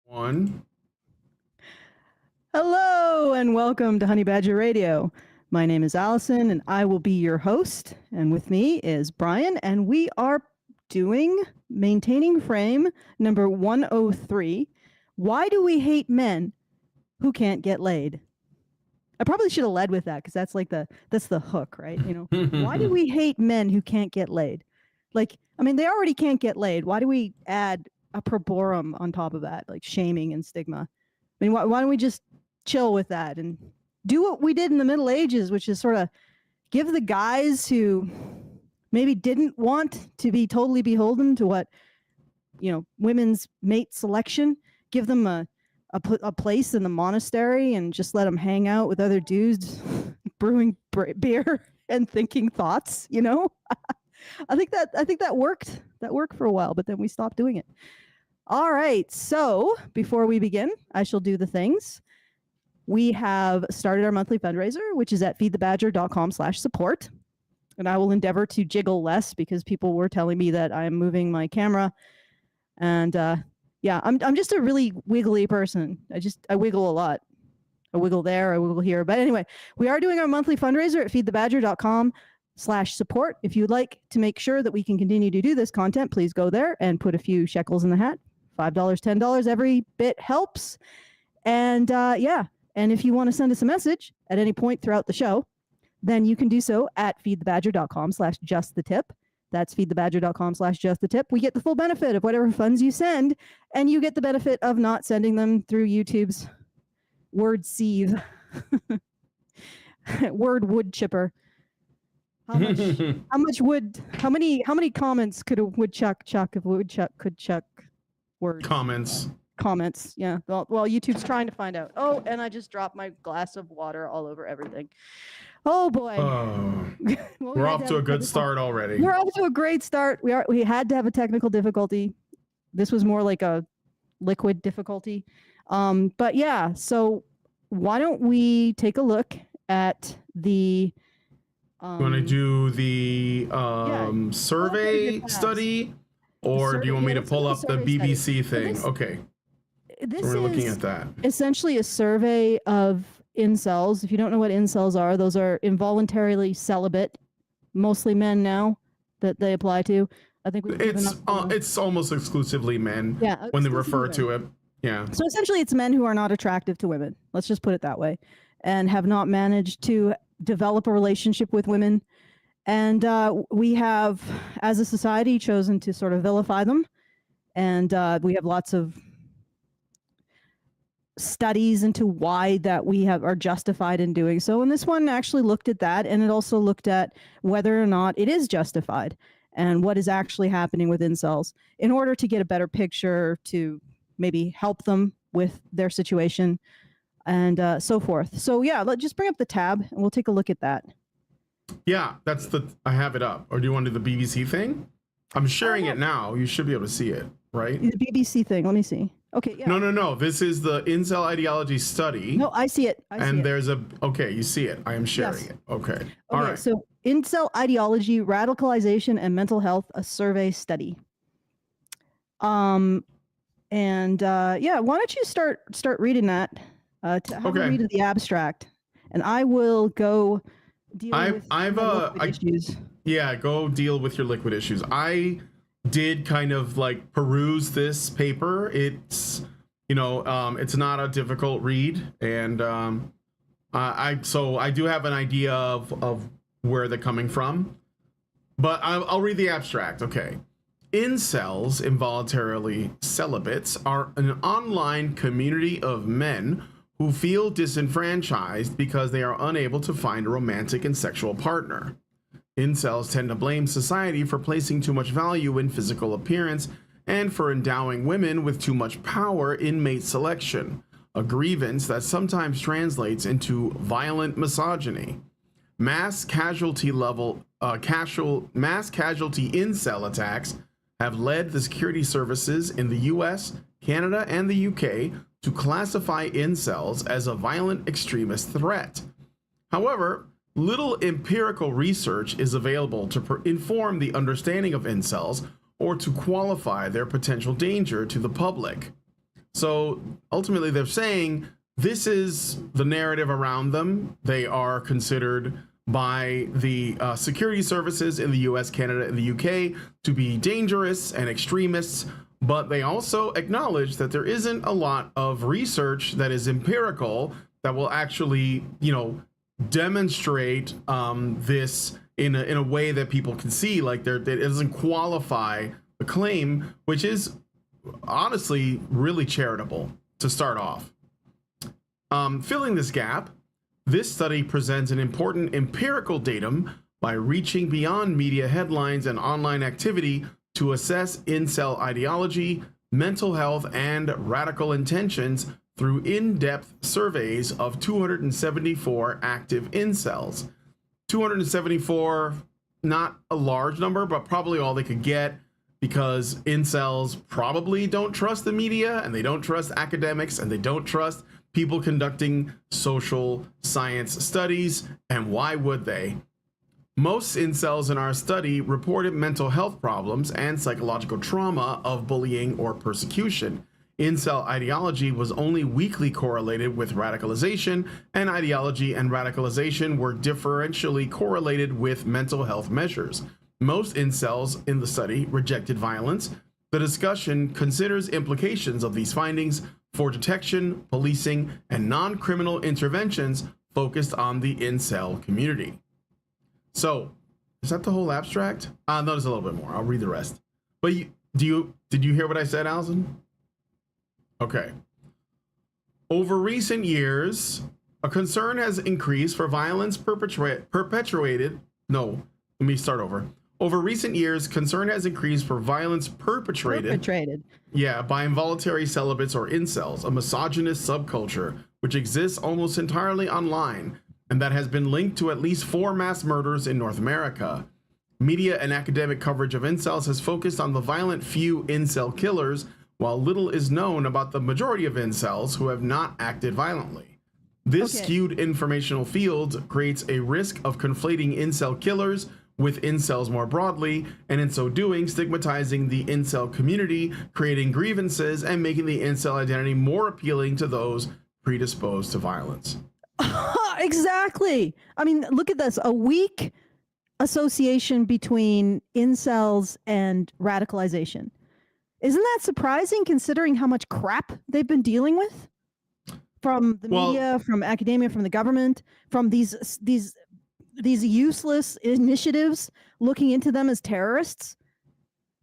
One. Hello and welcome to Honey Badger Radio. My name is Allison and I will be your host. And with me is Brian, and we are doing Maintaining Frame number 103. Why do we hate men who can't get laid? I probably should have led with that because that's like that's the hook, right? You know, why do we hate men who can't get laid? Like, I mean, they already can't get laid. Why do we add a proborum on top of that, like shaming and stigma? I mean, why don't we just chill with that and do what we did in the Middle Ages, which is sort of give the guys who maybe didn't want to be totally beholden to what, you know, women's mate selection, give them a place in the monastery and just let them hang out with other dudes brewing beer and thinking thoughts, you know? I think that worked. That worked for a while, but then we stopped doing it. All right. So before we begin, I shall do the things. We have started our monthly fundraiser, which is at feedthebadger.com/support. And I will endeavor to jiggle less because people were telling me that I'm moving my camera. And yeah, I'm just a really wiggly person. I wiggle a lot. I wiggle there, I wiggle here. But anyway, we are doing our monthly fundraiser at feedthebadger.com/support. If you'd like to make sure that we can continue to do this content, please go there and put a few shekels in the hat. $5, $10, every bit helps. And yeah, and if you want to send us a message at any point throughout the show, then you can do so at feedthebadger.com/justthetip. That's feedthebadger.com/justthetip. We get the full benefit of whatever funds you send, and you get the benefit of not sending them through YouTube's word sieve. Word wood chipper. How many comments could a woodchuck chuck if a woodchuck could chuck words? Comments, yeah. Well, YouTube's trying to find out. Oh, and I just dropped my glass of water all over everything. Oh boy. Well, we're off to a good start already. We're off to a great start. We had to have a technical difficulty. This was more like a liquid difficulty. But yeah, so why don't we take a look at the you want to do the survey study, or do you want me to pull up the BBC thing? Okay. This so we're looking at that. Essentially a survey of incels. If you don't know what incels are, those are involuntarily celibate, mostly men now that they apply to. I think it's almost exclusively men. Yeah, when they refer to it. Yeah. So essentially, it's men who are not attractive to women. Let's just put it that way, and have not managed to develop a relationship with women. And we have, as a society, chosen to sort of vilify them. And we have lots of studies into why that we are justified in doing so. And this one actually looked at that, and it also looked at whether or not it is justified and what is actually happening with incels in order to get a better picture to maybe help them with their situation and so forth. So yeah, let's just bring up the tab and we'll take a look at that. Yeah, I have it up. Or do you want to do the BBC thing? I'm sharing it now. You should be able to see it, right? The BBC thing. Let me see. Okay. Yeah. No. This is the incel ideology study. No, I see it. There's okay, you see it. I am sharing it. Okay. All right. So incel ideology, radicalization, and mental health, a survey study. Yeah, why don't you start reading that? To have a read of the abstract, and I will go deal with liquid issues. Yeah, go deal with your liquid issues. I did kind of like peruse this paper. It's it's not a difficult read, and I do have an idea of where they're coming from, but I'll read the abstract. Okay. Incels, involuntarily celibates, are an online community of men who feel disenfranchised because they are unable to find a romantic and sexual partner. Incels tend to blame society for placing too much value in physical appearance and for endowing women with too much power in mate selection, a grievance that sometimes translates into violent misogyny. Mass casualty incel attacks have led the security services in the US, Canada, and the UK to classify incels as a violent extremist threat. However, little empirical research is available to inform the understanding of incels or to qualify their potential danger to the public. So ultimately, they're saying this is the narrative around them. They are considered by the security services in the US, Canada, and the UK to be dangerous and extremists, but they also acknowledge that there isn't a lot of research that is empirical that will actually, demonstrate this in a way that people can see. Like, it doesn't qualify the claim, which is honestly really charitable to start off. Filling this gap, this study presents an important empirical datum by reaching beyond media headlines and online activity to assess incel ideology, mental health, and radical intentions through in-depth surveys of 274 active incels. 274, not a large number, but probably all they could get, because incels probably don't trust the media, and they don't trust academics, and they don't trust people conducting social science studies. And why would they? Most incels in our study reported mental health problems and psychological trauma of bullying or persecution. Incel ideology was only weakly correlated with radicalization, and ideology and radicalization were differentially correlated with mental health measures. Most incels in the study rejected violence. The discussion considers implications of these findings for detection, policing, and non-criminal interventions focused on the incel community. So, is that the whole abstract? No, there's a little bit more. I'll read the rest. But did you hear what I said, Allison? Okay. Over recent years, a concern has increased for violence perpetrated. No, let me start over. Over recent years, concern has increased for violence perpetrated. Yeah, by involuntary celibates or incels, a misogynist subculture which exists almost entirely online and that has been linked to at least 4 mass murders in North America. Media and academic coverage of incels has focused on the violent few incel killers, while little is known about the majority of incels who have not acted violently. This skewed informational field creates a risk of conflating incel killers with incels more broadly, and in so doing, stigmatizing the incel community, creating grievances, and making the incel identity more appealing to those predisposed to violence. Exactly. I mean, look at this. A weak association between incels and radicalization. Isn't that surprising, considering how much crap they've been dealing with from the media, from academia, from the government, from these useless initiatives looking into them as terrorists?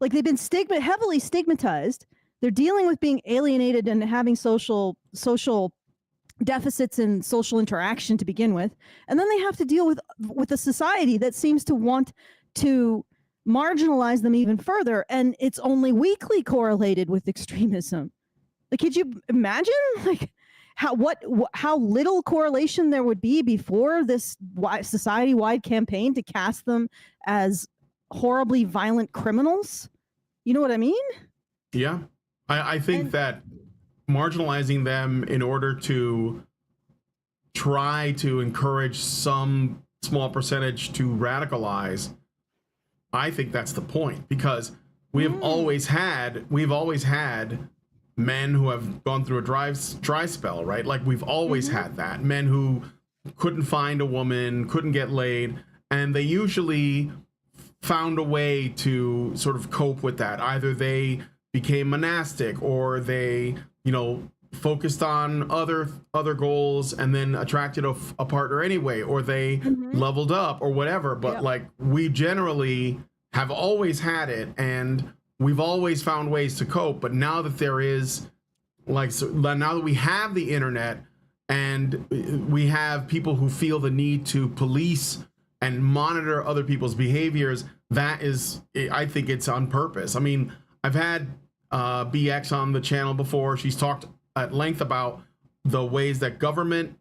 Like, they've been heavily stigmatized. They're dealing with being alienated and having social deficits in social interaction to begin with, and then they have to deal with a society that seems to want to marginalize them even further, and it's only weakly correlated with extremism. Like, could you imagine how little correlation there would be before this society-wide campaign to cast them as horribly violent criminals? You know what I mean? Yeah, I think that marginalizing them in order to try to encourage some small percentage to radicalize, I think that's the point, because we've always had men who have gone through a dry spell, right? Like, we've always had that. Men who couldn't find a woman, couldn't get laid, and they usually found a way to sort of cope with that. Either they became monastic, or they, focused on other goals and then attracted a partner anyway, or they leveled up or whatever. But like, we generally have always had it, and we've always found ways to cope. But now that there is, now that we have the internet and we have people who feel the need to police and monitor other people's behaviors, that is, I think it's on purpose. I mean, I've had BX on the channel before. She's talked at length about the ways that government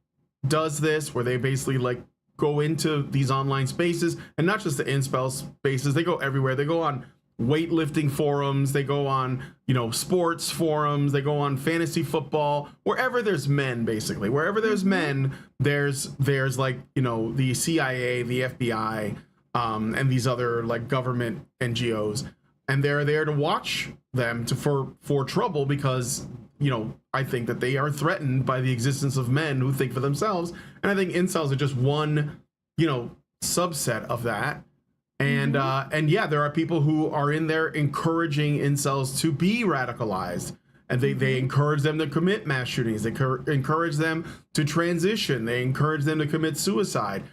does this, where they basically go into these online spaces, and not just the incel spaces. They go everywhere. They go on weightlifting forums. They go on, sports forums. They go on fantasy football. Wherever there's men, basically. Wherever there's men, there's the CIA, the FBI, and these other government NGOs, and they're there to watch them for trouble, because I think that they are threatened by the existence of men who think for themselves, and I think incels are just one, subset of that. And and yeah, there are people who are in there encouraging incels to be radicalized, and they encourage them to commit mass shootings. They encourage them to transition. They encourage them to commit suicide,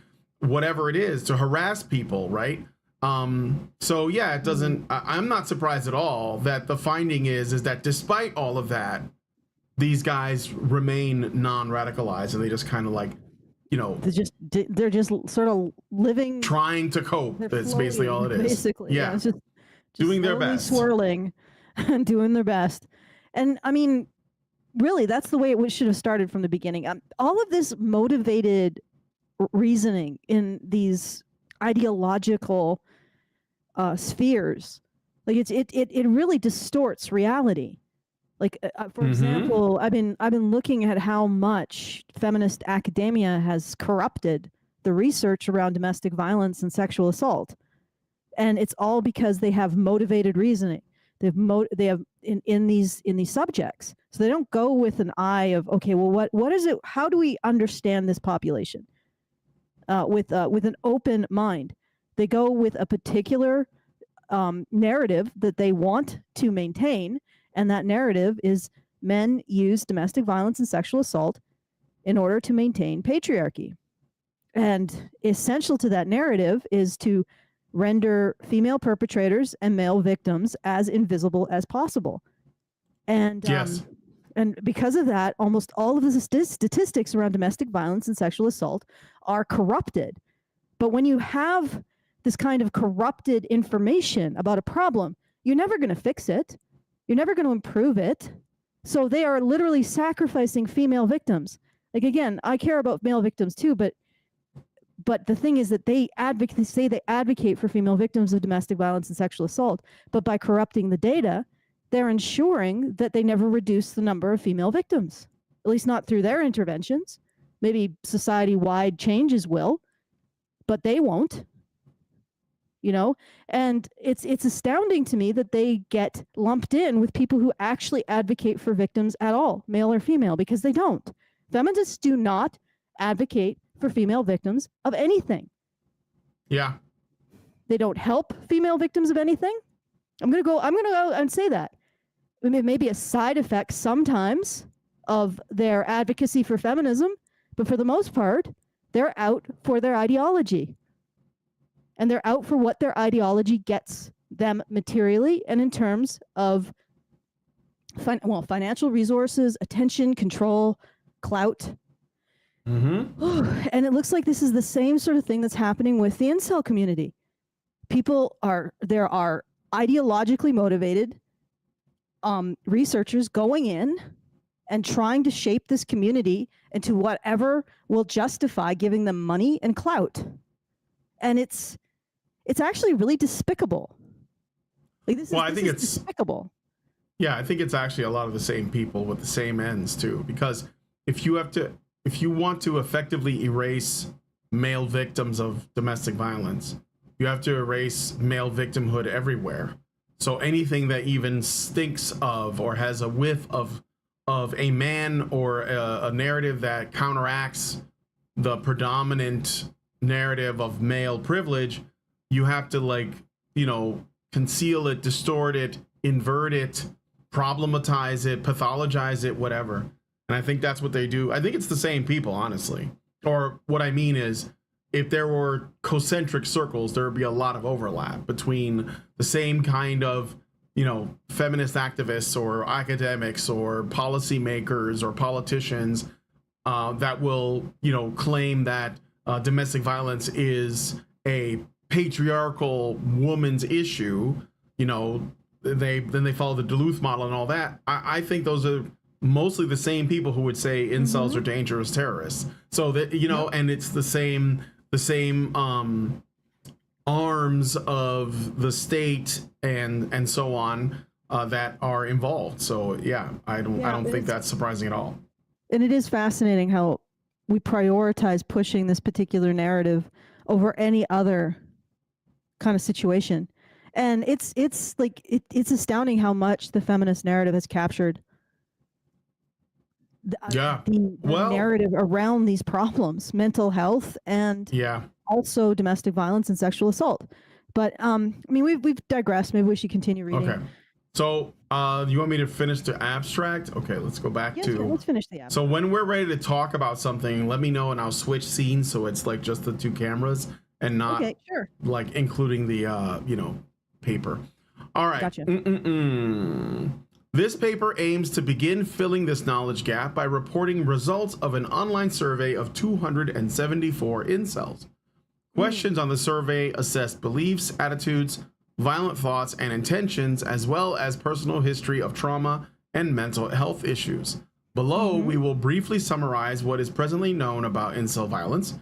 whatever it is, to harass people, right? So yeah, it doesn't. I'm not surprised at all that the finding is that despite all of that, these guys remain non-radicalized, and they just kind of like, they're just sort of living, trying to cope. That's basically all it is. Basically, yeah, it's just doing their best, swirling, and doing their best. And I mean, really, that's the way it should have started from the beginning. All of this motivated reasoning in these ideological spheres, like it really distorts reality. Like for example, I've been looking at how much feminist academia has corrupted the research around domestic violence and sexual assault, and it's all because they have motivated reasoning. They have in these subjects, so they don't go with an eye of, okay, well, what is it? How do we understand this population with an open mind? They go with a particular narrative that they want to maintain, and that narrative is men use domestic violence and sexual assault in order to maintain patriarchy. And essential to that narrative is to render female perpetrators and male victims as invisible as possible. And yes. And because of that, almost all of the statistics around domestic violence and sexual assault are corrupted. But when you have this kind of corrupted information about a problem, you're never going to fix it. You're never going to improve it. So they are literally sacrificing female victims. Like, again, I care about male victims too, but the thing is that they advocate for female victims of domestic violence and sexual assault, but by corrupting the data, they're ensuring that they never reduce the number of female victims, at least not through their interventions. Maybe society-wide changes will, but they won't. And it's astounding to me that they get lumped in with people who actually advocate for victims at all, male or female, because they don't. Feminists do not advocate for female victims of anything. Yeah. They don't help female victims of anything. I'm going to go and say that. It may be a side effect sometimes of their advocacy for feminism, but for the most part, they're out for their ideology. And they're out for what their ideology gets them materially and in terms of financial resources, attention, control, clout. And it looks like this is the same sort of thing that's happening with the incel community. There are ideologically motivated researchers going in and trying to shape this community into whatever will justify giving them money and clout. And it's actually really despicable. Like I think it's despicable. Yeah, I think it's actually a lot of the same people with the same ends too. Because if you want to effectively erase male victims of domestic violence, you have to erase male victimhood everywhere. So anything that even stinks of or has a whiff of a man or a narrative that counteracts the predominant narrative of male privilege, you have to conceal it, distort it, invert it, problematize it, pathologize it, whatever. And I think that's what they do. I think it's the same people, honestly. Or what I mean is, if there were concentric circles, there would be a lot of overlap between the same kind of, feminist activists or academics or policymakers or politicians that will, claim that domestic violence is a patriarchal woman's issue. They follow the Duluth model and all that. I think those are mostly the same people who would say incels are dangerous terrorists. So that, and it's the same arms of the state and so on that are involved. So yeah, I don't think that's surprising at all. And it is fascinating how we prioritize pushing this particular narrative over any other kind of situation. And it's astounding how much the feminist narrative has captured Yeah. the Well, narrative around these problems, mental health, and yeah. also domestic violence and sexual assault. But I mean, we've digressed. Maybe we should continue reading. Okay. So, you want me to finish the abstract? Okay, let's go back Yes, to. let's finish the abstract. So when we're ready to talk about something, let me know and I'll switch scenes so it's like just the two cameras and not Okay, sure. like including the paper. All right. Gotcha. This paper aims to begin filling this knowledge gap by reporting results of an online survey of 274 incels. Questions on the survey assessed beliefs, attitudes, violent thoughts, and intentions, as well as personal history of trauma and mental health issues. Below, we will briefly summarize what is presently known about incel violence,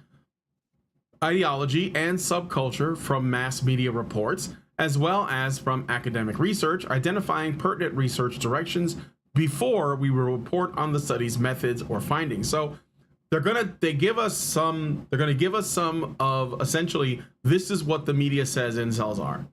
ideology, and subculture from mass media reports, as well as from academic research, identifying pertinent research directions before we will report on the study's methods or findings. So they're gonna give us some of essentially, this is what the media says incels are.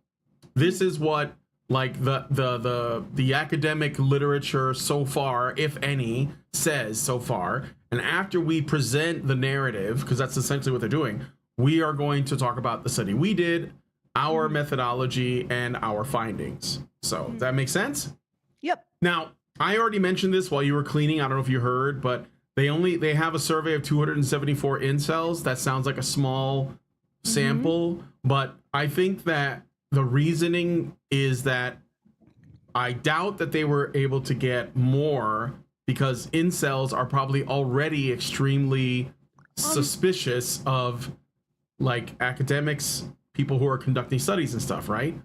This is what like the academic literature so far, if any, says so far. And after we present the narrative, because that's essentially what they're doing, we are going to talk about the study we did, our methodology, and our findings. So that makes sense? Yep. Now, I already mentioned this while you were cleaning. I don't know if you heard, but they have a survey of 274 incels. That sounds like a small sample, but I think that the reasoning is that I doubt that they were able to get more because incels are probably already extremely suspicious of like academics, people who are conducting studies and stuff, right?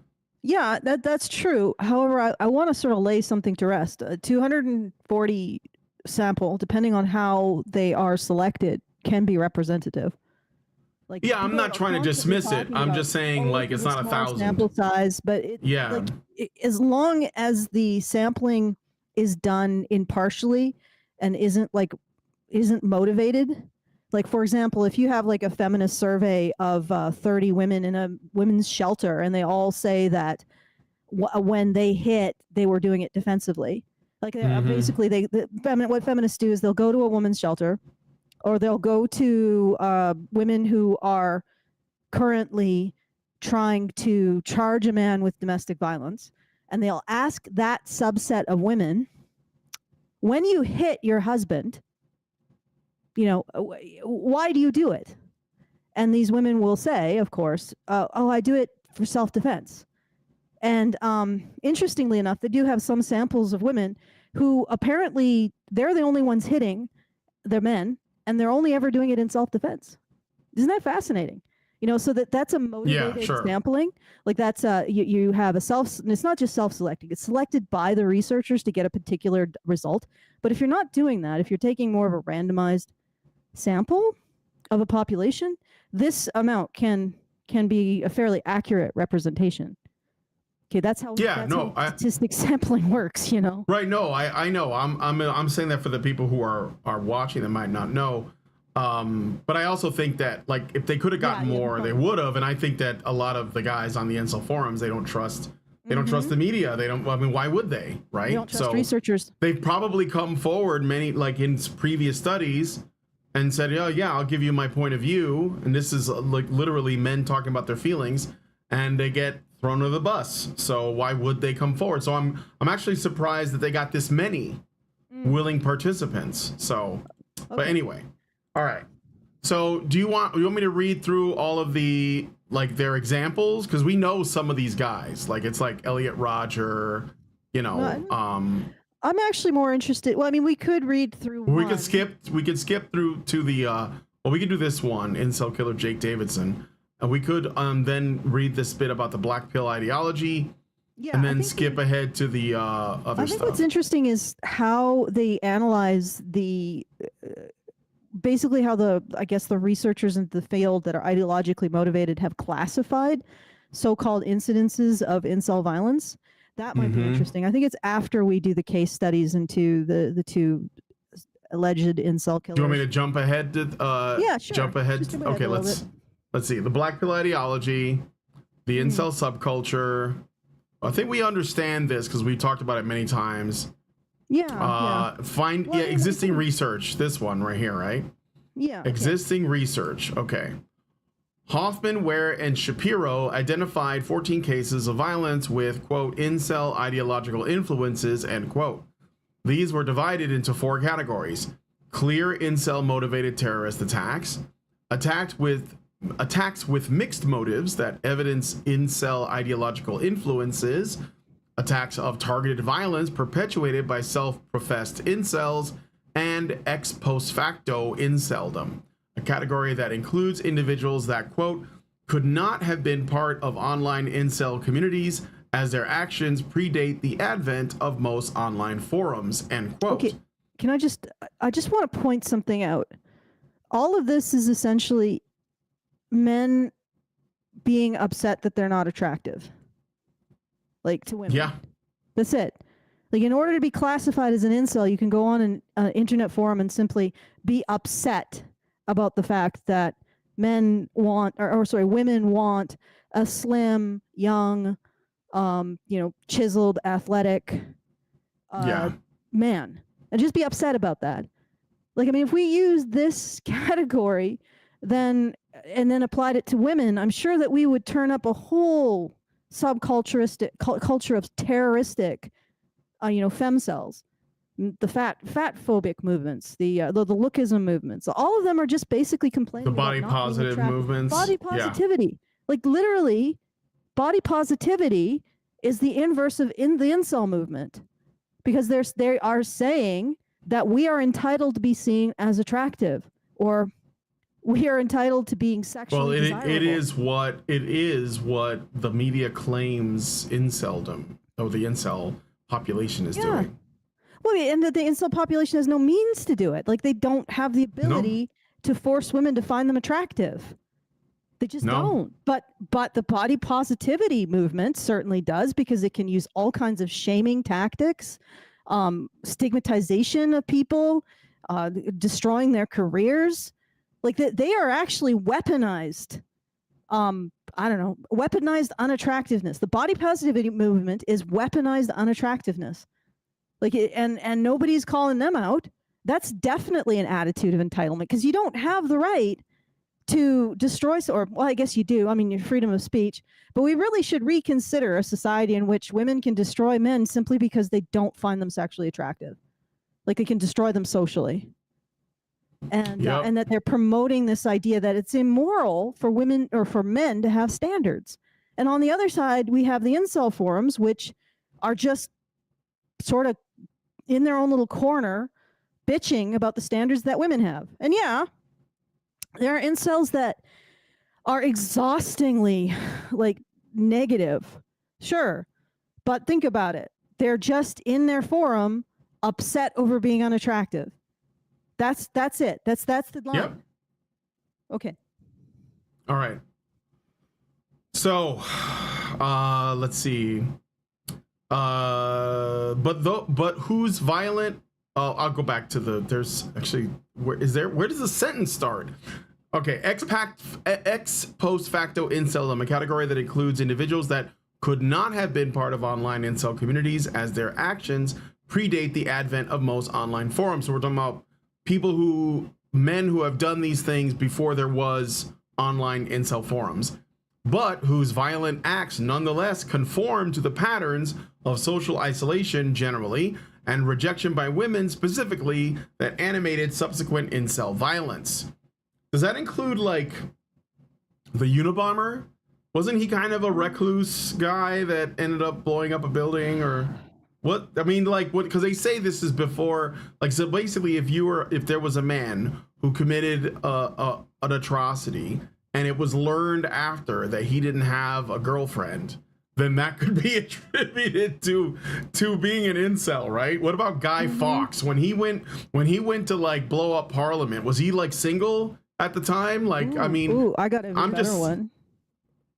Yeah, that's true. However, I want to sort of lay something to rest. 240 sample, depending on how they are selected, can be representative. Like, yeah, I'm not trying to dismiss it. I'm about, just saying like it's not 1,000 sample size, but as long as the sampling is done impartially and isn't motivated. Like, for example, if you have like a feminist survey of 30 women in a women's shelter and they all say that when they hit, they were doing it defensively. Like basically what feminists do is they'll go to a woman's shelter, or they'll go to women who are currently trying to charge a man with domestic violence, and they'll ask that subset of women, when you hit your husband, why do you do it? And these women will say, of course, I do it for self-defense. And interestingly enough, they do have some samples of women who apparently they're the only ones hitting their men, and they're only ever doing it in self-defense. Isn't that fascinating? So that's a motivated sampling. Like that's you have it's not just self-selecting, it's selected by the researchers to get a particular result. But if you're not doing that, if you're taking more of a randomized sample of a population, this amount can be a fairly accurate representation. Okay, that's how statistic sampling works, Right, no, I know. I'm saying that for the people who are watching that might not know. But I also think that like if they could have gotten more, they would have. And I think that a lot of the guys on the Incel forums, they don't trust the media. Why would they? Right? They don't trust researchers. They've probably come forward many like in previous studies and said, oh yeah, I'll give you my point of view. And this is like literally men talking about their feelings, and they get thrown under the bus. So why would they come forward? So I'm actually surprised that they got this many willing participants. So, but anyway, all right. So do you want me to read through all of the like their examples? Because we know some of these guys. Like it's like Elliot Rodger, I'm actually more interested. Well, I mean, we could read through. We could skip through to the. We could do this one, Incel Killer Jake Davidson. We could then read this bit about the black pill ideology, and then skip ahead to the other stuff. I think what's interesting is how they analyze basically how the researchers in the field that are ideologically motivated have classified so-called incidences of incel violence. That might be interesting. I think it's after we do the case studies into the two alleged incel killers. Do you want me to jump ahead to yeah, sure. Jump ahead? Okay, let's see. The black pill ideology, the incel subculture. I think we understand this because we talked about it many times. Yeah. Find Well, existing research. This one right here, right? Yeah. Existing research. Okay. Hoffman, Ware, and Shapiro identified 14 cases of violence with, quote, incel ideological influences, end quote. These were divided into 4 categories: clear incel motivated terrorist attacks, attacks with mixed motives that evidence incel ideological influences, attacks of targeted violence perpetuated by self-professed incels, and ex post facto inceldom, a category that includes individuals that, quote, could not have been part of online incel communities as their actions predate the advent of most online forums, end quote. Okay, I just want to point something out. All of this is essentially men being upset that they're not attractive, like, to women. Yeah. That's it. Like, in order to be classified as an incel, you can go on an internet forum and simply be upset about the fact that women want a slim, young, chiseled, athletic man, and just be upset about that. Like, I mean, if we use this category and then applied it to women, I'm sure that we would turn up a whole culture of terroristic, femcells, the fat phobic movements, the lookism movements. All of them are just basically complaining The body about not being positive attractive. movements. Body positivity. Like, literally, body positivity is the inverse of the incel movement, because they are saying that we are entitled to be seen as attractive, or we are entitled to being sexually desirable. It is what the media claims inceldom, the incel population is doing. Well, and that the incel population has no means to do it. Like, they don't have the ability to force women to find them attractive. They just don't. But the body positivity movement certainly does, because it can use all kinds of shaming tactics, stigmatization of people, destroying their careers. Like, they are actually weaponized. Weaponized unattractiveness. The body positivity movement is weaponized unattractiveness. Like, and nobody's calling them out. That's definitely an attitude of entitlement, because you don't have the right to destroy, well, I guess you do. I mean, your freedom of speech. But we really should reconsider a society in which women can destroy men simply because they don't find them sexually attractive. Like, they can destroy them socially. And that they're promoting this idea that it's immoral for women or for men to have standards. And on the other side, we have the incel forums, which are just sort of in their own little corner, bitching about the standards that women have. And yeah, there are incels that are exhaustingly, like, negative. Sure. But think about it. They're just in their forum upset over being unattractive. That's it. That's the line. Yep. Okay. All right. So, let's see. But who's violent? I'll go back to there's actually, where does the sentence start? Okay. Ex post facto inceldom, a category that includes individuals that could not have been part of online incel communities as their actions predate the advent of most online forums. So we're talking about men who have done these things before there was online incel forums, but whose violent acts nonetheless conform to the patterns of social isolation generally and rejection by women specifically that animated subsequent incel violence. Does that include, like, the Unabomber? Wasn't he kind of a recluse guy that ended up blowing up a building, or what? I mean, like, what? Because they say this is before, like, so basically, if there was a man who committed an atrocity and it was learned after that he didn't have a girlfriend, then that could be attributed to being an incel, right? What about Guy Fawkes when he went to, like, blow up Parliament? Was he, like, single at the time? Like, I mean, I got a better one.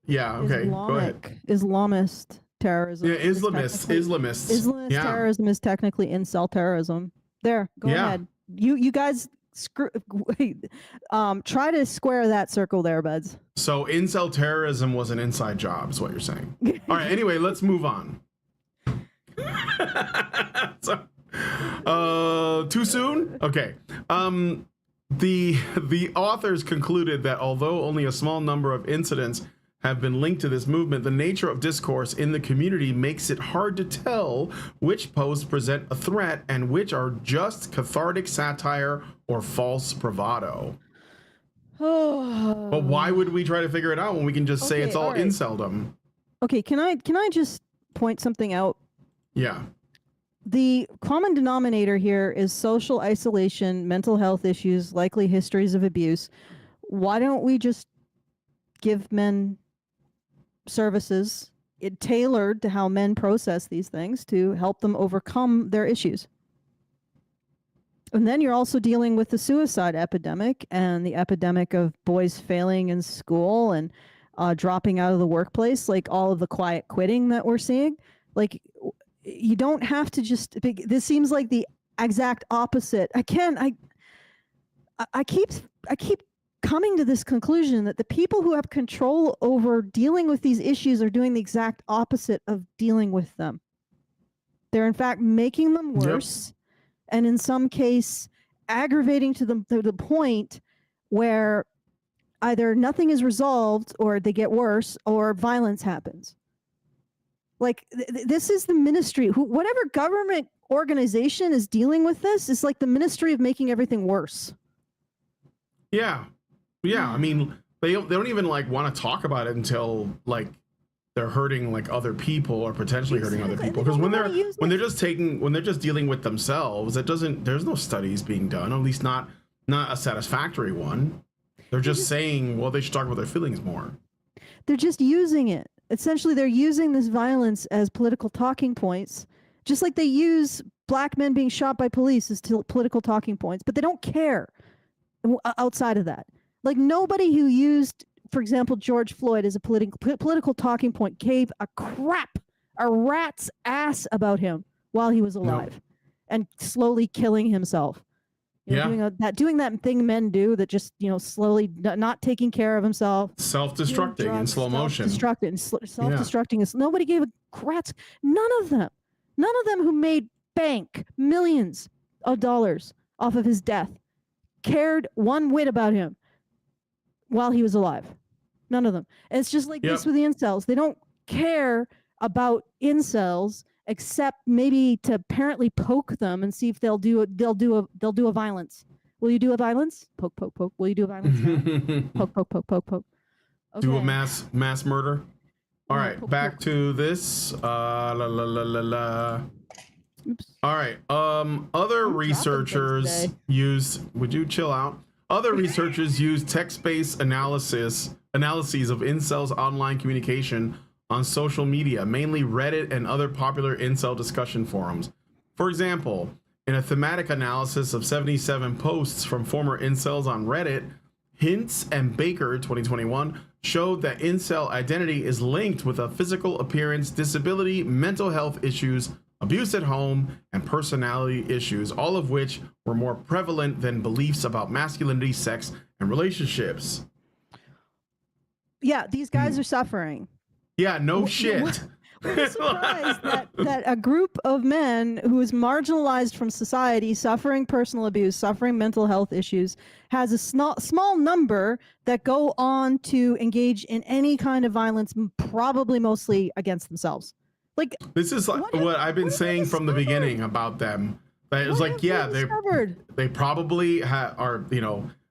Yeah. Okay. Go ahead. Islamist terrorism. Yeah, Islamist terrorism is technically incel terrorism. There, go ahead. You guys try to square that circle there, buds. So incel terrorism was an inside job, is what you're saying. All right. Anyway, let's move on. Too soon? Okay. The authors concluded that although only a small number of incidents have been linked to this movement, the nature of discourse in the community makes it hard to tell which posts present a threat and which are just cathartic satire or false bravado. But why would we try to figure it out when we can just say it's all inceldom? Okay, can I just point something out? Yeah. The common denominator here is social isolation, mental health issues, likely histories of abuse. Why don't we just give men services tailored to how men process these things to help them overcome their issues? And then you're also dealing with the suicide epidemic and the epidemic of boys failing in school and dropping out of the workplace, like all of the quiet quitting that we're seeing. Like, you don't have to just, this seems like the exact opposite. I keep coming to this conclusion that the people who have control over dealing with these issues are doing the exact opposite of dealing with them. They're in fact making them worse. Yep. And in some case, aggravating to the point where either nothing is resolved or they get worse or violence happens. Like, this is the ministry. Whatever government organization is dealing with this is like the ministry of making everything worse. Yeah. Yeah. I mean, they don't even like want to talk about it until like they're hurting like other people or potentially hurting other people. Because when they're just dealing with themselves, there's no studies being done, at least not a satisfactory one. They're just saying, well, they should talk about their feelings more. They're just using it. Essentially, they're using this violence as political talking points, just like they use black men being shot by police as political talking points, but they don't care outside of that. Like, nobody who used, for example, George Floyd as a political talking point gave a rat's ass about him while he was alive and slowly killing himself. Doing that thing men do that just, slowly not taking care of himself. Self-destructing in slow motion. Self-destructing. Nobody gave a rat's. None of them who made bank, millions of dollars off of his death, cared one whit about him while he was alive. None of them. And it's just like this with the incels. They don't care about incels except maybe to apparently poke them and see if they'll do a violence. Will you do a violence? Poke, poke, poke. Will you do a violence now? Poke, poke, poke, poke, poke. Okay. Do a mass murder. All right, back to this. Oops. All right. Other researchers use. Would you chill out? Other researchers use text-based analyses of incels' online communication on social media, mainly Reddit and other popular incel discussion forums. For example, in a thematic analysis of 77 posts from former incels on Reddit, Hintz and Baker 2021 showed that incel identity is linked with a physical appearance, disability, mental health issues, abuse at home, and personality issues, all of which were more prevalent than beliefs about masculinity, sex, and relationships. Yeah, these guys are suffering. Yeah, no shit. We're surprised that a group of men who is marginalized from society, suffering personal abuse, suffering mental health issues, has a small number that go on to engage in any kind of violence, probably mostly against themselves. Like, this is like what I've been saying from the beginning about them. That it's like, yeah, they probably are,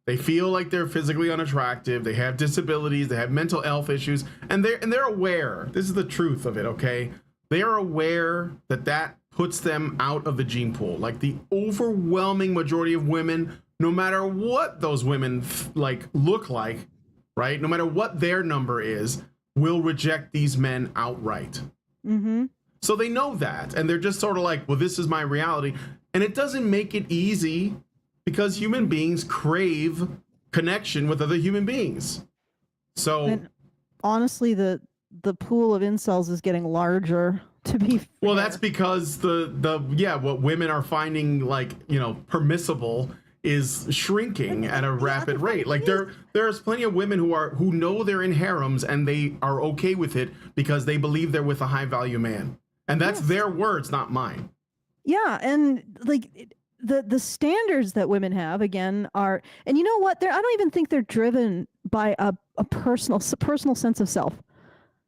they feel like they're physically unattractive. They have disabilities. They have mental health issues, and they're aware. This is the truth of it. Okay, they are aware that puts them out of the gene pool. Like, the overwhelming majority of women, no matter what those women look like, right? No matter what their number is, will reject these men outright. Mm-hmm. So they know that, and they're just sort of like, well, this is my reality, and it doesn't make it easy. Because human beings crave connection with other human beings. So, and honestly, the pool of incels is getting larger. To be fair. Well, that's because what women are finding permissible is shrinking at a rapid rate. Like, there's plenty of women who know they're in harems and they are okay with it because they believe they're with a high value man, and that's their words, not mine. Yeah, and like the standards that women have again are, and you know what? I don't even think they're driven by a personal sense of self.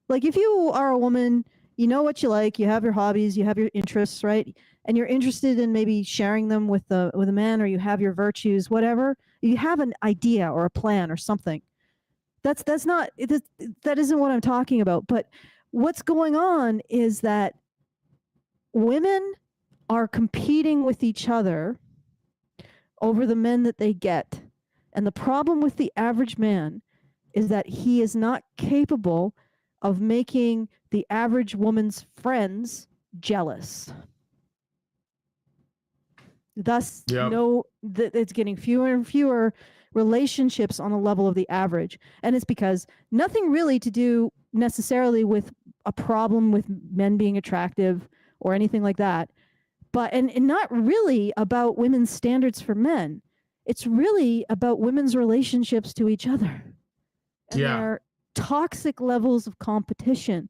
Like if you are a woman, you know what you like, you have your hobbies, you have your interests, right? And you're interested in maybe sharing them with a man, or you have your virtues, whatever. You have an idea or a plan or something. That's not that isn't what I'm talking about. But what's going on is that women are competing with each other over the men that they get. And the problem with the average man is that he is not capable of making the average woman's friends jealous. Thus, Yep. it's getting fewer and fewer relationships on a level of the average. And it's because nothing really to do necessarily with a problem with men being attractive or anything like that. But and not really about women's standards for men. It's really about women's relationships to each other and their toxic levels of competition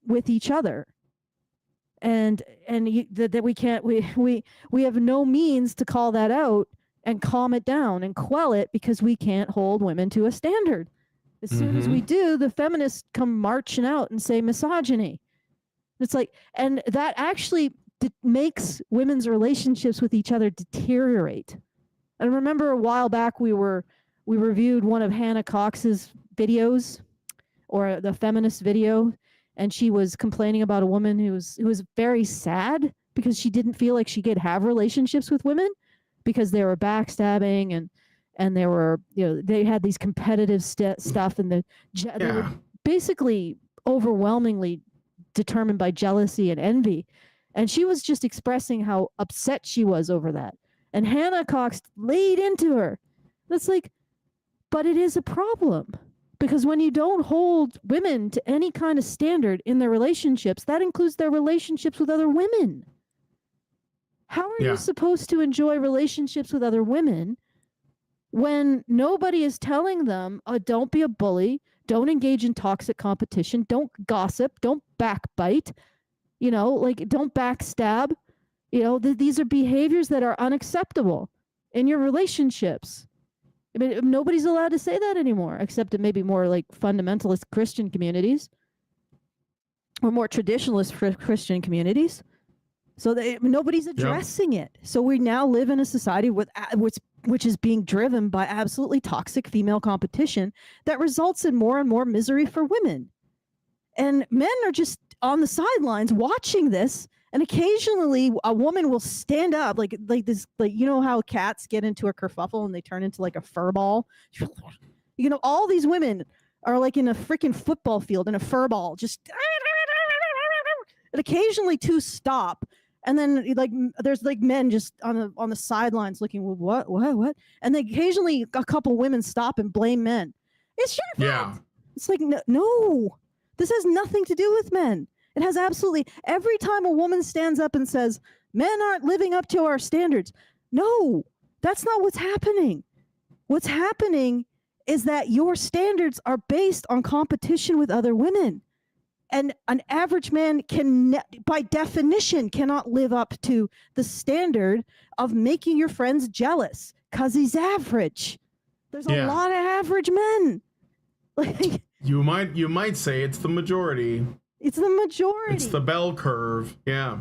with each other. And that we can't we have no means to call that out and calm it down and quell it, because we can't hold women to a standard. As soon as we do, the feminists come marching out and say misogyny. It's like, and that actually makes women's relationships with each other deteriorate. I remember a while back we reviewed one of Hannah Cox's videos, or the feminist video, and she was complaining about a woman who was very sad because she didn't feel like she could have relationships with women because they were backstabbing and they were, they had these competitive stuff, and they were basically overwhelmingly determined by jealousy and envy. And she was just expressing how upset she was over that. And Hannah Cox laid into her. That's like, but it is a problem. Because when you don't hold women to any kind of standard in their relationships, that includes their relationships with other women. How are you supposed to enjoy relationships with other women when nobody is telling them, oh, don't be a bully, don't engage in toxic competition, don't gossip, don't backbite, don't backstab. These are behaviors that are unacceptable in your relationships. I mean, nobody's allowed to say that anymore, except in maybe more like fundamentalist Christian communities or more traditionalist Christian communities. So nobody's addressing it. So we now live in a society which is being driven by absolutely toxic female competition that results in more and more misery for women. And men are just on the sidelines watching this. And occasionally a woman will stand up like this, like, how cats get into a kerfuffle and they turn into like a fur ball. All these women are like in a freaking football field in a fur ball, just, and occasionally two stop. And then like there's like men just on the sidelines looking, well, what? And then occasionally a couple women stop and blame men. It's your fault. It's like, no, this has nothing to do with men. It has absolutely, every time a woman stands up and says, men aren't living up to our standards. No, that's not what's happening. What's happening is that your standards are based on competition with other women. And an average man by definition, cannot live up to the standard of making your friends jealous because he's average. There's a lot of average men. Like, you might say it's the majority. It's the majority. It's the bell curve. Yeah.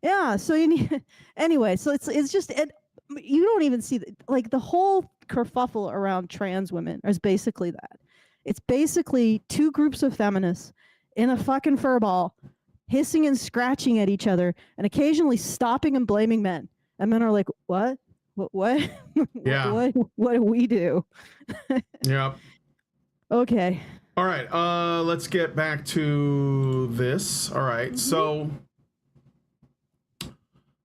Yeah. So you need, anyway, so it's just, you don't even see like the whole kerfuffle around trans women is basically that. It's basically two groups of feminists in a fucking furball, hissing and scratching at each other and occasionally stopping and blaming men. And men are like, what? Yeah. What do we do? Yep. Okay. All right, let's get back to this. All right, so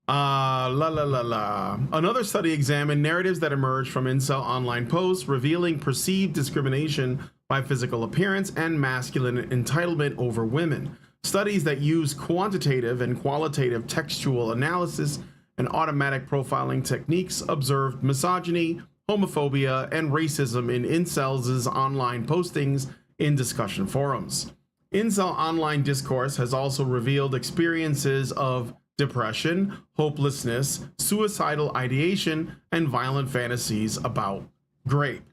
another study examined narratives that emerged from incel online posts revealing perceived discrimination by physical appearance and masculine entitlement over women. Studies that use quantitative and qualitative textual analysis and automatic profiling techniques observed misogyny, homophobia, and racism in incels' online postings in discussion forums. Incel online discourse has also revealed experiences of depression, hopelessness, suicidal ideation, and violent fantasies about grape.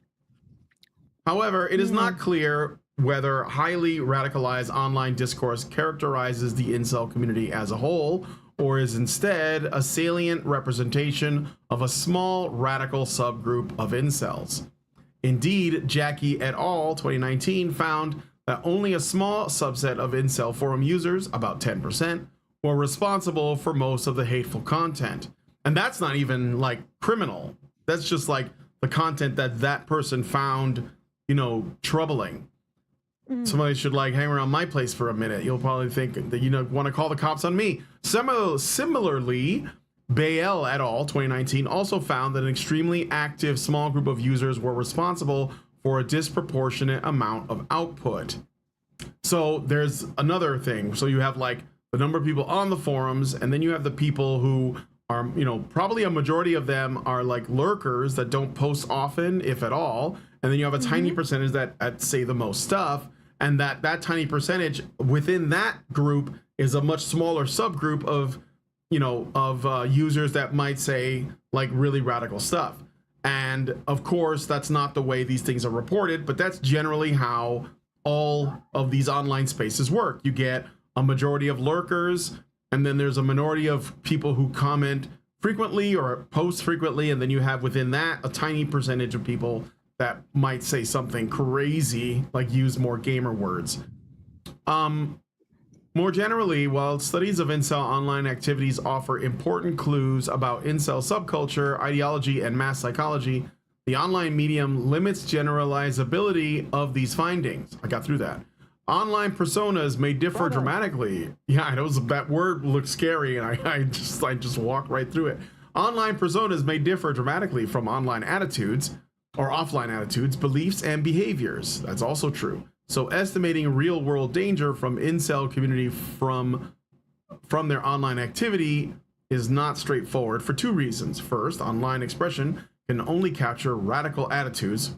However, it is not clear whether highly radicalized online discourse characterizes the incel community as a whole, or is instead a salient representation of a small radical subgroup of incels. Indeed, Jackie et al. 2019 found that only a small subset of incel forum users, about 10%, were responsible for most of the hateful content. And that's not even like criminal. That's just like the content that that person found, you know, troubling. Somebody should like hang around my place for a minute. You'll probably think that, you know, want to call the cops on me. Similarly, Bayel et al. 2019 also found that an extremely active small group of users were responsible for a disproportionate amount of output. So there's another thing. So you have like the number of people on the forums, and then you have the people who are, you know, probably a majority of them are like lurkers that don't post often, if at all. And then you have a tiny percentage that say the most stuff. And that tiny percentage within that group is a much smaller subgroup of, you know, of users that might say like really radical stuff. And of course, that's not the way these things are reported, but that's generally how all of these online spaces work. You get a majority of lurkers, and then there's a minority of people who comment frequently or post frequently, and then you have within that a tiny percentage of people that might say something crazy, like use more gamer words. More generally, while studies of incel online activities offer important clues about incel subculture, ideology, and mass psychology, the online medium limits generalizability of these findings. I got through that. Online personas may differ dramatically. Yeah, I know that word looks scary, and I just walked right through it. Online personas may differ dramatically from online attitudes or offline attitudes, beliefs, and behaviors. That's also true. So estimating real world danger from incel community from their online activity is not straightforward for two reasons. First, online expression can only capture radical attitudes,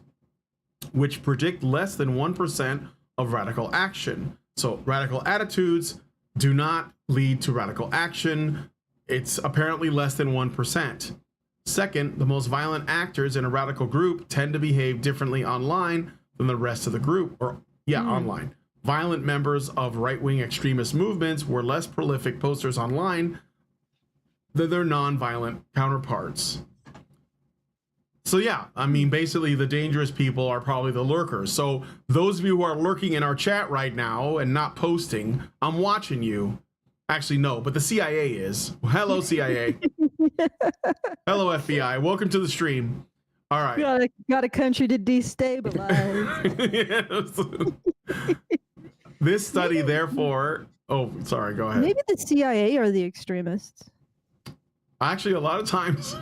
which predict less than 1% of radical action. So radical attitudes do not lead to radical action. It's apparently less than 1%. Second, the most violent actors in a radical group tend to behave differently online than the rest of the group, or online. Violent members of right-wing extremist movements were less prolific posters online than their non-violent counterparts. So yeah, I mean, basically the dangerous people are probably the lurkers. So those of you who are lurking in our chat right now and not posting, I'm watching you. Actually, no, but the CIA is. Hello, CIA. Hello, FBI. Welcome to the stream. All right. Got a country to destabilize. This study, therefore. Oh, sorry. Go ahead. Maybe the CIA are the extremists. Actually, a lot of times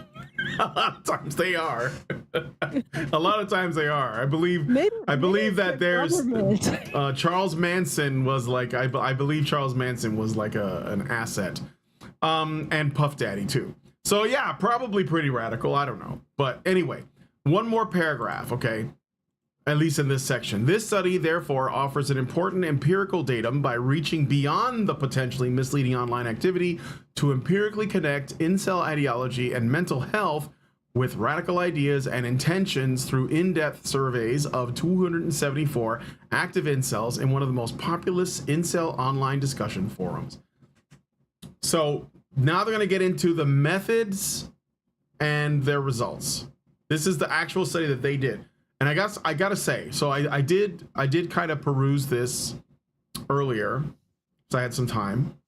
they are. A lot of times they are. I believe that there's Charles Manson was like, I believe Charles Manson was like an asset, and Puff Daddy too. So yeah, probably pretty radical. I don't know, but anyway, one more paragraph, okay? At least in this section. This study, therefore, offers an important empirical datum by reaching beyond the potentially misleading online activity to empirically connect incel ideology and mental health with radical ideas and intentions through in-depth surveys of 274 active incels in one of the most populous incel online discussion forums. So now they're going to get into the methods and their results. This is the actual study that they did. And I gotta say, so I did kind of peruse this earlier, so I had some time,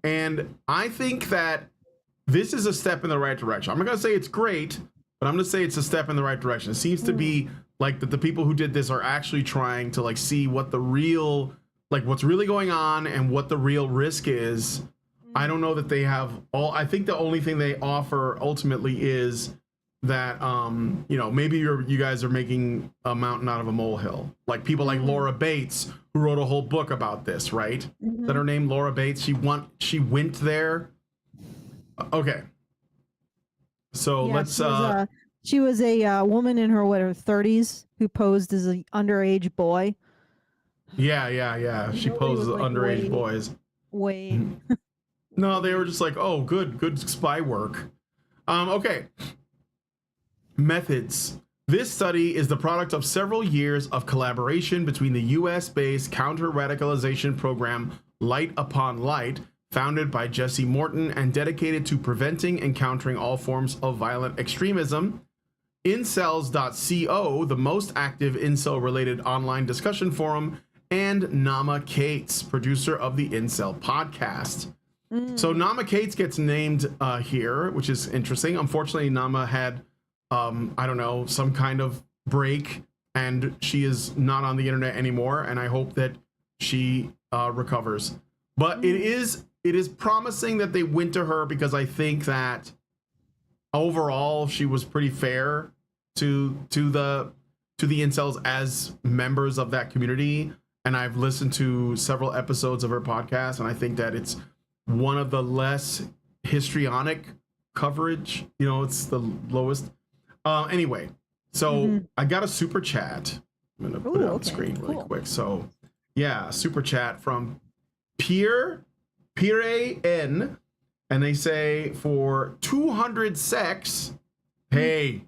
and I think that this is a step in the right direction. I'm not gonna say it's great, but I'm gonna say it's a step in the right direction. It seems to be like that the people who did this are actually trying to like see what the real, like what's really going on and what the real risk is. I don't know that they have all. I think the only thing they offer ultimately is that you know, maybe you guys are making a mountain out of a molehill, like people like Laura Bates, who wrote a whole book about this, right? Is that her name, Laura Bates? She went there. Okay, so yeah, she was a woman in her 30s who posed as an underage boy. Yeah, she posed as underage boys. Way No, they were just like, oh, good spy work. Okay. Methods. This study is the product of several years of collaboration between the US-based counter-radicalization program Light Upon Light, founded by Jesse Morton and dedicated to preventing and countering all forms of violent extremism, Incels.co, the most active incel-related online discussion forum, and Nama Cates, producer of the Incel podcast. So Nama Cates gets named here, which is interesting. Unfortunately, Nama had, I don't know, some kind of break, and she is not on the internet anymore, and I hope that she recovers. But it is promising that they went to her, because I think that overall she was pretty fair to the incels as members of that community. And I've listened to several episodes of her podcast, and I think that it's one of the less histrionic coverage. You know, it's the lowest. Anyway, so I got a super chat. I'm gonna put it on screen really quick. So yeah, super chat from Pire N, and they say for 200 sex. Hey,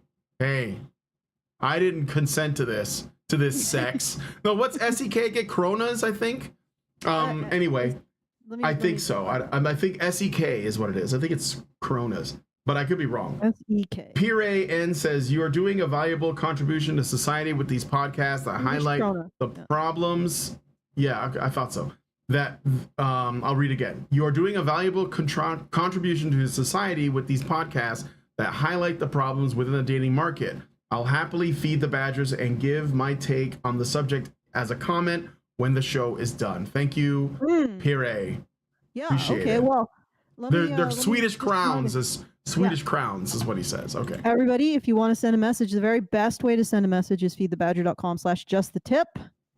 I didn't consent to this sex. No, what's SEK get Coronas, I think. Anyway, I think so. I think SEK is what it is. I think it's Coronas, but I could be wrong. SEK. Pire N says you are doing a valuable contribution to society with these podcasts that highlight the problems. Yeah, I thought so. That I'll read again. You are doing a valuable contribution to society with these podcasts that highlight the problems within the dating market. I'll happily feed the badgers and give my take on the subject as a comment when the show is done. Thank you, Pire. Yeah. Appreciate okay. it. Well, they're Swedish crowns. Swedish crowns is what he says. Okay. Everybody, if you want to send a message, the very best way to send a message is feedthebadger.com/justthetip,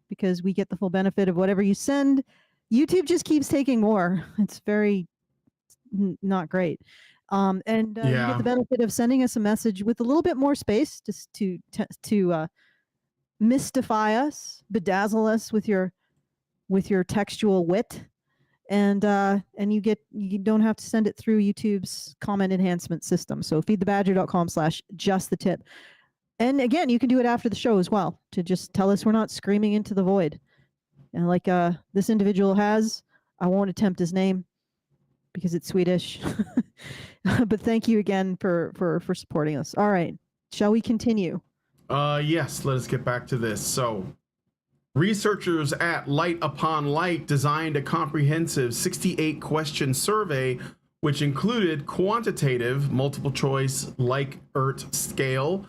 because we get the full benefit of whatever you send. YouTube just keeps taking more. It's very not great. You get the benefit of sending us a message with a little bit more space, just to mystify us, bedazzle us with your textual wit, and you don't have to send it through YouTube's comment enhancement system. So feedthebadger.com/justthetip. And again, you can do it after the show as well, to just tell us we're not screaming into the void. And like this individual has, I won't attempt his name because it's Swedish. But thank you again for supporting us. All right, shall we continue? Yes, let us get back to this. So researchers at Light Upon Light designed a comprehensive 68-question survey, which included quantitative multiple choice Likert scale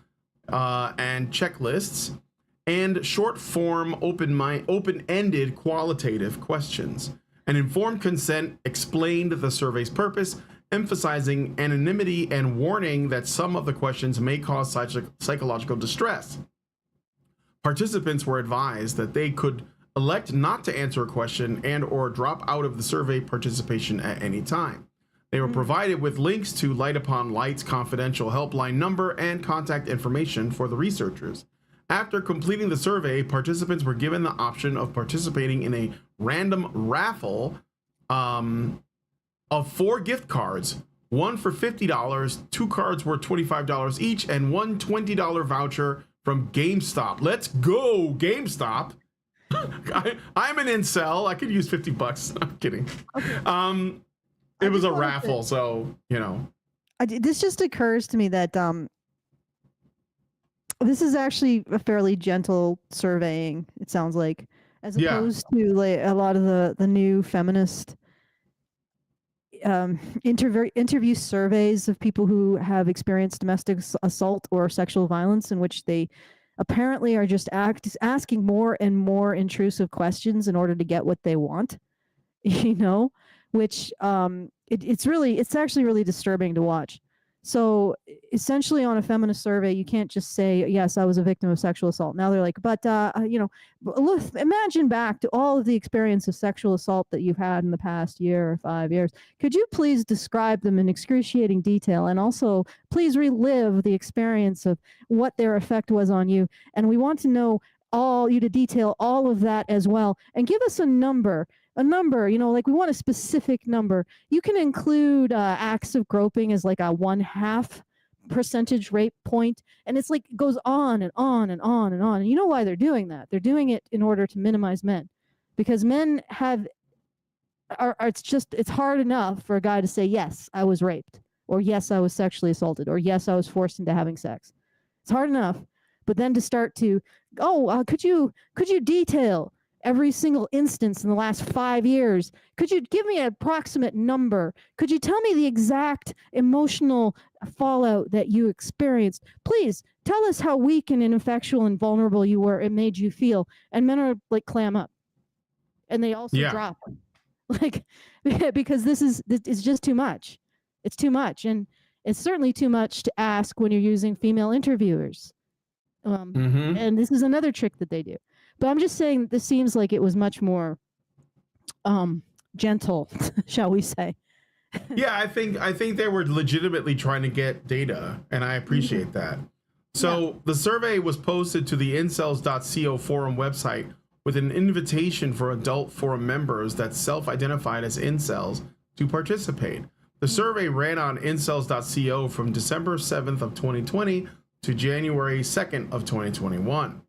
and checklists, and short form open-ended qualitative questions. An informed consent explained the survey's purpose, emphasizing anonymity and warning that some of the questions may cause psychological distress. Participants were advised that they could elect not to answer a question and or drop out of the survey participation at any time. They were provided with links to Light Upon Light's confidential helpline number and contact information for the researchers. After completing the survey, participants were given the option of participating in a random raffle of 4 gift cards, one for $50, 2 cards worth $25 each, and one $20 voucher from GameStop. Let's go, GameStop. I'm an incel. I could use $50. I'm kidding. Okay. It was a raffle, so, you know. This just occurs to me that this is actually a fairly gentle surveying, it sounds like, as opposed to like a lot of the new feminist interview surveys of people who have experienced domestic assault or sexual violence, in which they apparently are just asking more and more intrusive questions in order to get what they want, you know, which it's actually really disturbing to watch. So essentially on a feminist survey, you can't just say, yes, I was a victim of sexual assault. Now they're like, but, look, imagine back to all of the experience of sexual assault that you've had in the past year or 5 years. Could you please describe them in excruciating detail? And also please relive the experience of what their effect was on you. And we want to know you to detail all of that as well. And give us a number a number, like we want a specific number. You can include acts of groping as like a 0.5% rape point, and it's like goes on and on and on and on. And you know why they're doing that? They're doing it in order to minimize men, because men it's hard enough for a guy to say, yes, I was raped, or yes, I was sexually assaulted, or yes, I was forced into having sex. It's hard enough, but then to start to, could you detail every single instance in the last 5 years? Could you give me an approximate number? Could you tell me the exact emotional fallout that you experienced? Please tell us how weak and ineffectual and vulnerable you were. It made you feel. And men are like, clam up. And they also drop. Like, because it's just too much. It's too much. And it's certainly too much to ask when you're using female interviewers. And this is another trick that they do. But I'm just saying this seems like it was much more gentle, shall we say. Yeah, I think they were legitimately trying to get data, and I appreciate that. So the survey was posted to the incels.co forum website with an invitation for adult forum members that self-identified as incels to participate. The survey ran on incels.co from December 7th of 2020 to January 2nd of 2021.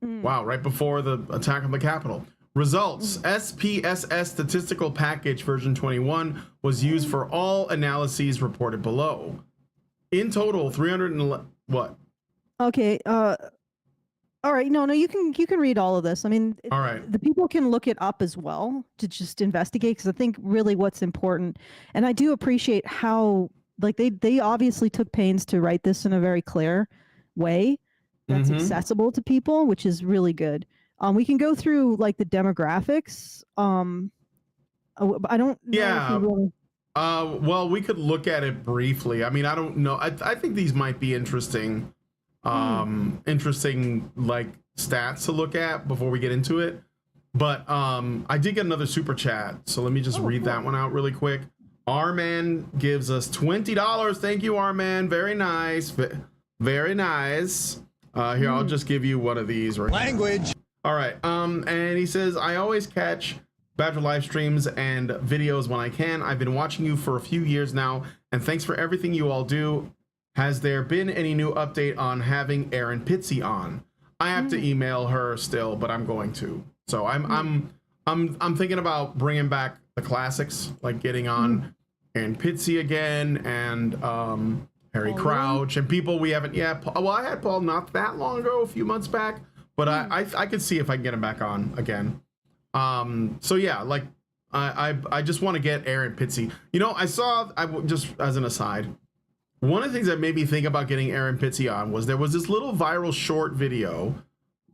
Wow, right before the attack on the Capitol. Results: SPSS statistical package version 21 was used for all analyses reported below. In total, 311. What? Okay. All right. No, you can read all of this. I mean, all right. The people can look it up as well to just investigate, because I think really what's important, and I do appreciate how like they obviously took pains to write this in a very clear way that's accessible to people, which is really good. We can go through like the demographics. I don't know. Yeah. Well, we could look at it briefly. I mean, I don't know. I think these might be interesting. Interesting like stats to look at before we get into it. But I did get another super chat, so let me just read that one out really quick. R-Man gives us $20. Thank you, R-Man. Very nice. Very nice. Here, I'll just give you one of these right Language. Now. All right. And he says, I always catch Badger live streams and videos when I can. I've been watching you for a few years now, and thanks for everything you all do. Has there been any new update on having Erin Pitsy on? I have to email her still, but I'm going to. So I'm thinking about bringing back the classics, like getting on Erin Pitsy again, and Harry Crouch, and people we haven't yet. Well, I had Paul not that long ago, a few months back, but I could see if I can get him back on again. So yeah, like I just want to get Erin Pitsy. You know, just as an aside, one of the things that made me think about getting Erin Pitsy on was there was this little viral short video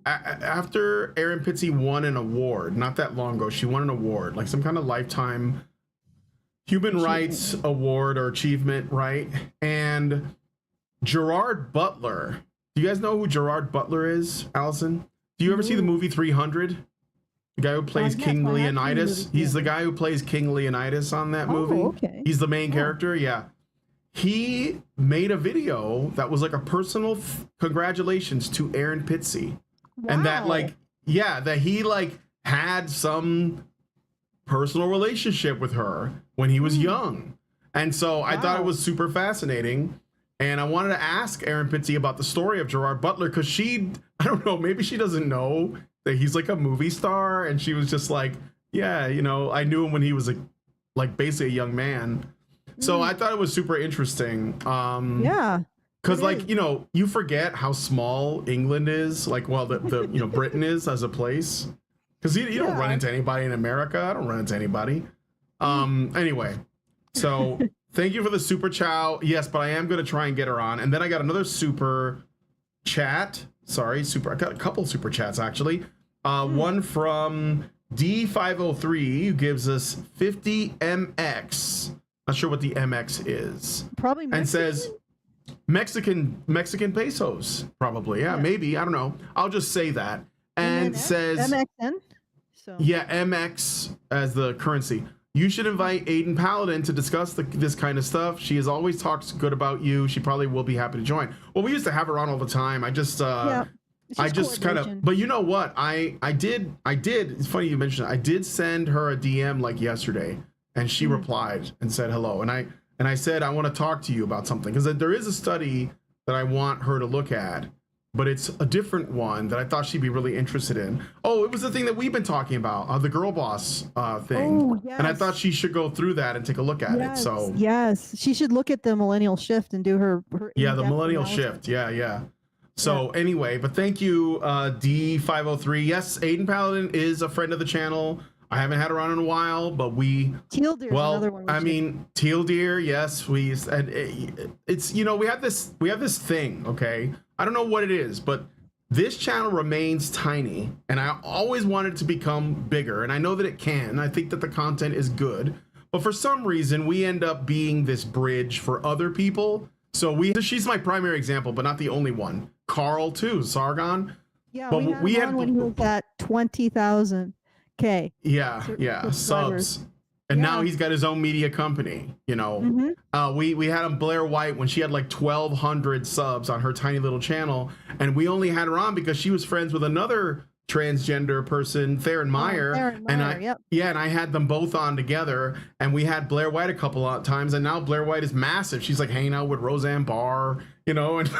after Erin Pitsy won an award not that long ago. She won an award, like some kind of lifetime human rights award or achievement, right? And Gerard Butler. Do you guys know who Gerard Butler is, Allison? Do you ever see the movie 300? The guy who plays King Leonidas. He's the guy who plays King Leonidas on that movie. Okay. He's the main character. Yeah. He made a video that was like a personal congratulations to Erin Pitsy. Wow. And that that he like had some personal relationship with her when he was young. And so I thought it was super fascinating. And I wanted to ask Erin Pitsy about the story of Gerard Butler, because I don't know, maybe she doesn't know that he's like a movie star. And she was just like, yeah, you know, I knew him when he was like basically a young man. So I thought it was super interesting. Yeah. Because like, you know, you forget how small England is, like, well, the you know, Britain is as a place. Because you don't run into anybody in America. I don't run into anybody. Anyway, so thank you for the super chow. Yes, but I am going to try and get her on. And then I got another super chat. Sorry, I got a couple super chats, actually. One from D503 who gives us 50 MX. Not sure what the MX is. Probably Mexican. And says Mexican pesos. Probably. Yeah, maybe. I don't know. I'll just say that. And says MXN. So yeah, MX as the currency. You should invite Aiden Paladin to discuss this kind of stuff. She has always talked good about you. She probably will be happy to join. Well, we used to have her on all the time. I just It's I just kind of, coordination. but you know what? I did. It's funny you mentioned it. I did send her a DM like yesterday, and she replied and said hello. And I said I want to talk to you about something because there is a study that I want her to look at, but it's a different one that I thought she'd be really interested in. Oh, it was the thing that we've been talking about, the girl boss thing. Oh, yes. And I thought she should go through that and take a look at it. So yes, she should look at the millennial shift and do her yeah, the in-depth millennial analysis. shift. Yeah. So anyway, but thank you, D503. Yes, Aiden Paladin is a friend of the channel. I haven't had her on in a while, but Teal Deer's another one. I mean, Teal Deer, yes, it's we have this thing, okay? I don't know what it is, but this channel remains tiny, and I always wanted it to become bigger, and I know that it can. I think that the content is good, but for some reason, we end up being this bridge for other people. So she's my primary example, but not the only one. Carl too, Sargon. Yeah, but we had when he was at 20,000 K. Yeah, subs. And now he's got his own media company, we had him Blair White when she had like 1,200 subs on her tiny little channel, and we only had her on because she was friends with another transgender person, Theron Meyer, and I had them both on together, and we had Blair White a couple of times, and now Blair White is massive. She's like hanging out with Roseanne Barr, and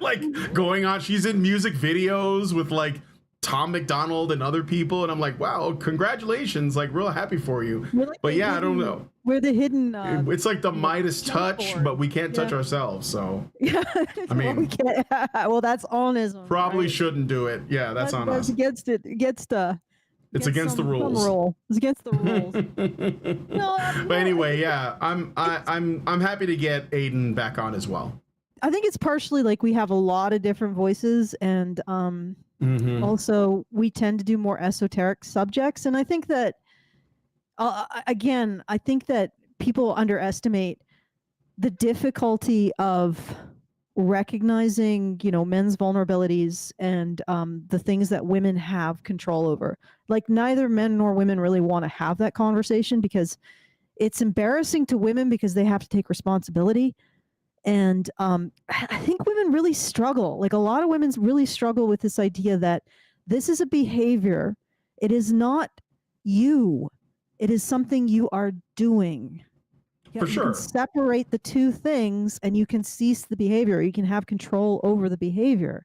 like going on. She's in music videos with like Tom McDonald and other people, and I'm like, wow, congratulations, like real happy for you. Like but yeah, I don't know. We're the hidden. It's like the Midas touch, but we can't touch ourselves. So yeah, I mean, we can't. Well, that's onism. Probably right? shouldn't do it. Yeah, that's on us. Against it. It's against the rules. It's against the rules. But anyway, yeah, I'm happy to get Aiden back on as well. I think it's partially like we have a lot of different voices, and also we tend to do more esoteric subjects, and I think that again, I think that people underestimate the difficulty of recognizing, men's vulnerabilities and the things that women have control over. Like neither men nor women really want to have that conversation because it's embarrassing to women because they have to take responsibility. And I think women really struggle. Like a lot of women really struggle with this idea that this is a behavior. It is not you. It is something you are doing. For sure. You can separate the two things and you can cease the behavior. You can have control over the behavior.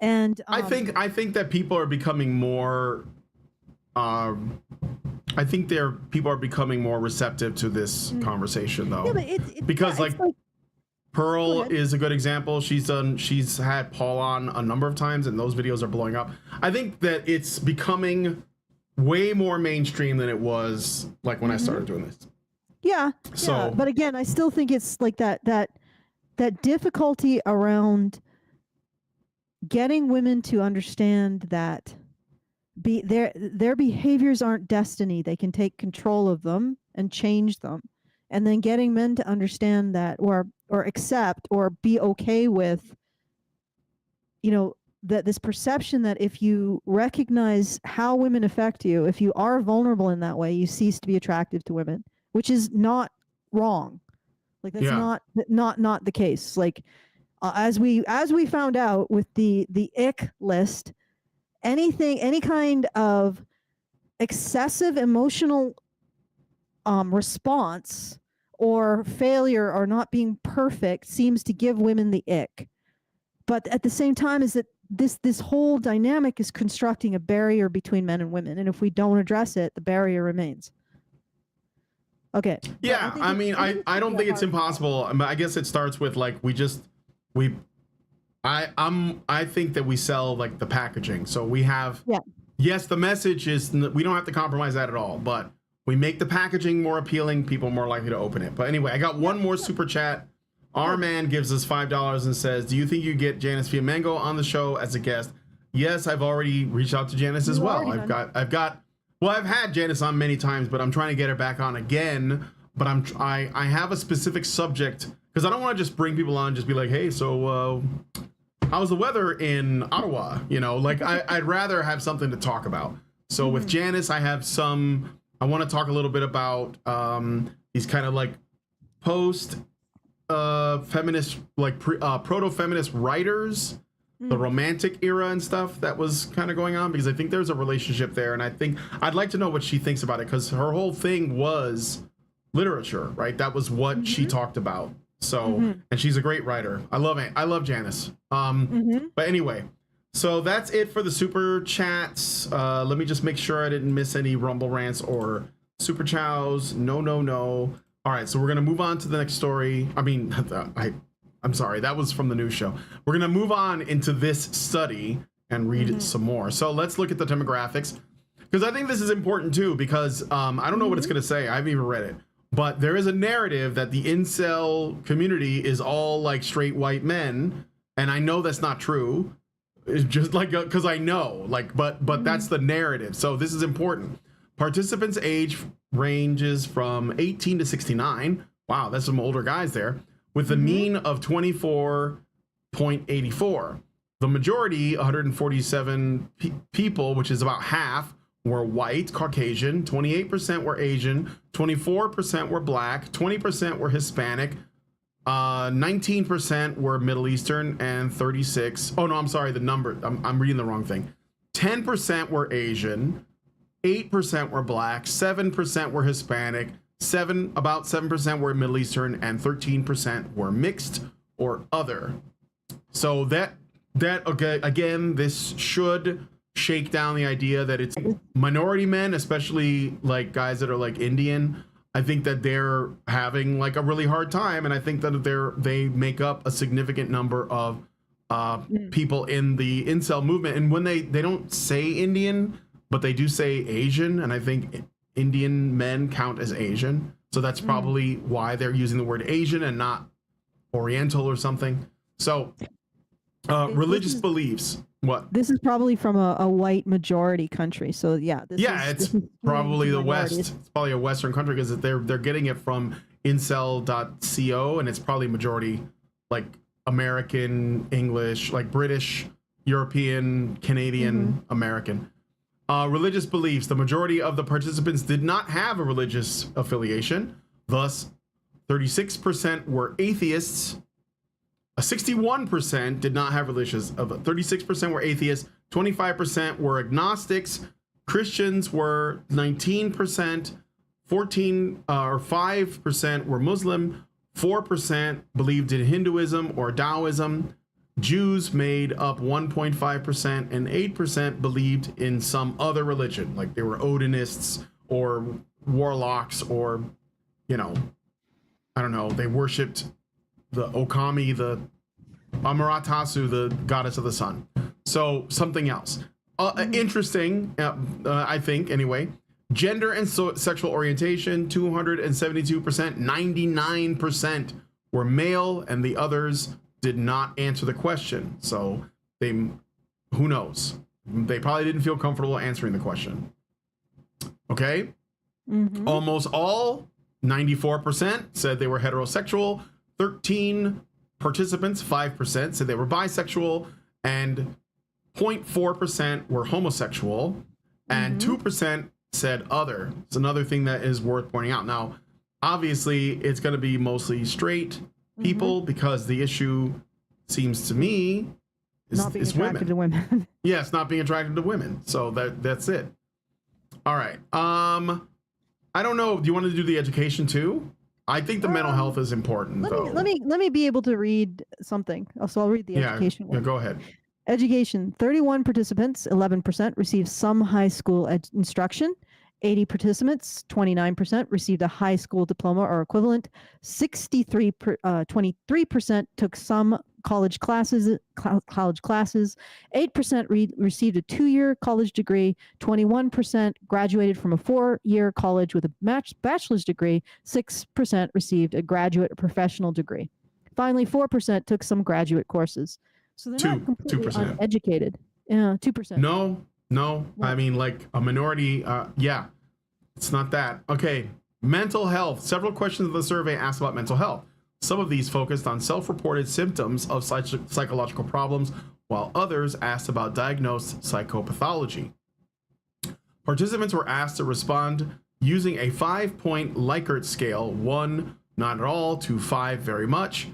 And I think that people are becoming more people are becoming more receptive to this conversation though. Yeah, but because like Pearl is a good example. She's had Paul on a number of times and those videos are blowing up. I think that it's becoming way more mainstream than it was like when I started doing this. Yeah. But again, I still think it's like that difficulty around getting women to understand that their behaviors aren't destiny. They can take control of them and change them. And then getting men to understand that or accept or be okay with, that this perception that if you recognize how women affect you, if you are vulnerable in that way, you cease to be attractive to women, which is not wrong. Like that's not the case. Like as we found out with the ick list, any kind of excessive emotional response or failure or not being perfect seems to give women the ick. But at the same time is that this whole dynamic is constructing a barrier between men and women, and if we don't address it, the barrier remains. Okay. Yeah, I don't think it's impossible. I guess it starts with like I think that we sell like the packaging. So we have yes, the message is we don't have to compromise that at all, but we make the packaging more appealing, people are more likely to open it. But anyway, I got one more super chat. Our man gives us $5 and says, "Do you think you get Janice Fiamengo on the show as a guest?" Yes, I've already reached out to Janice as well. I've had Janice on many times, but I'm trying to get her back on again. But I have a specific subject because I don't want to just bring people on and just be like, "Hey, so how's the weather in Ottawa?" Like I'd rather have something to talk about. So with Janice, I want to talk a little bit about these kind of like post feminist, like proto-feminist writers the romantic era and stuff that was kind of going on, because I think there's a relationship there, and I think I'd like to know what she thinks about it, because her whole thing was literature, right? That was what she talked about. So, and she's a great writer. I love it. I love Janice. But anyway, so that's it for the super chats. Let me just make sure I didn't miss any Rumble rants or super chows. No. All right, so we're gonna move on to the next story. I mean, I'm sorry, that was from the news show. We're gonna move on into this study and read some more. So let's look at the demographics, because I think this is important too, because I don't know what it's gonna say. I haven't even read it. But there is a narrative that the incel community is all like straight white men, and I know that's not true. It's just like, because I know, like, but that's the narrative. So this is important. Participants' age ranges from 18 to 69. Wow, that's some older guys there, with a mean of 24.84. The majority, 147 people, which is about half, were white, Caucasian, 28% were Asian, 24% were black, 20% were Hispanic, 19% were Middle Eastern, and 36. Oh no, I'm sorry, the number, I'm reading the wrong thing. 10% were Asian, 8% were black, 7% were Hispanic, about 7% were Middle Eastern, and 13% were mixed or other. So that okay, again, this should shake down the idea that it's minority men, especially like guys that are like Indian. I think that they're having like a really hard time, and I think that they make up a significant number of people in the incel movement. And when they don't say Indian, but they do say Asian, and I think Indian men count as Asian, so that's probably why they're using the word Asian and not Oriental or something. So religious beliefs. What? This is probably from a white majority country. So yeah. It's probably the West. It's probably a Western country, because they're getting it from incel.co, and it's probably majority like American, English, like British, European, Canadian, American. Religious beliefs. The majority of the participants did not have a religious affiliation. Thus, 36% were atheists. 61% did not have religious. 36% were atheists. 25% were agnostics. Christians were 19%. 5% were Muslim. 4% believed in Hinduism or Taoism. Jews made up 1.5%, and 8% believed in some other religion, like they were Odinists or warlocks, or, I don't know, they worshipped the Okami, the Amaterasu, the goddess of the sun. So something else. Interesting, I think, anyway. Gender and sexual orientation, 272%, 99% were male, and the others did not answer the question. So who knows? They probably didn't feel comfortable answering the question. Okay. Almost all, 94%, said they were heterosexual. 13 participants, 5%, said they were bisexual, and 0.4% were homosexual, and 2% said other. It's another thing that is worth pointing out. Now, obviously, it's going to be mostly straight people, because the issue seems to me is not being attracted to women. Yes, not being attracted to women. So that's it. All right. I don't know. Do you want to do the education too? I think the mental health is important. Let me be able to read something. So I'll read the education one. Yeah, go ahead. Education. 31 participants, 11% received some high school instruction. 80 participants, 29% received a high school diploma or equivalent. 23% took some college classes. 8% received a 2-year college degree. 21% graduated from a 4-year college with a bachelor's degree. 6% received a graduate or professional degree. Finally, 4% took some graduate courses. So they're not completely 2%. uneducated. 2%. No. I mean, like a minority. It's not that. Okay. Mental health. Several questions of the survey asked about mental health. Some of these focused on self-reported symptoms of psychological problems, while others asked about diagnosed psychopathology. Participants were asked to respond using a 5-point Likert scale, 1 not at all to 5 very much.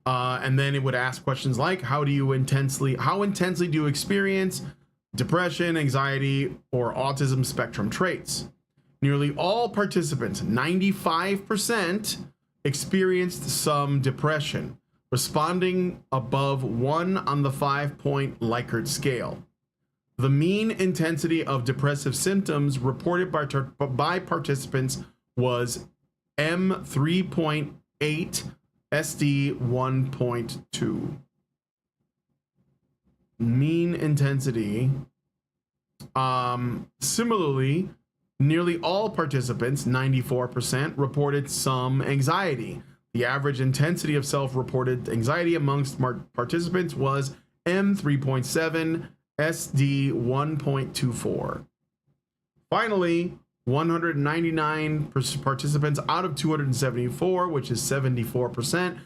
And then it would ask questions like, how intensely do you experience depression, anxiety, or autism spectrum traits? Nearly all participants, 95%, experienced some depression, responding above 1 on the 5-point Likert scale. The mean intensity of depressive symptoms reported by participants was M 3.8, SD 1.2. Mean intensity. Similarly, nearly all participants, 94%, reported some anxiety. The average intensity of self-reported anxiety amongst participants was M 3.7, SD 1.24. Finally, 199 participants out of 274, which is 74%,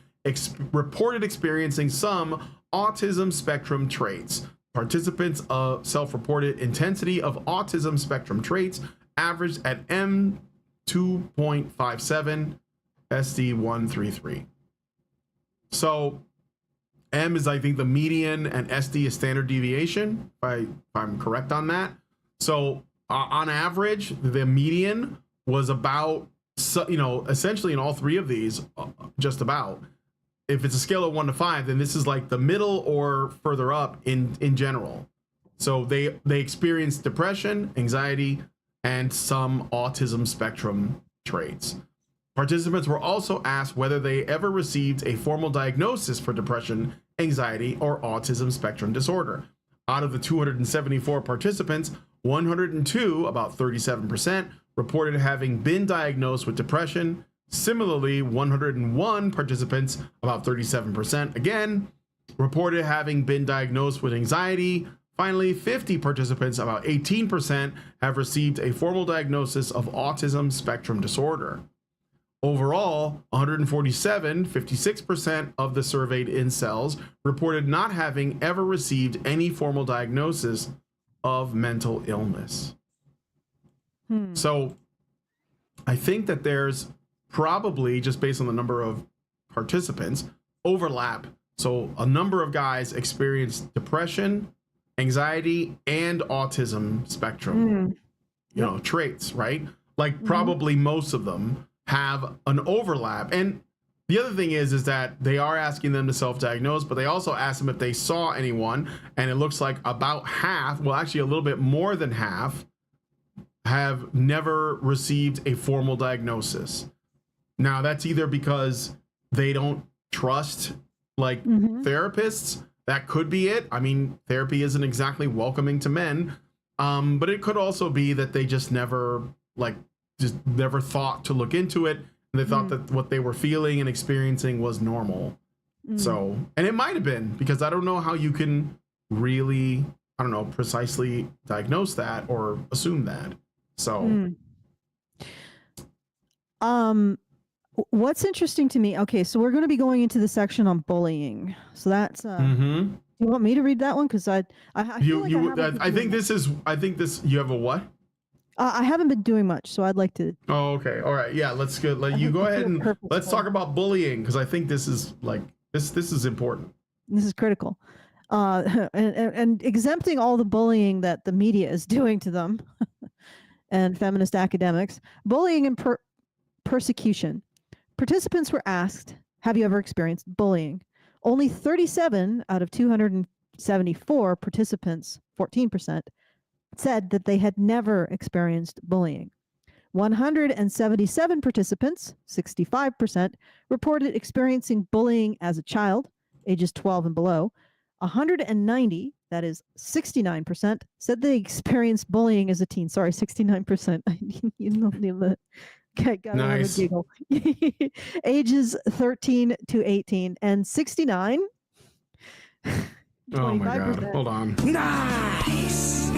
reported experiencing some autism spectrum traits. Participants' self-reported intensity of autism spectrum traits averaged at M 2.57, SD 133. So M is, I think, the median, and SD is standard deviation, if I'm correct on that. So on average, the median was about, essentially in all three of these, just about. If it's a scale of 1 to 5, then this is like the middle or further up in general. So they experienced depression, anxiety, and some autism spectrum traits. Participants were also asked whether they ever received a formal diagnosis for depression, anxiety, or autism spectrum disorder. Out of the 274 participants, 102, about 37%, reported having been diagnosed with depression. Similarly, 101 participants, about 37%, again, reported having been diagnosed with anxiety. Finally, 50 participants, about 18%, have received a formal diagnosis of autism spectrum disorder. Overall, 147, 56% of the surveyed incels reported not having ever received any formal diagnosis of mental illness. So I think that there's probably, just based on the number of participants, overlap. So a number of guys experienced depression, anxiety, and autism spectrum, traits, right? Like probably most of them have an overlap. And the other thing is that they are asking them to self-diagnose, but they also ask them if they saw anyone, and it looks like about half, well, actually a little bit more than half, have never received a formal diagnosis. Now, that's either because they don't trust therapists. That could be it. I mean, therapy isn't exactly welcoming to men, but it could also be that they just never thought to look into it, and they thought that what they were feeling and experiencing was normal. So, and it might have been, because I don't know how you can really, precisely diagnose that or assume that. So, what's interesting to me, okay, so we're going to be going into the section on bullying. So that's you want me to read that one? Because I think this you have a what? I haven't been doing much, so I'd like to. Oh, okay. All right. Yeah, let's go. You go ahead and let's talk about bullying, because I think this is this is important. This is critical. And exempting all the bullying that the media is doing to them and feminist academics. Bullying and persecution. Participants were asked, have you ever experienced bullying? Only 37 out of 274 participants, 14%, said that they had never experienced bullying. 177 participants, 65%, reported experiencing bullying as a child, ages 12 and below. 190, that is 69%, said they experienced bullying as a teen. Sorry, 69%. Got nice. A giggle. Ages 13 to 18, and 69. Oh my God! Hold on. Nice.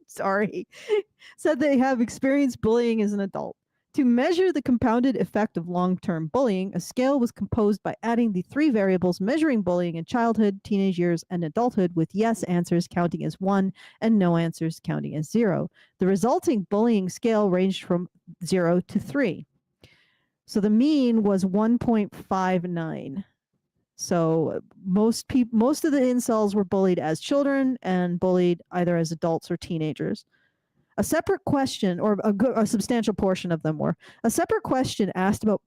Sorry. Said they have experienced bullying as an adult. To measure the compounded effect of long-term bullying, a scale was composed by adding the 3 variables measuring bullying in childhood, teenage years, and adulthood, with yes answers counting as 1 and no answers counting as 0. The resulting bullying scale ranged from 0 to 3. So the mean was 1.59. So most of the incels were bullied as children and bullied either as adults or teenagers. A separate question, or a substantial portion of them were, a separate question asked about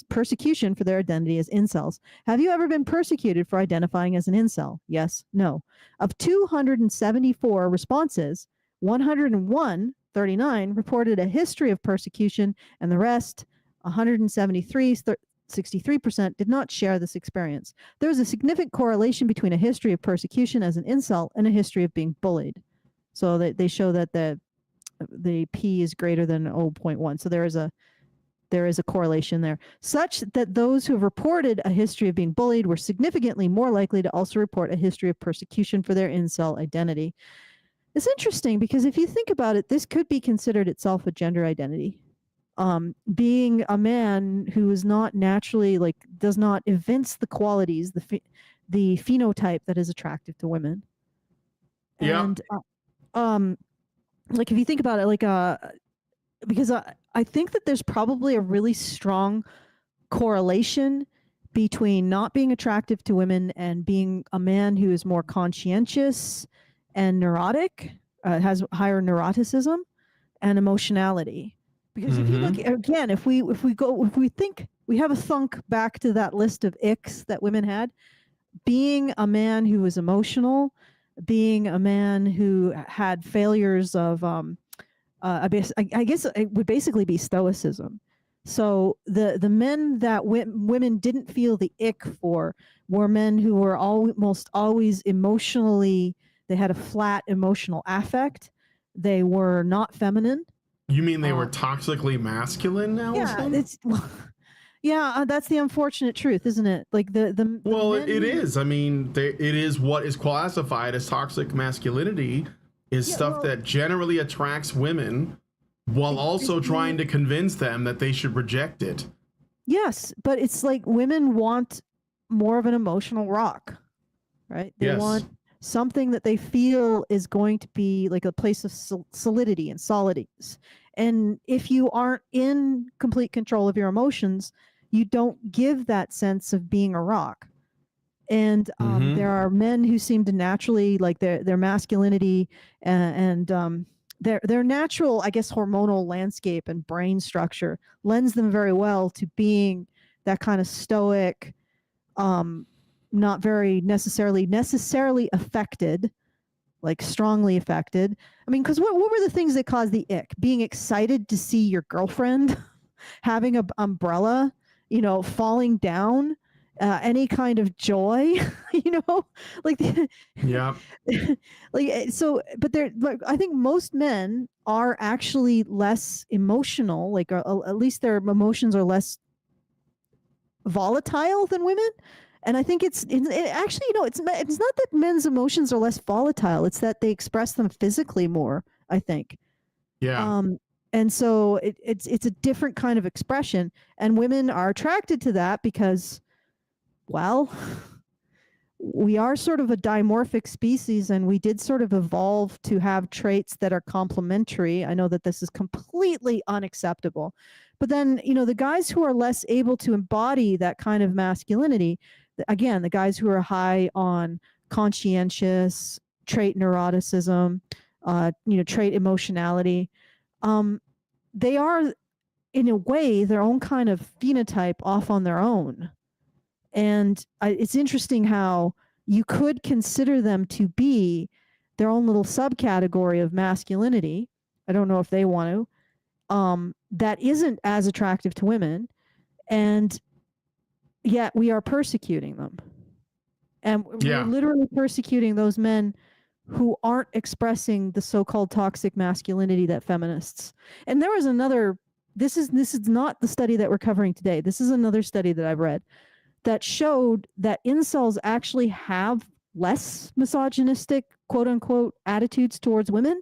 persecution for their identity as incels. Have you ever been persecuted for identifying as an incel? Yes, no. Of 274 responses, 101, 39, reported a history of persecution, and the rest, 173, 63%, did not share this experience. There is a significant correlation between a history of persecution as an incel and a history of being bullied. So they show that the P is greater than 0.1. So there is a correlation there, such that those who have reported a history of being bullied were significantly more likely to also report a history of persecution for their incel identity. It's interesting because if you think about it, this could be considered itself a gender identity. Being a man who is not naturally, like, does not evince the qualities, the phenotype that is attractive to women. Yeah. And like if you think about it, like because I think that there's probably a really strong correlation between not being attractive to women and being a man who is more conscientious and neurotic, has higher neuroticism and emotionality. Because if you look again, if we think we have a thunk back to that list of icks that women had, being a man who was emotional, being a man who had failures of I guess it would basically be stoicism. So the men that women didn't feel the ick for were men who were almost always emotionally, they had a flat emotional affect. They were not feminine. You mean they were toxically masculine, Allison? Yeah, it's yeah, that's the unfortunate truth, isn't it? Like the well, it is. I mean, it is what is classified as toxic masculinity is stuff that generally attracts women while also trying to convince them that they should reject it. Yes, but it's like women want more of an emotional rock, right? They want something that they feel is going to be like a place of solidity and solidities. And if you aren't in complete control of your emotions, you don't give that sense of being a rock. And there are men who seem to naturally, like their masculinity and their natural, I guess, hormonal landscape and brain structure lends them very well to being that kind of stoic, not very necessarily affected, like strongly affected. I mean, because what were the things that caused the ick? Being excited to see your girlfriend, having an umbrella, falling down, any kind of joy, like yeah, like so. But like, I think most men are actually less emotional, like at least their emotions are less volatile than women. And I think it actually, it's not that men's emotions are less volatile. It's that they express them physically more, I think. Yeah. And so it's a different kind of expression. And women are attracted to that because, well, we are sort of a dimorphic species, and we did sort of evolve to have traits that are complementary. I know that this is completely unacceptable. But then, the guys who are less able to embody that kind of masculinity, again, the guys who are high on conscientious, trait neuroticism, trait emotionality, they are, in a way, their own kind of phenotype off on their own. And it's interesting how you could consider them to be their own little subcategory of masculinity. I don't know if they want to. That isn't as attractive to women, and yet we are persecuting them. And we're literally persecuting those men who aren't expressing the so-called toxic masculinity that feminists. And there was another, this is not the study that we're covering today. This is another study that I've read that showed that incels actually have less misogynistic, quote unquote, attitudes towards women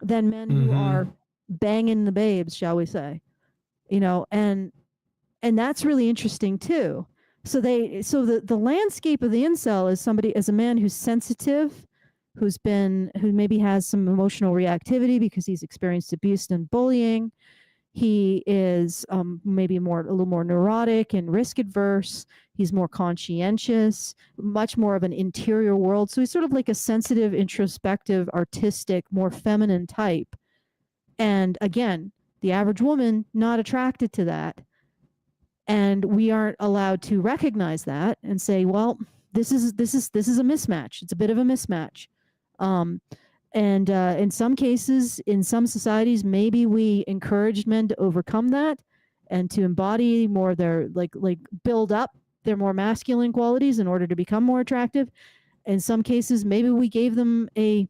than men who are banging the babes, shall we say, and that's really interesting too. So the landscape of the incel is a man who's sensitive, who maybe has some emotional reactivity because he's experienced abuse and bullying. He is maybe a little more neurotic and risk adverse. He's more conscientious, much more of an interior world. So he's sort of like a sensitive, introspective, artistic, more feminine type. And again, the average woman not attracted to that. And we aren't allowed to recognize that and say, well, this is a mismatch. It's a bit of a mismatch. And in some cases, in some societies, maybe we encouraged men to overcome that and to embody more of their like build up their more masculine qualities in order to become more attractive. In some cases, maybe we gave them a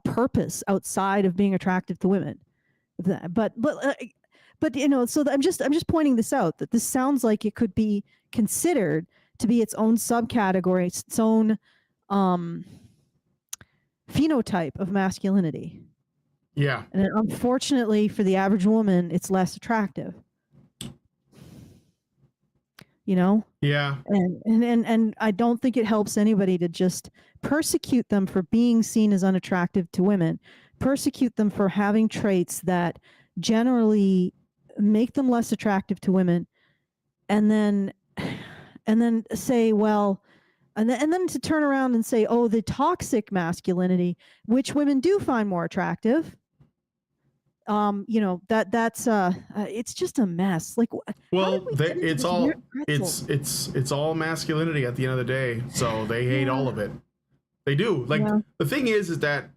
purpose outside of being attractive to women. But you know, so I'm just pointing this out, that this sounds like it could be considered to be its own subcategory, its own phenotype of masculinity. Yeah. And unfortunately for the average woman, it's less attractive. You know? Yeah. And I don't think it helps anybody to just persecute them for being seen as unattractive to women, persecute them for having traits that generally make them less attractive to women, and then say, well, and then to turn around and say, oh, the toxic masculinity, which women do find more attractive. You know, that's it's just a mess. Like, well, it's all masculinity at the end of the day. So they hate all of it. They do. Like, the thing is that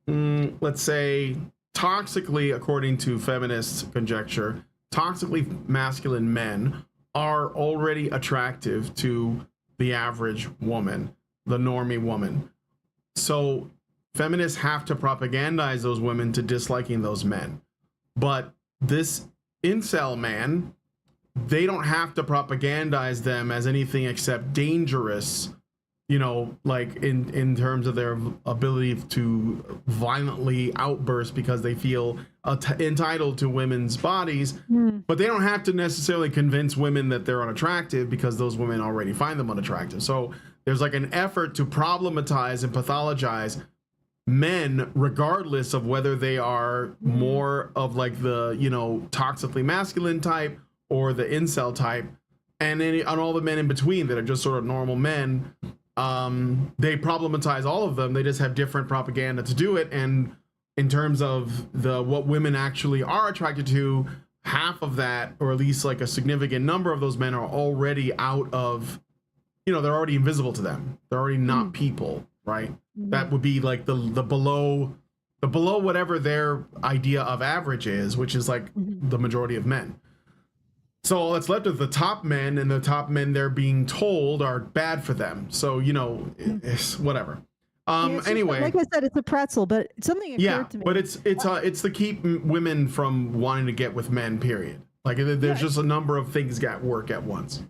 let's say toxically, according to feminist conjecture, toxically masculine men are already attractive to the average woman, the normie woman. So feminists have to propagandize those women to disliking those men. But this incel man, they don't have to propagandize them as anything except dangerous, you know, like in terms of their ability to violently outburst because they feel entitled to women's bodies. But they don't have to necessarily convince women that they're unattractive because those women already find them unattractive. So there's like an effort to problematize and pathologize men regardless of whether they are more of like the, you know, toxically masculine type or the incel type, and all the men in between that are just sort of normal men. They problematize all of them. They just have different propaganda to do it. And in terms of what women actually are attracted to, half of that, or at least like a significant number of those men, are already out of, you know, they're already invisible to them. They're already not people, right? That would be like the below whatever their idea of average is, which is like the majority of men. So all that's left is the top men, and the top men they're being told are bad for them. So, you know, it's whatever. Anyway, like I said, it's a pretzel, but something occurred to me. But it's to keep women from wanting to get with men, period. Like there's just a number of things got work at once.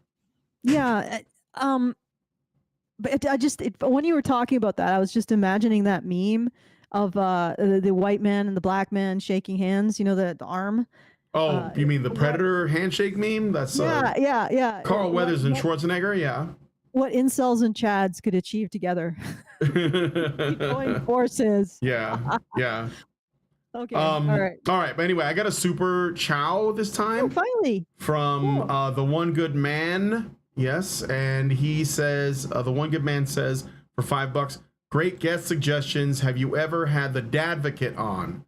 Yeah. But when you were talking about that, I was just imagining that meme of the white man and the black man shaking hands, you know, the arm. Oh, you mean the Predator handshake meme? That's yeah. Carl Weathers and Schwarzenegger, yeah. What incels and chads could achieve together. Join forces. Yeah. Okay. All right. But anyway, I got a Super Chow this time. Oh, finally. From the One Good Man. Yes, and he says, the One Good Man says, for $5, great guest suggestions. Have you ever had the Dadvocate on?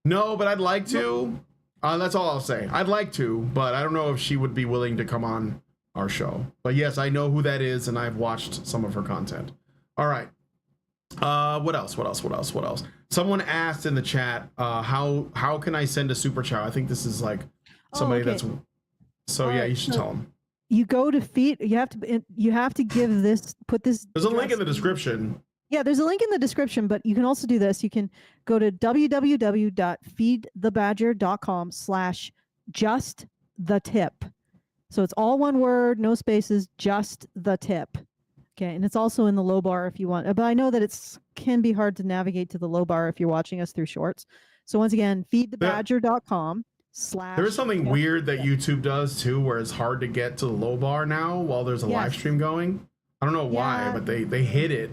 No, but I'd like to. That's all I'll say. I'd like to, but I don't know if she would be willing to come on our show. But yes, I know who that is, and I've watched some of her content. All right. What else? Someone asked in the chat, how can I send a Super Chow? I think this is like somebody that's. So yeah, you should tell them. You go to feed. You have to give this. Put this. There's a link in the description. Yeah, there's a link in the description, but you can also do this. You can go to www.feedthebadger.com/justthetip. So it's all one word, no spaces, just the tip. Okay, and it's also in the low bar if you want. But I know that it can be hard to navigate to the low bar if you're watching us through shorts. So once again, feedthebadger.com/. There is something weird that YouTube does too, where it's hard to get to the low bar now while there's a live stream going. I don't know why, but they hit it.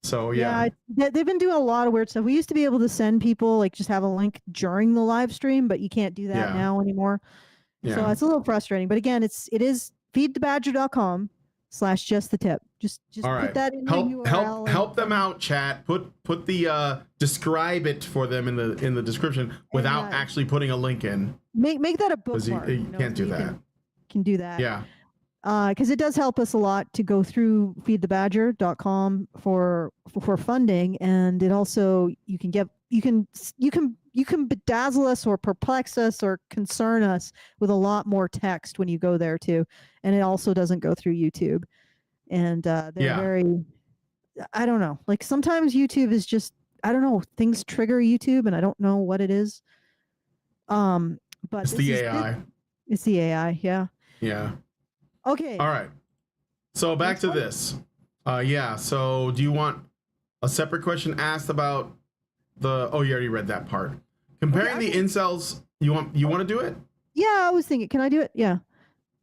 So Yeah, they've been doing a lot of weird stuff. We used to be able to send people like just have a link during the live stream, but you can't do that Yeah. now anymore. So Yeah. it's a little frustrating. But again, it is feedthebadger.com/just the tip. Just All put right. that in the URL. Help them out, chat. Put the describe it for them in the description without actually putting a link in. Make that a 'Cause bookmark. you can't do that. Can do that. Yeah. Because it does help us a lot to go through feedthebadger.com for funding, and it also you can bedazzle us or perplex us or concern us with a lot more text when you go there too, and it also doesn't go through YouTube, and they're very, I don't know, like sometimes YouTube is just, I don't know, things trigger YouTube and I don't know what it is. But it's the AI. It's the AI, yeah. Yeah. Okay. All right. So back to this. Yeah. So do you want a separate question asked about the? Oh, you already read that part. Comparing the incels. You want to do it? Yeah, I was thinking. Can I do it? Yeah,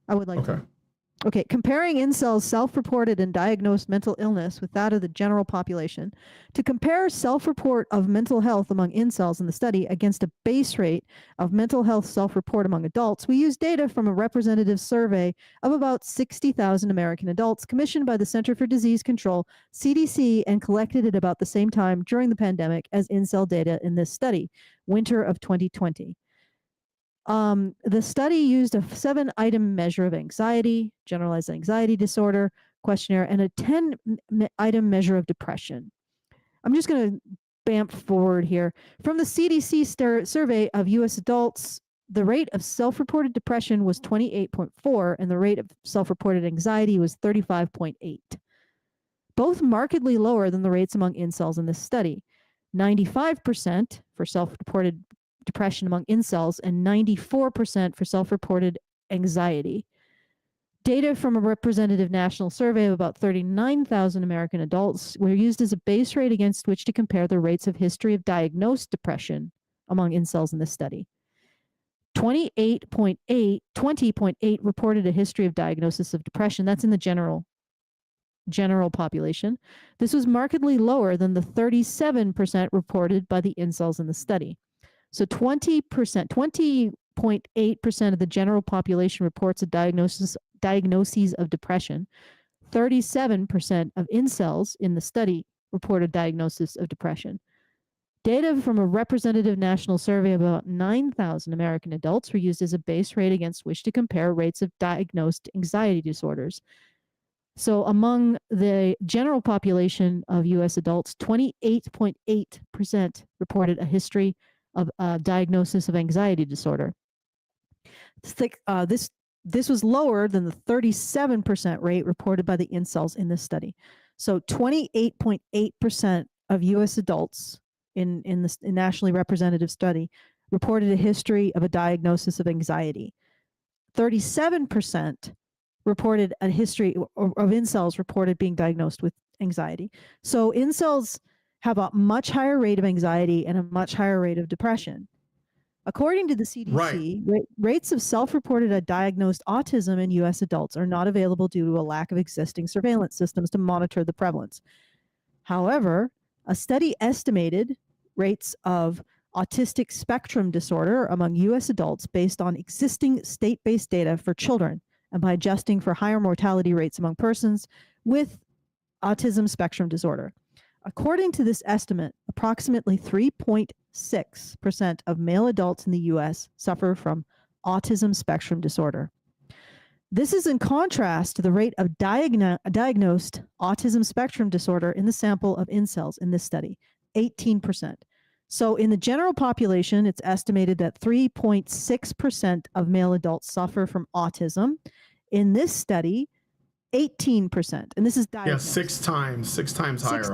I would like to. Okay, comparing incels' self-reported and diagnosed mental illness with that of the general population. To compare self-report of mental health among incels in the study against a base rate of mental health self-report among adults, we used data from a representative survey of about 60,000 American adults commissioned by the Center for Disease Control, CDC, and collected at about the same time during the pandemic as incel data in this study, winter of 2020. The study used a 7-item measure of anxiety, generalized anxiety disorder questionnaire, and a 10-item measure of depression. I'm just going to bamf forward here. From the CDC survey of U.S. adults, the rate of self-reported depression was 28.4, and the rate of self-reported anxiety was 35.8. Both markedly lower than the rates among incels in this study. 95% for self-reported depression among incels and 94% for self-reported anxiety. Data from a representative national survey of about 39,000 American adults were used as a base rate against which to compare the rates of history of diagnosed depression among incels in this study. 20.8 reported a history of diagnosis of depression. That's in the general population. This was markedly lower than the 37% reported by the incels in the study. So 20.8% of the general population reports a diagnoses of depression. 37% of incels in the study reported diagnosis of depression. Data from a representative national survey of about 9,000 American adults were used as a base rate against which to compare rates of diagnosed anxiety disorders. So among the general population of U.S. adults, 28.8% reported a history of diagnosis of anxiety disorder. This was lower than the 37% rate reported by the incels in this study. So 28.8% of U.S. adults in this nationally representative study reported a history of a diagnosis of anxiety. 37% reported a history of incels reported being diagnosed with anxiety. So incels have a much higher rate of anxiety and a much higher rate of depression. According to the CDC, rates of self-reported diagnosed autism in U.S. adults are not available due to a lack of existing surveillance systems to monitor the prevalence. However, a study estimated rates of autistic spectrum disorder among U.S. adults based on existing state-based data for children and by adjusting for higher mortality rates among persons with autism spectrum disorder. According to this estimate, approximately 3.6% of male adults in the U.S. suffer from autism spectrum disorder. This is in contrast to the rate of diagnosed autism spectrum disorder in the sample of incels in this study, 18%. So in the general population, it's estimated that 3.6% of male adults suffer from autism. In this study, 18%. And this is diagnosed. Yeah, six times higher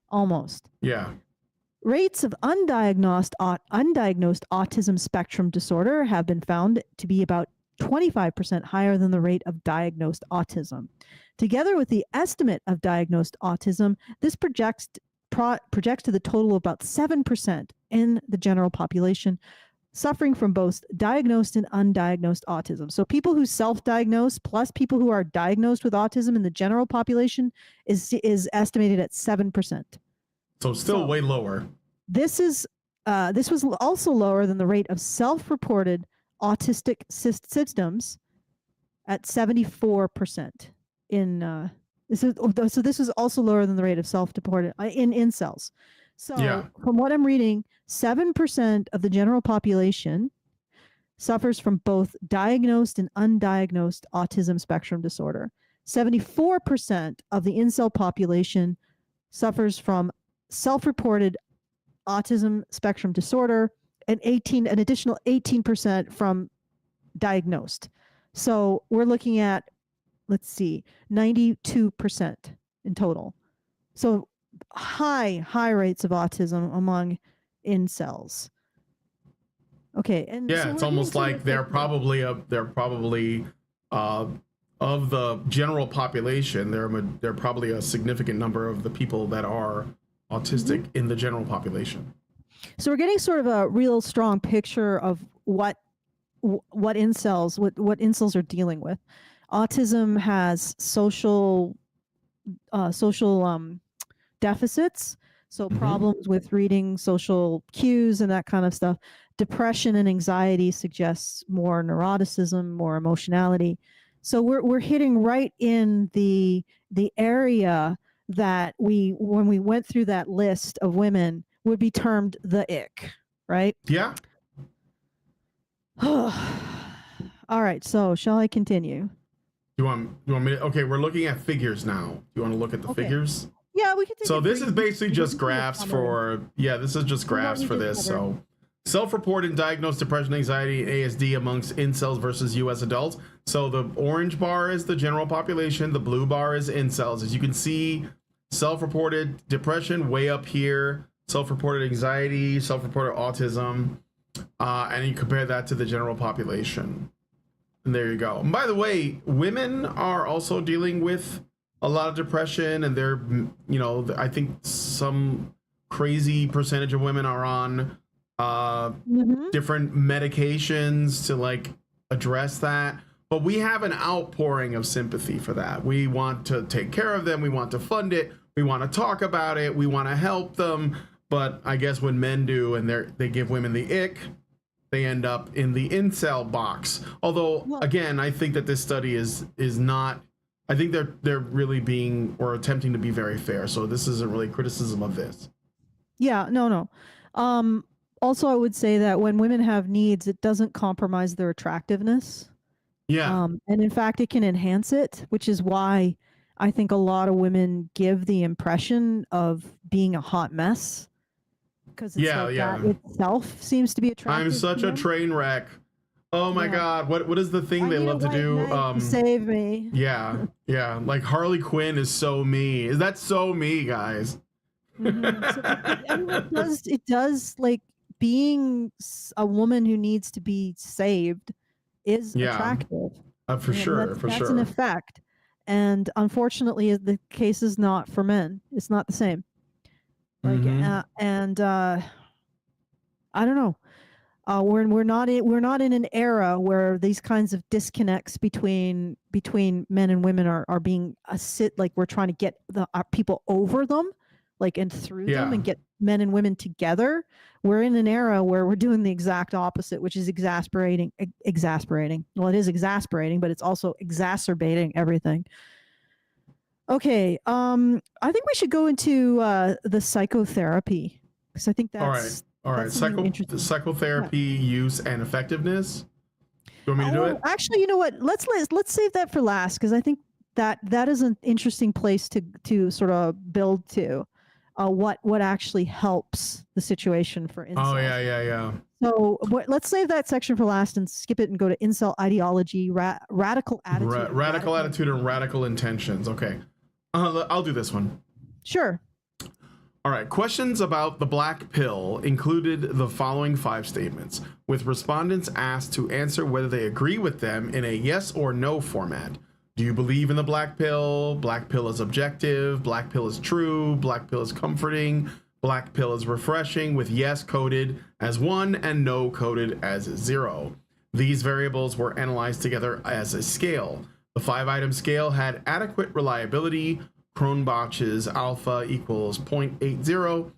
almost. Yeah. Rates of undiagnosed autism spectrum disorder have been found to be about 25% higher than the rate of diagnosed autism. Together with the estimate of diagnosed autism, this projects to the total of about 7% in the general population, suffering from both diagnosed and undiagnosed autism. So people who self-diagnose plus people who are diagnosed with autism in the general population is estimated at 7%. So still way lower. This was also lower than the rate of self-reported autistic symptoms at 74% in this is also lower than the rate of self-reported in incels. So from what I'm reading, 7% of the general population suffers from both diagnosed and undiagnosed autism spectrum disorder. 74% of the incel population suffers from self-reported autism spectrum disorder, and an additional 18% from diagnosed. So we're looking at, let's see, 92% in total. So high rates of autism among incels. Okay, and yeah, so it's almost like they're probably of the general population, they're probably a significant number of the people that are autistic in the general population. So we're getting sort of a real strong picture of what incels are dealing with. Autism has social deficits, so problems with reading social cues and that kind of stuff. Depression and anxiety suggests more neuroticism, more emotionality. So we're hitting right in the area that when we went through that list of women would be termed the ick, right? Yeah. All right, so shall I continue? You want me to, okay, we're looking at figures now. You want to look at the figures? Yeah, we can take So this is basically just graphs for, this is just graphs for this. So self-reported diagnosed depression, anxiety, and ASD amongst incels versus US adults. So the orange bar is the general population. The blue bar is incels. As you can see, self-reported depression way up here, self-reported anxiety, self-reported autism, and you compare that to the general population. And there you go. And by the way, women are also dealing with a lot of depression, and they're, I think some crazy percentage of women are on different medications to like address that. But we have an outpouring of sympathy for that. We want to take care of them. We want to fund it. We want to talk about it. We want to help them. But I guess when men do and they give women the ick, they end up in the incel box. Although, again, I think that this study is not, I think they're really being or attempting to be very fair. So this isn't really criticism of this. Yeah, no. Also, I would say that when women have needs, it doesn't compromise their attractiveness. Yeah. And in fact, it can enhance it, which is why I think a lot of women give the impression of being a hot mess. Because that itself seems to be attractive. I'm such a train wreck. Oh my God. What is the thing they love to do? Save me. Yeah. Like Harley Quinn is so me. Is that so me, guys? So it does like being a woman who needs to be saved is attractive. For sure. That's an effect. And unfortunately, the case is not for men. It's not the same. Like, I don't know. We're not in an era where these kinds of disconnects between men and women are being like we're trying to get our people over them, like and through them and get men and women together. We're in an era where we're doing the exact opposite, which is exasperating. Well, it is exasperating, but it's also exacerbating everything. Okay, I think we should go into the psychotherapy because I think that's all right. Psychotherapy use and effectiveness. You want me to do it? Actually, you know what? Let's save that for last because I think that is an interesting place to sort of build to what actually helps the situation for incels. Oh yeah. So let's save that section for last and skip it and go to incel ideology, radical attitude, radical attitude and radical intentions. Okay. I'll do this one. Sure. All right. Questions about the black pill included the following 5 statements, with respondents asked to answer whether they agree with them in a yes or no format. Do you believe in the black pill? Black pill is objective. Black pill is true. Black pill is comforting. Black pill is refreshing, with yes coded as 1 and no coded as 0. These variables were analyzed together as a scale. The 5-item scale had adequate reliability. Cronbach's alpha equals 0.80.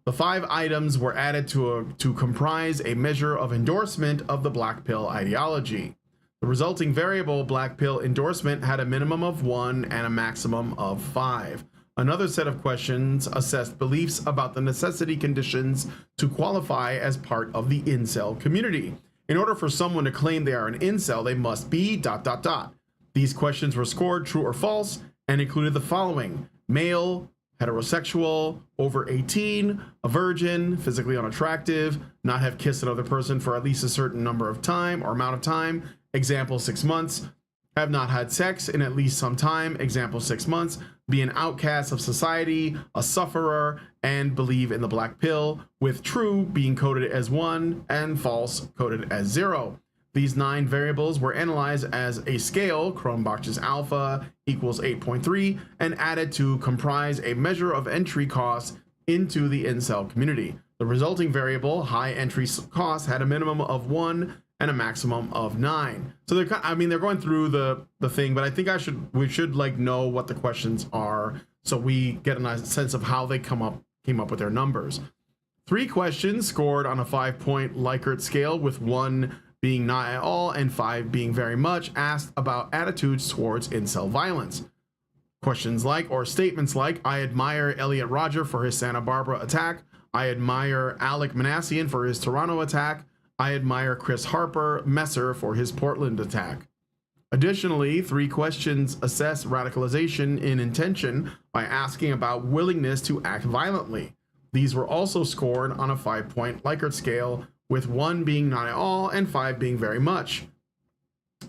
The 5 items were added to comprise a measure of endorsement of the black pill ideology. The resulting variable, black pill endorsement, had a minimum of 1 and a maximum of 5. Another set of questions assessed beliefs about the necessity conditions to qualify as part of the incel community. In order for someone to claim they are an incel, they must be ... These questions were scored true or false and included the following: male, heterosexual, over 18, a virgin, physically unattractive, not have kissed another person for at least a certain number of time or amount of time, example 6 months, have not had sex in at least some time, example 6 months, be an outcast of society, a sufferer, and believe in the black pill, with true being coded as 1 and false coded as 0. These 9 variables were analyzed as a scale, Cronbach's alpha equals 8.3, and added to comprise a measure of entry costs into the incel community. The resulting variable, high entry cost, had a minimum of 1 and a maximum of 9. So they're going through the thing, but I think we should like know what the questions are so we get a sense of how they came up with their numbers. 3 questions scored on a 5-point Likert scale, with 1 being not at all and 5 being very much, asked about attitudes towards incel violence. Questions like, or statements like, I admire Elliot Rodger for his Santa Barbara attack. I admire Alec Manassian for his Toronto attack. I admire Chris Harper Messer for his Portland attack. Additionally, 3 questions assess radicalization in intention by asking about willingness to act violently. These were also scored on a 5-point Likert scale, with 1 being not at all and 5 being very much.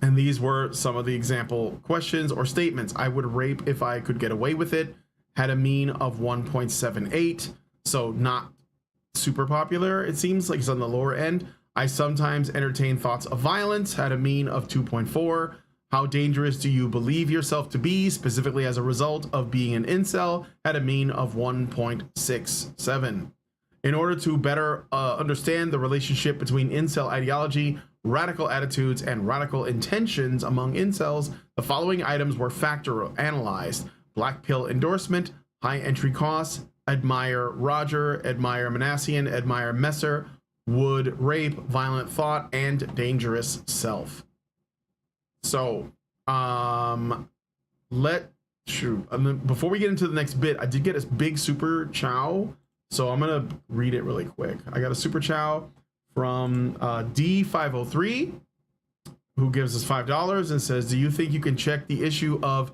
And these were some of the example questions or statements. I would rape if I could get away with it. Had a mean of 1.78, so not super popular. It seems like it's on the lower end. I sometimes entertain thoughts of violence. Had a mean of 2.4. How dangerous do you believe yourself to be, specifically as a result of being an incel? Had a mean of 1.67. In order to better understand the relationship between incel ideology, radical attitudes, and radical intentions among incels, the following items were factor analyzed: black pill endorsement, high entry costs, admire Rodger, admire Manassian, admire Messer, would rape, violent thought, and dangerous self. So, before we get into the next bit, I did get a big Super Chow. So I'm going to read it really quick. I got a Super Chow from D503, who gives us $5 and says, do you think you can check the issue of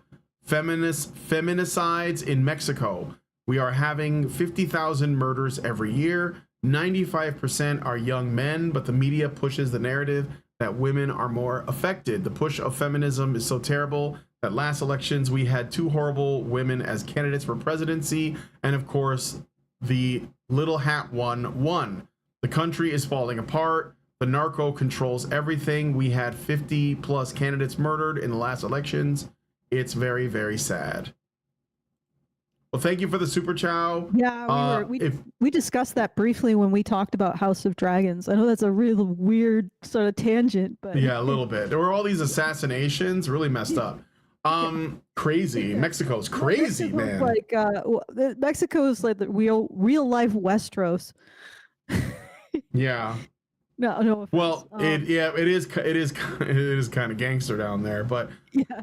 feminicides in Mexico? We are having 50,000 murders every year. 95% are young men, but the media pushes the narrative that women are more affected. The push of feminism is so terrible that last elections we had 2 horrible women as candidates for presidency, and of course, the little hat one won. The country is falling apart. The narco controls everything. We had 50 plus candidates murdered in the last elections. It's very, very sad. Well, thank you for the Super Chow. Yeah, we discussed that briefly when we talked about House of Dragons. I know that's a real weird sort of tangent, but yeah, a little bit. There were all these assassinations, really messed up. Crazy. Mexico's crazy, man. Like Mexico is like the real life Westeros. Yeah. No offense. Well, it is kind of gangster down there, but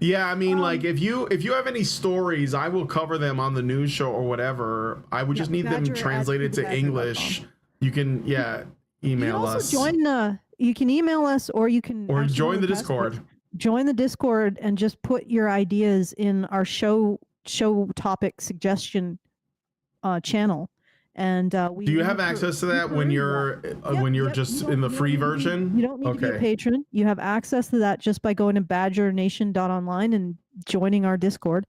yeah, I mean, like if you have any stories, I will cover them on the news show or whatever. I would just need them translated to English. You can email us. You can email us, or you can join the Discord. Join the Discord and just put your ideas in our show topic suggestion channel. And do you have access to that when you're just in the free version? You don't need to be a patron. You have access to that just by going to badgernation.online and joining our Discord.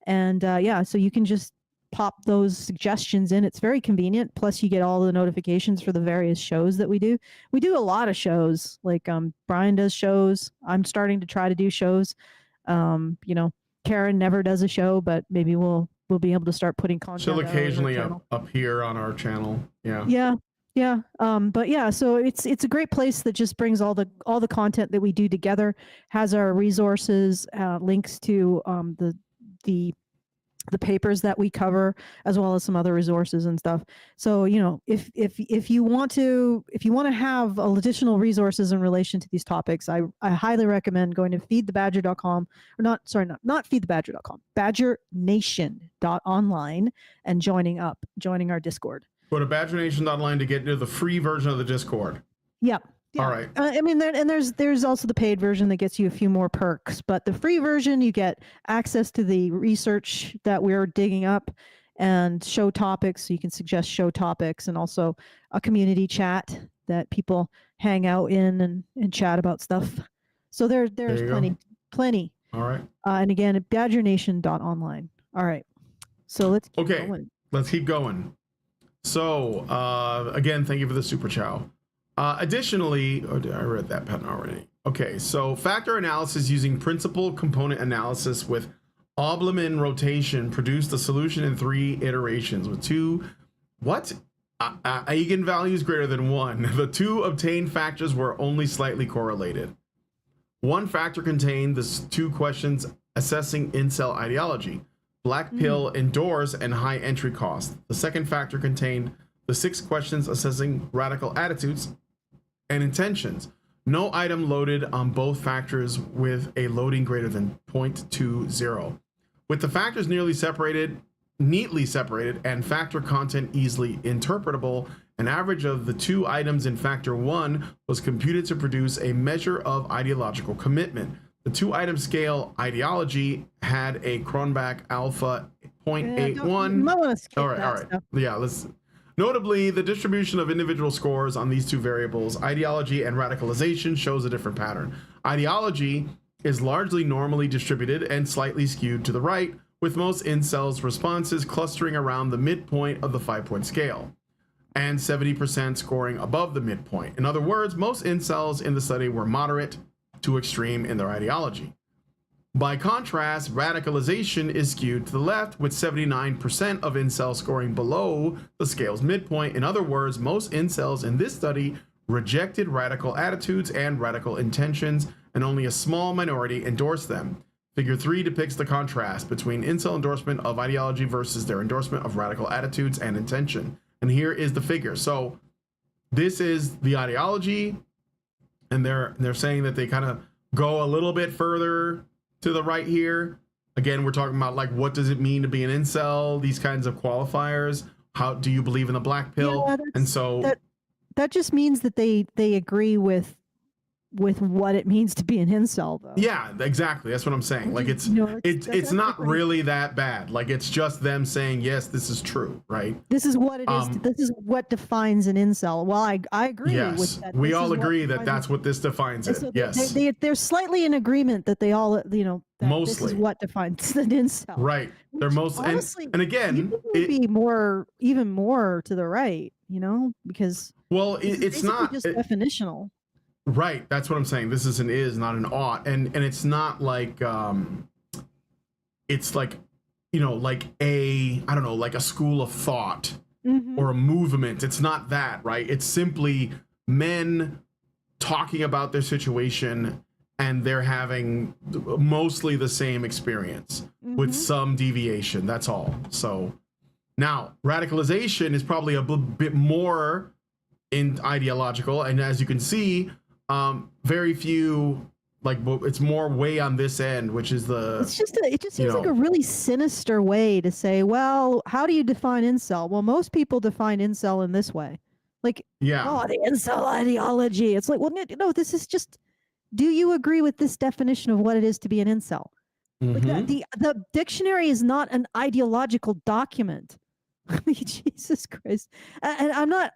And so you can just pop those suggestions in. It's very convenient. Plus you get all the notifications for the various shows that we do. We do a lot of shows. Like Brian does shows. I'm starting to try to do shows. Karen never does a show, but maybe we'll we'll be able to start putting content She'll out on our occasionally channel. up here on our channel. Yeah. Yeah. But yeah, so it's a great place that just brings all the content that we do together, has our resources, links to the papers that we cover, as well as some other resources and stuff. So, if you want to have additional resources in relation to these topics, I highly recommend going to feedthebadger.com, or not feedthebadger.com, badgernation.online, and joining our Discord. Go to badgernation.online to get into the free version of the Discord. Yeah. All right. I mean, there's also the paid version that gets you a few more perks, but the free version, you get access to the research that we're digging up and show topics. So you can suggest show topics, and also a community chat that people hang out in and chat about stuff. So there's plenty. All right. And again, at badgernation.online. All right. So let's keep Okay. going. Let's keep going. So again, thank you for the Super Chow. Additionally, I read that pattern already. Okay, so factor analysis using principal component analysis with Obleman rotation produced a solution in 3 iterations with 2 eigenvalues greater than 1. The 2 obtained factors were only slightly correlated. One factor contained the 2 questions assessing incel ideology, black pill indoors, and high entry cost. The second factor contained the 6 questions assessing radical attitudes and intentions. No item loaded on both factors with a loading greater than 0.20. With the factors neatly separated, and factor content easily interpretable, an average of the 2 items in factor 1 was computed to produce a measure of ideological commitment. The 2 item scale ideology had a Cronbach alpha 0.81. All right. Yeah, let's. Notably, the distribution of individual scores on these 2 variables, ideology and radicalization, shows a different pattern. Ideology is largely normally distributed and slightly skewed to the right, with most incels' responses clustering around the midpoint of the 5-point scale, and 70% scoring above the midpoint. In other words, most incels in the study were moderate to extreme in their ideology. By contrast, radicalization is skewed to the left, with 79% of incels scoring below the scale's midpoint. In other words, most incels in this study rejected radical attitudes and radical intentions, and only a small minority endorsed them. Figure 3 depicts the contrast between incel endorsement of ideology versus their endorsement of radical attitudes and intention. And here is the figure. So this is the ideology, and they're saying that they kind of go a little bit further to the right here. Again, we're talking about, like, what does it mean to be an incel, these kinds of qualifiers. How do you believe in the black pill? Yeah, and so that just means that they agree with what it means to be an incel, though. Yeah, exactly. That's what I'm saying. Like, it's not really that bad. Like, it's just them saying, yes, this is true, right? This is what it is. This is what defines an incel. Well, I agree with that. We all agree that that's what this defines it. So yes. They're slightly in agreement that they all, that mostly this is what defines an incel. Right. They're most, honestly, and again, it would be even more to the right, because it's not just definitional. Right, that's what I'm saying. This is an is, not an ought, and it's not like it's like like a school of thought or a movement. It's not that, right? It's simply men talking about their situation, and they're having mostly the same experience with some deviation. That's all. So now radicalization is probably a bit more ideological, and as you can see, very few, like, it's more way on this end, which is it just seems like a really sinister way to say, well, how do you define incel? Well, most people define incel in this way. Like, the incel ideology. It's like, well, no, this is just, do you agree with this definition of what it is to be an incel? Like the dictionary is not an ideological document. Jesus Christ. And I'm not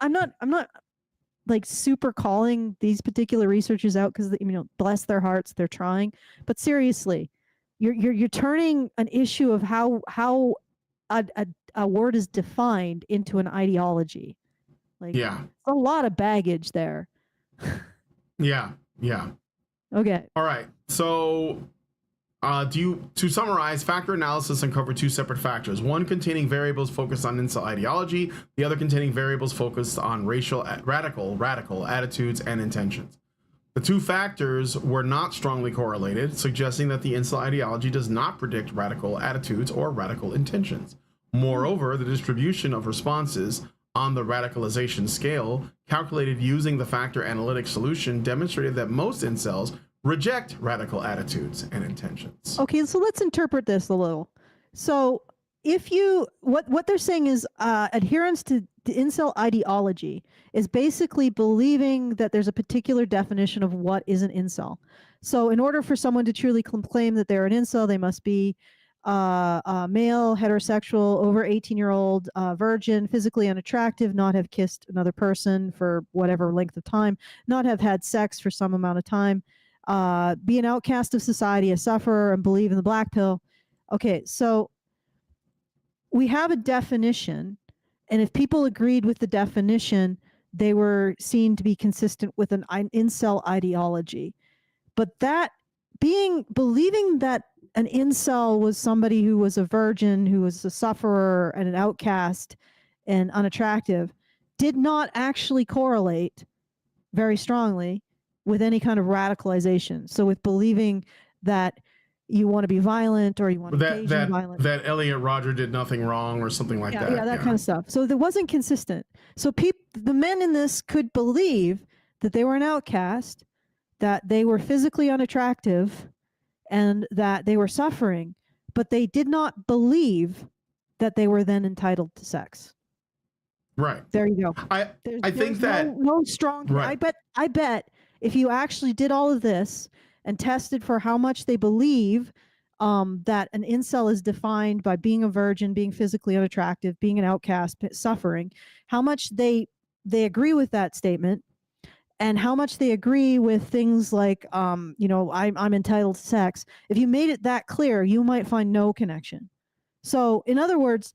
like super calling these particular researchers out, because bless their hearts, they're trying. But seriously, you're turning an issue of how a word is defined into an ideology. Like, a lot of baggage there. Yeah. Okay. All right. So To summarize, factor analysis uncovered two separate factors, one containing variables focused on incel ideology, the other containing variables focused on radical attitudes and intentions. The two factors were not strongly correlated, suggesting that the incel ideology does not predict radical attitudes or radical intentions. Moreover, the distribution of responses on the radicalization scale, calculated using the factor analytic solution, demonstrated that most incels reject radical attitudes and intentions. Okay, so let's interpret this a little. So if you, what they're saying is adherence to the incel ideology is basically believing that there's a particular definition of what is an incel. So in order for someone to truly claim that they're an incel, they must be male, heterosexual, over 18-year-old, virgin, physically unattractive, not have kissed another person for whatever length of time, not have had sex for some amount of time, be an outcast of society, a sufferer, and believe in the black pill. Okay, so we have a definition, and if people agreed with the definition, they were seen to be consistent with an incel ideology. But that believing that an incel was somebody who was a virgin, who was a sufferer and an outcast and unattractive, did not actually correlate very strongly with any kind of radicalization. So with believing that you want to be violent or you want to engage in violence. That Elliot Rodger did nothing wrong or something like that. Yeah, that kind of stuff. So that wasn't consistent. So the men in this could believe that they were an outcast, that they were physically unattractive, and that they were suffering, but they did not believe that they were then entitled to sex. Right. There you go. I think that no strong. Right. I bet if you actually did all of this and tested for how much they believe that an incel is defined by being a virgin, being physically unattractive, being an outcast, suffering, how much they agree with that statement, and how much they agree with things like, I'm entitled to sex. If you made it that clear, you might find no connection. So in other words,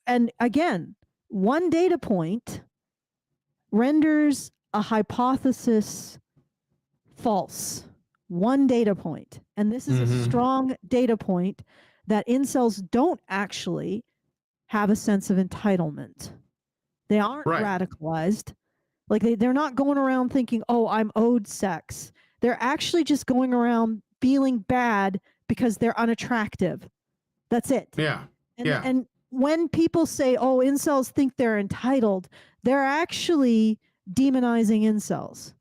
and again, one data point renders a hypothesis false. One data point. And this is a strong data point that incels don't actually have a sense of entitlement. They aren't radicalized. Like they're not going around thinking, oh, I'm owed sex. They're actually just going around feeling bad because they're unattractive. That's it. Yeah. And when people say, oh, incels think they're entitled, they're actually demonizing incels.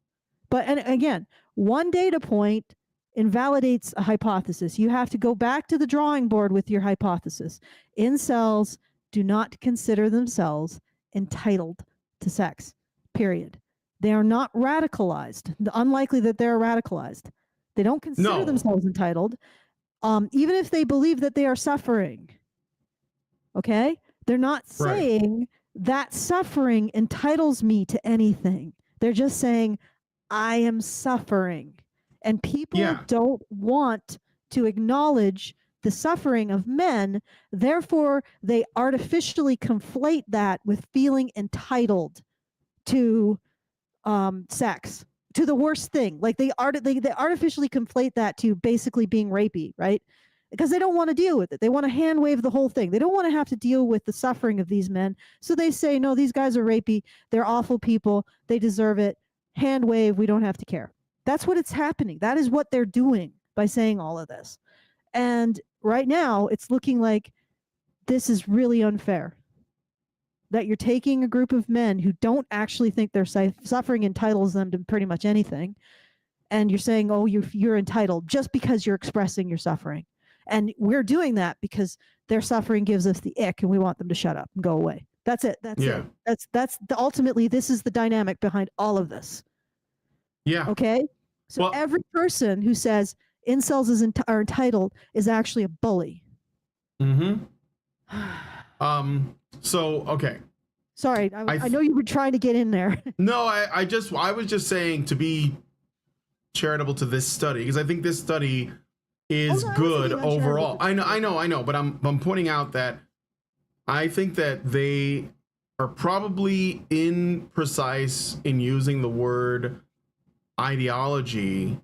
And again, one data point invalidates a hypothesis. You have to go back to the drawing board with your hypothesis. Incels do not consider themselves entitled to sex, period. They are not radicalized. Unlikely that they're radicalized. They don't consider themselves entitled, even if they believe that they are suffering. Okay? They're not saying that suffering entitles me to anything. They're just saying, I am suffering. And people don't want to acknowledge the suffering of men. Therefore, they artificially conflate that with feeling entitled to sex, to the worst thing. Like they artificially conflate that to basically being rapey, right? Because they don't want to deal with it. They want to hand wave the whole thing. They don't want to have to deal with the suffering of these men. So they say, no, these guys are rapey. They're awful people. They deserve it. Hand wave. We don't have to care. That's what it's happening. That is what they're doing by saying all of this. And right now it's looking like this is really unfair. That you're taking a group of men who don't actually think their suffering entitles them to pretty much anything. And you're saying, oh, you're entitled just because you're expressing your suffering. And we're doing that because their suffering gives us the ick and we want them to shut up and go away. That's it. That's it. Ultimately, this is the dynamic behind all of this. Yeah. Okay. So every person who says incels are entitled is actually a bully. So, okay. Sorry. I know you were trying to get in there. No, I was just saying to be charitable to this study, because I think this study is good overall. I know, but I'm pointing out that I think that they are probably imprecise in using the word ideology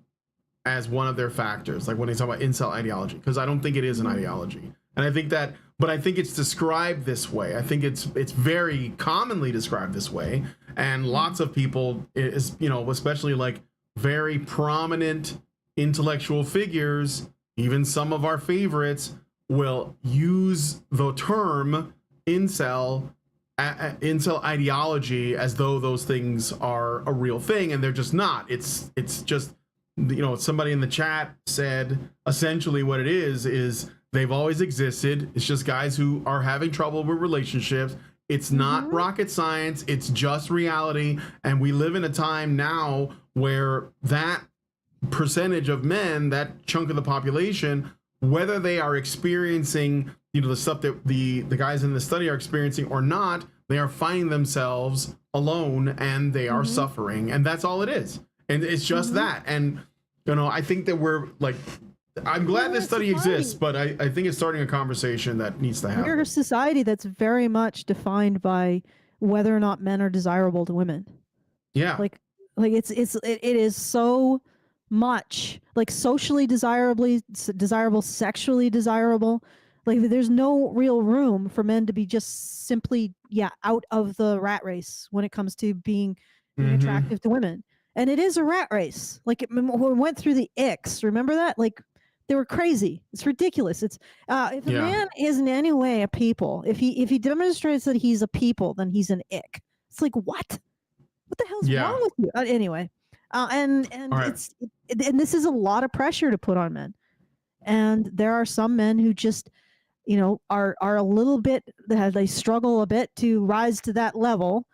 as one of their factors, like when they talk about incel ideology, because I don't think it is an ideology. And I think that, but I think it's described this way. I think it's very commonly described this way. And lots of people is, you know, especially like very prominent intellectual figures, even some of our favorites, will use the term incel ideology as though those things are a real thing, and they're just not. It's just, you know, somebody in the chat said essentially what it is they've always existed. It's just guys who are having trouble with relationships. It's not rocket science, it's just reality. And we live in a time now where that percentage of men, that chunk of the population, whether they are experiencing, you know, the stuff that the guys in the study are experiencing or not, they are finding themselves alone and they are suffering, and that's all it is. And it's just that. And, you know, I think that we're like, I'm glad this study exists, but I think it's starting a conversation that needs to happen. We're a society that's very much defined by whether or not men are desirable to women. Yeah. Like it is so much like socially desirable, sexually desirable. Like there's no real room for men to be just simply out of the rat race when it comes to being attractive to women. And it is a rat race. Like when we went through the icks, remember that? Like they were crazy. It's ridiculous. It's if a man is in any way a people, if he demonstrates that he's a people, then he's an ick. It's like what the hell's wrong with you? Anyway, and and this is a lot of pressure to put on men. And there are some men who just, you know, are a little bit, they struggle a bit to rise to that level,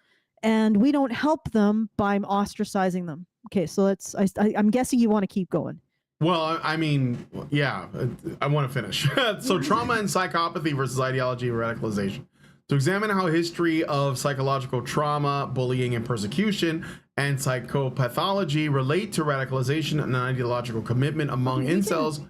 and we don't help them by ostracizing them. Okay, so I'm guessing you want to keep going. Well, I mean, yeah, I want to finish. So trauma and psychopathy versus ideology and radicalization. To examine how history of psychological trauma, bullying and persecution, and psychopathology relate to radicalization and ideological commitment among incels.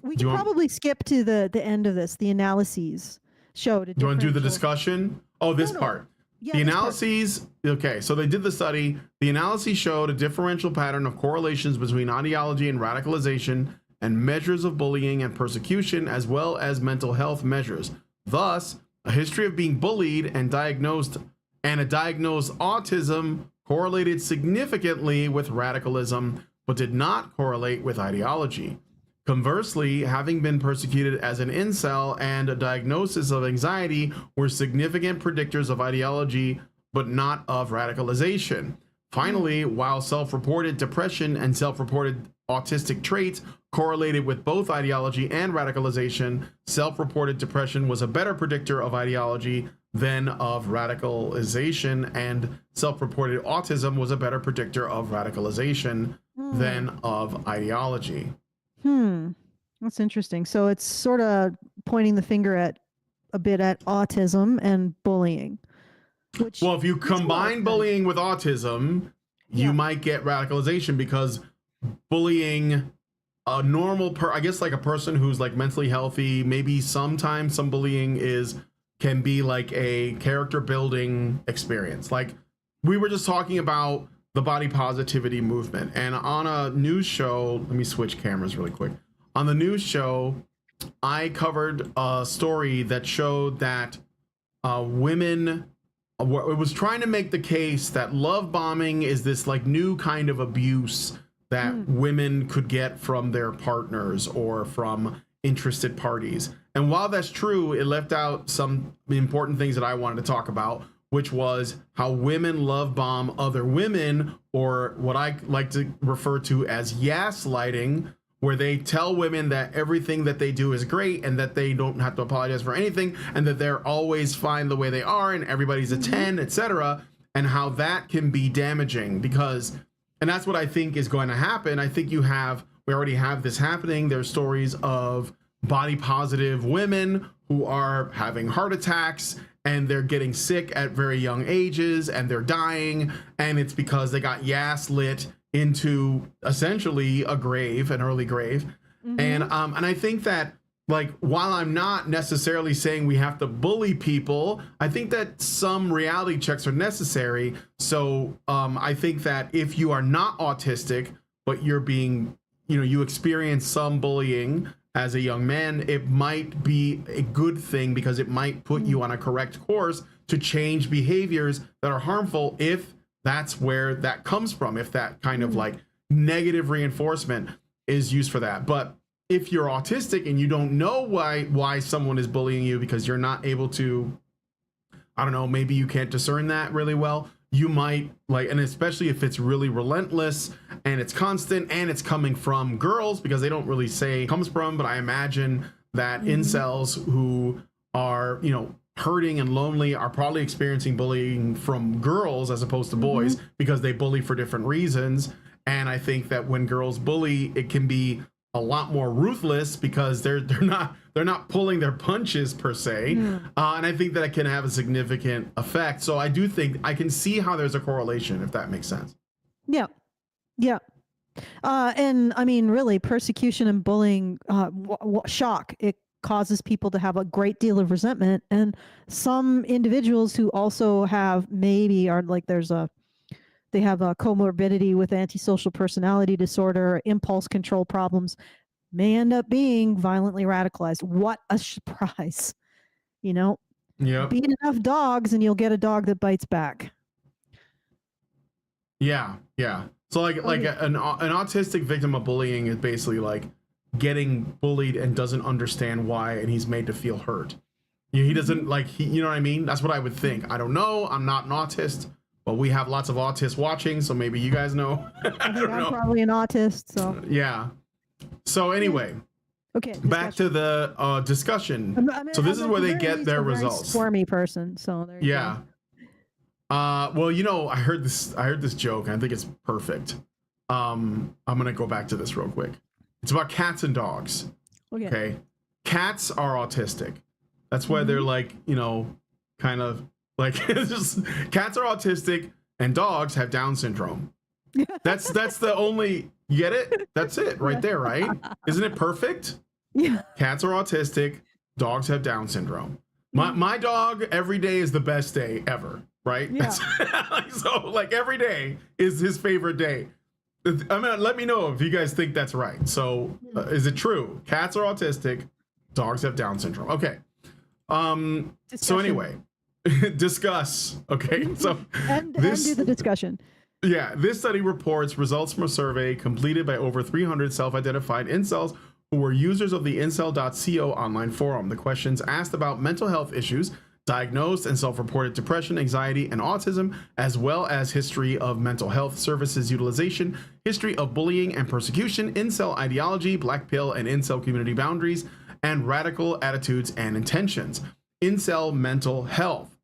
We can probably skip to the end of this, the analyses showed. Do you want to do the discussion? Oh, this part. Yeah, the analyses, okay, so they did the study. The analyses showed a differential pattern of correlations between ideology and radicalization and measures of bullying and persecution, as well as mental health measures. Thus, a history of being bullied and diagnosed autism correlated significantly with radicalism, but did not correlate with ideology. Conversely, having been persecuted as an incel and a diagnosis of anxiety were significant predictors of ideology, but not of radicalization. Finally, while self-reported depression and self-reported autistic traits correlated with both ideology and radicalization, self-reported depression was a better predictor of ideology than of radicalization, and self-reported autism was a better predictor of radicalization than of ideology. That's interesting. So it's sort of pointing the finger a bit at autism and bullying. Well, if you combine bullying with autism, you might get radicalization, because bullying a normal I guess like a person who's like mentally healthy, maybe sometimes some bullying can be like a character building experience. Like we were just talking about the body positivity movement, and on a news show, let me switch cameras really quick. On the news show, I covered a story that showed that women, it was trying to make the case that love bombing is this like new kind of abuse that women could get from their partners or from interested parties. And while that's true, it left out some important things that I wanted to talk about, which was how women love bomb other women, or what I like to refer to as gaslighting, where they tell women that everything that they do is great and that they don't have to apologize for anything and that they're always fine the way they are and everybody's a 10, etc. And how that can be damaging, because, and that's what I think is going to happen. I think we already have this happening. There's stories of body positive women who are having heart attacks and they're getting sick at very young ages and they're dying, and it's because they got lit into essentially a grave, an early grave. And I think that, like, while I'm not necessarily saying we have to bully people, I think that some reality checks are necessary. So I think that if you are not autistic, but you're being you experience some bullying as a young man, it might be a good thing because it might put you on a correct course to change behaviors that are harmful if that's where that comes from, if that kind of like negative reinforcement is used for that. But if you're autistic and you don't know why someone is bullying you because you're not able to, I don't know, maybe you can't discern that really well, you might like, and especially if it's really relentless and it's constant and it's coming from girls, because they don't really say it comes from, but I imagine that incels who are, hurting and lonely are probably experiencing bullying from girls as opposed to boys because they bully for different reasons. And I think that when girls bully, it can be a lot more ruthless because they're not pulling their punches per se, and I think that it can have a significant effect. So I do think I can see how there's a correlation, if that makes sense. Yeah. And I mean, really, persecution and bullying, shock, it causes people to have a great deal of resentment. And some individuals who also have maybe are like they have a comorbidity with antisocial personality disorder, impulse control problems, may end up being violently radicalized. What a surprise. Yeah. Beat enough dogs and you'll get a dog that bites back. Yeah. So like an autistic victim of bullying is basically like getting bullied and doesn't understand why, and he's made to feel hurt. He doesn't like, you know what I mean? That's what I would think. I don't know. I'm not an autist, but we have lots of autists watching, so maybe you guys know. I don't know. I'm probably an autist, so. Yeah. So anyway, okay. Back to the discussion. So this is where they get their results. Squirmy person, so there you go. Well, I heard this joke, and I think it's perfect. I'm gonna go back to this real quick. It's about cats and dogs. Okay. Cats are autistic. That's why they're like, kind of like just cats are autistic and dogs have Down syndrome. That's the only, you get it? That's it right there, right? Isn't it perfect? Yeah. Cats are autistic, dogs have Down syndrome. My dog, every day is the best day ever, right? Yeah. So like every day is his favorite day. Let me know if you guys think that's right. So is it true? Cats are autistic, dogs have Down syndrome. Okay. So anyway, discuss. Okay. So and do the discussion. Yeah. This study reports results from a survey completed by over 300 self-identified incels who were users of the incel.co online forum. The questions asked about mental health issues, diagnosed and self-reported depression, anxiety, and autism, as well as history of mental health services utilization, history of bullying and persecution, incel ideology, black pill and incel community boundaries, and radical attitudes and intentions. Incel mental health.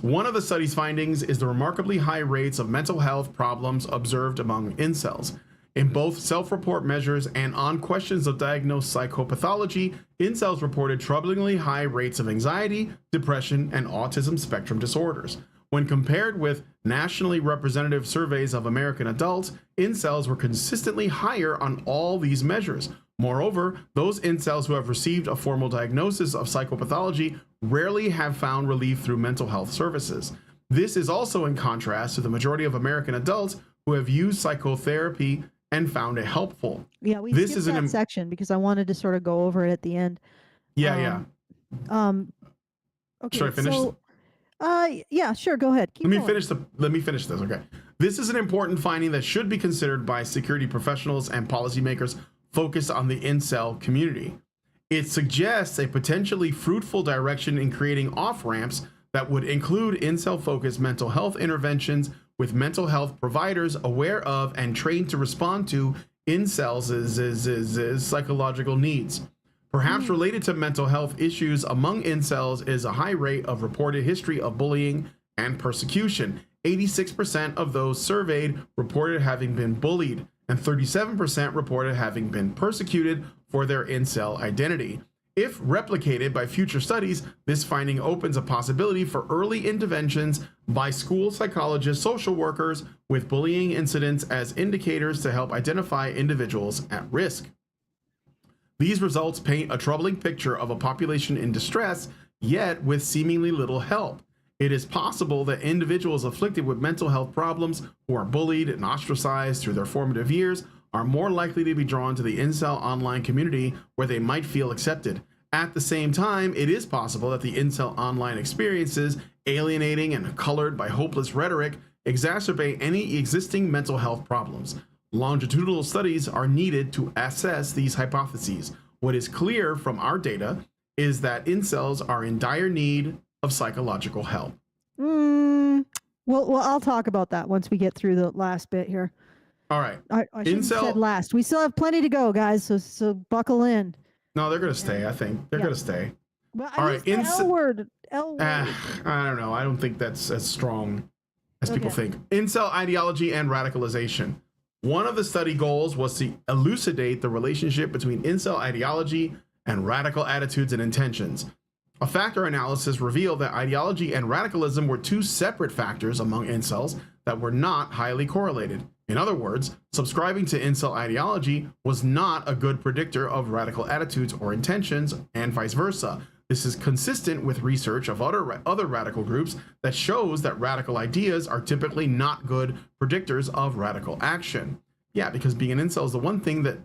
One of the study's findings is the remarkably high rates of mental health problems observed among incels. In both self-report measures and on questions of diagnosed psychopathology, incels reported troublingly high rates of anxiety, depression, and autism spectrum disorders. When compared with nationally representative surveys of American adults, incels were consistently higher on all these measures. Moreover, those incels who have received a formal diagnosis of psychopathology rarely have found relief through mental health services. This is also in contrast to the majority of American adults who have used psychotherapy and found it helpful. Yeah, we skipped that section because I wanted to sort of go over it at the end. Yeah. Okay. Should I finish? So, yeah, sure. Go ahead. Let me finish this. Okay. This is an important finding that should be considered by security professionals and policymakers focused on the incel community. It suggests a potentially fruitful direction in creating off-ramps that would include incel-focused mental health interventions with mental health providers aware of and trained to respond to incels' psychological needs. Perhaps related to mental health issues among incels is a high rate of reported history of bullying and persecution. 86% of those surveyed reported having been bullied, and 37% reported having been persecuted for their incel identity. If replicated by future studies, this finding opens a possibility for early interventions by school psychologists, social workers with bullying incidents as indicators to help identify individuals at risk. These results paint a troubling picture of a population in distress, yet with seemingly little help. It is possible that individuals afflicted with mental health problems who are bullied and ostracized through their formative years are more likely to be drawn to the incel online community where they might feel accepted. At the same time, it is possible that the incel online experiences, alienating and colored by hopeless rhetoric, exacerbate any existing mental health problems. Longitudinal studies are needed to assess these hypotheses. What is clear from our data is that incels are in dire need of psychological help. Well, I'll talk about that once we get through the last bit here. All right. I shouldn't have said last. We still have plenty to go, guys, so buckle in. No, they're going to stay, I think. They're going to stay. Well, all right. L word. I don't know. I don't think that's as strong as people think. Incel ideology and radicalization. One of the study goals was to elucidate the relationship between incel ideology and radical attitudes and intentions. A factor analysis revealed that ideology and radicalism were two separate factors among incels that were not highly correlated. In other words, subscribing to incel ideology was not a good predictor of radical attitudes or intentions, and vice versa. This is consistent with research of other radical groups that shows that radical ideas are typically not good predictors of radical action. Yeah, because being an incel is the one thing that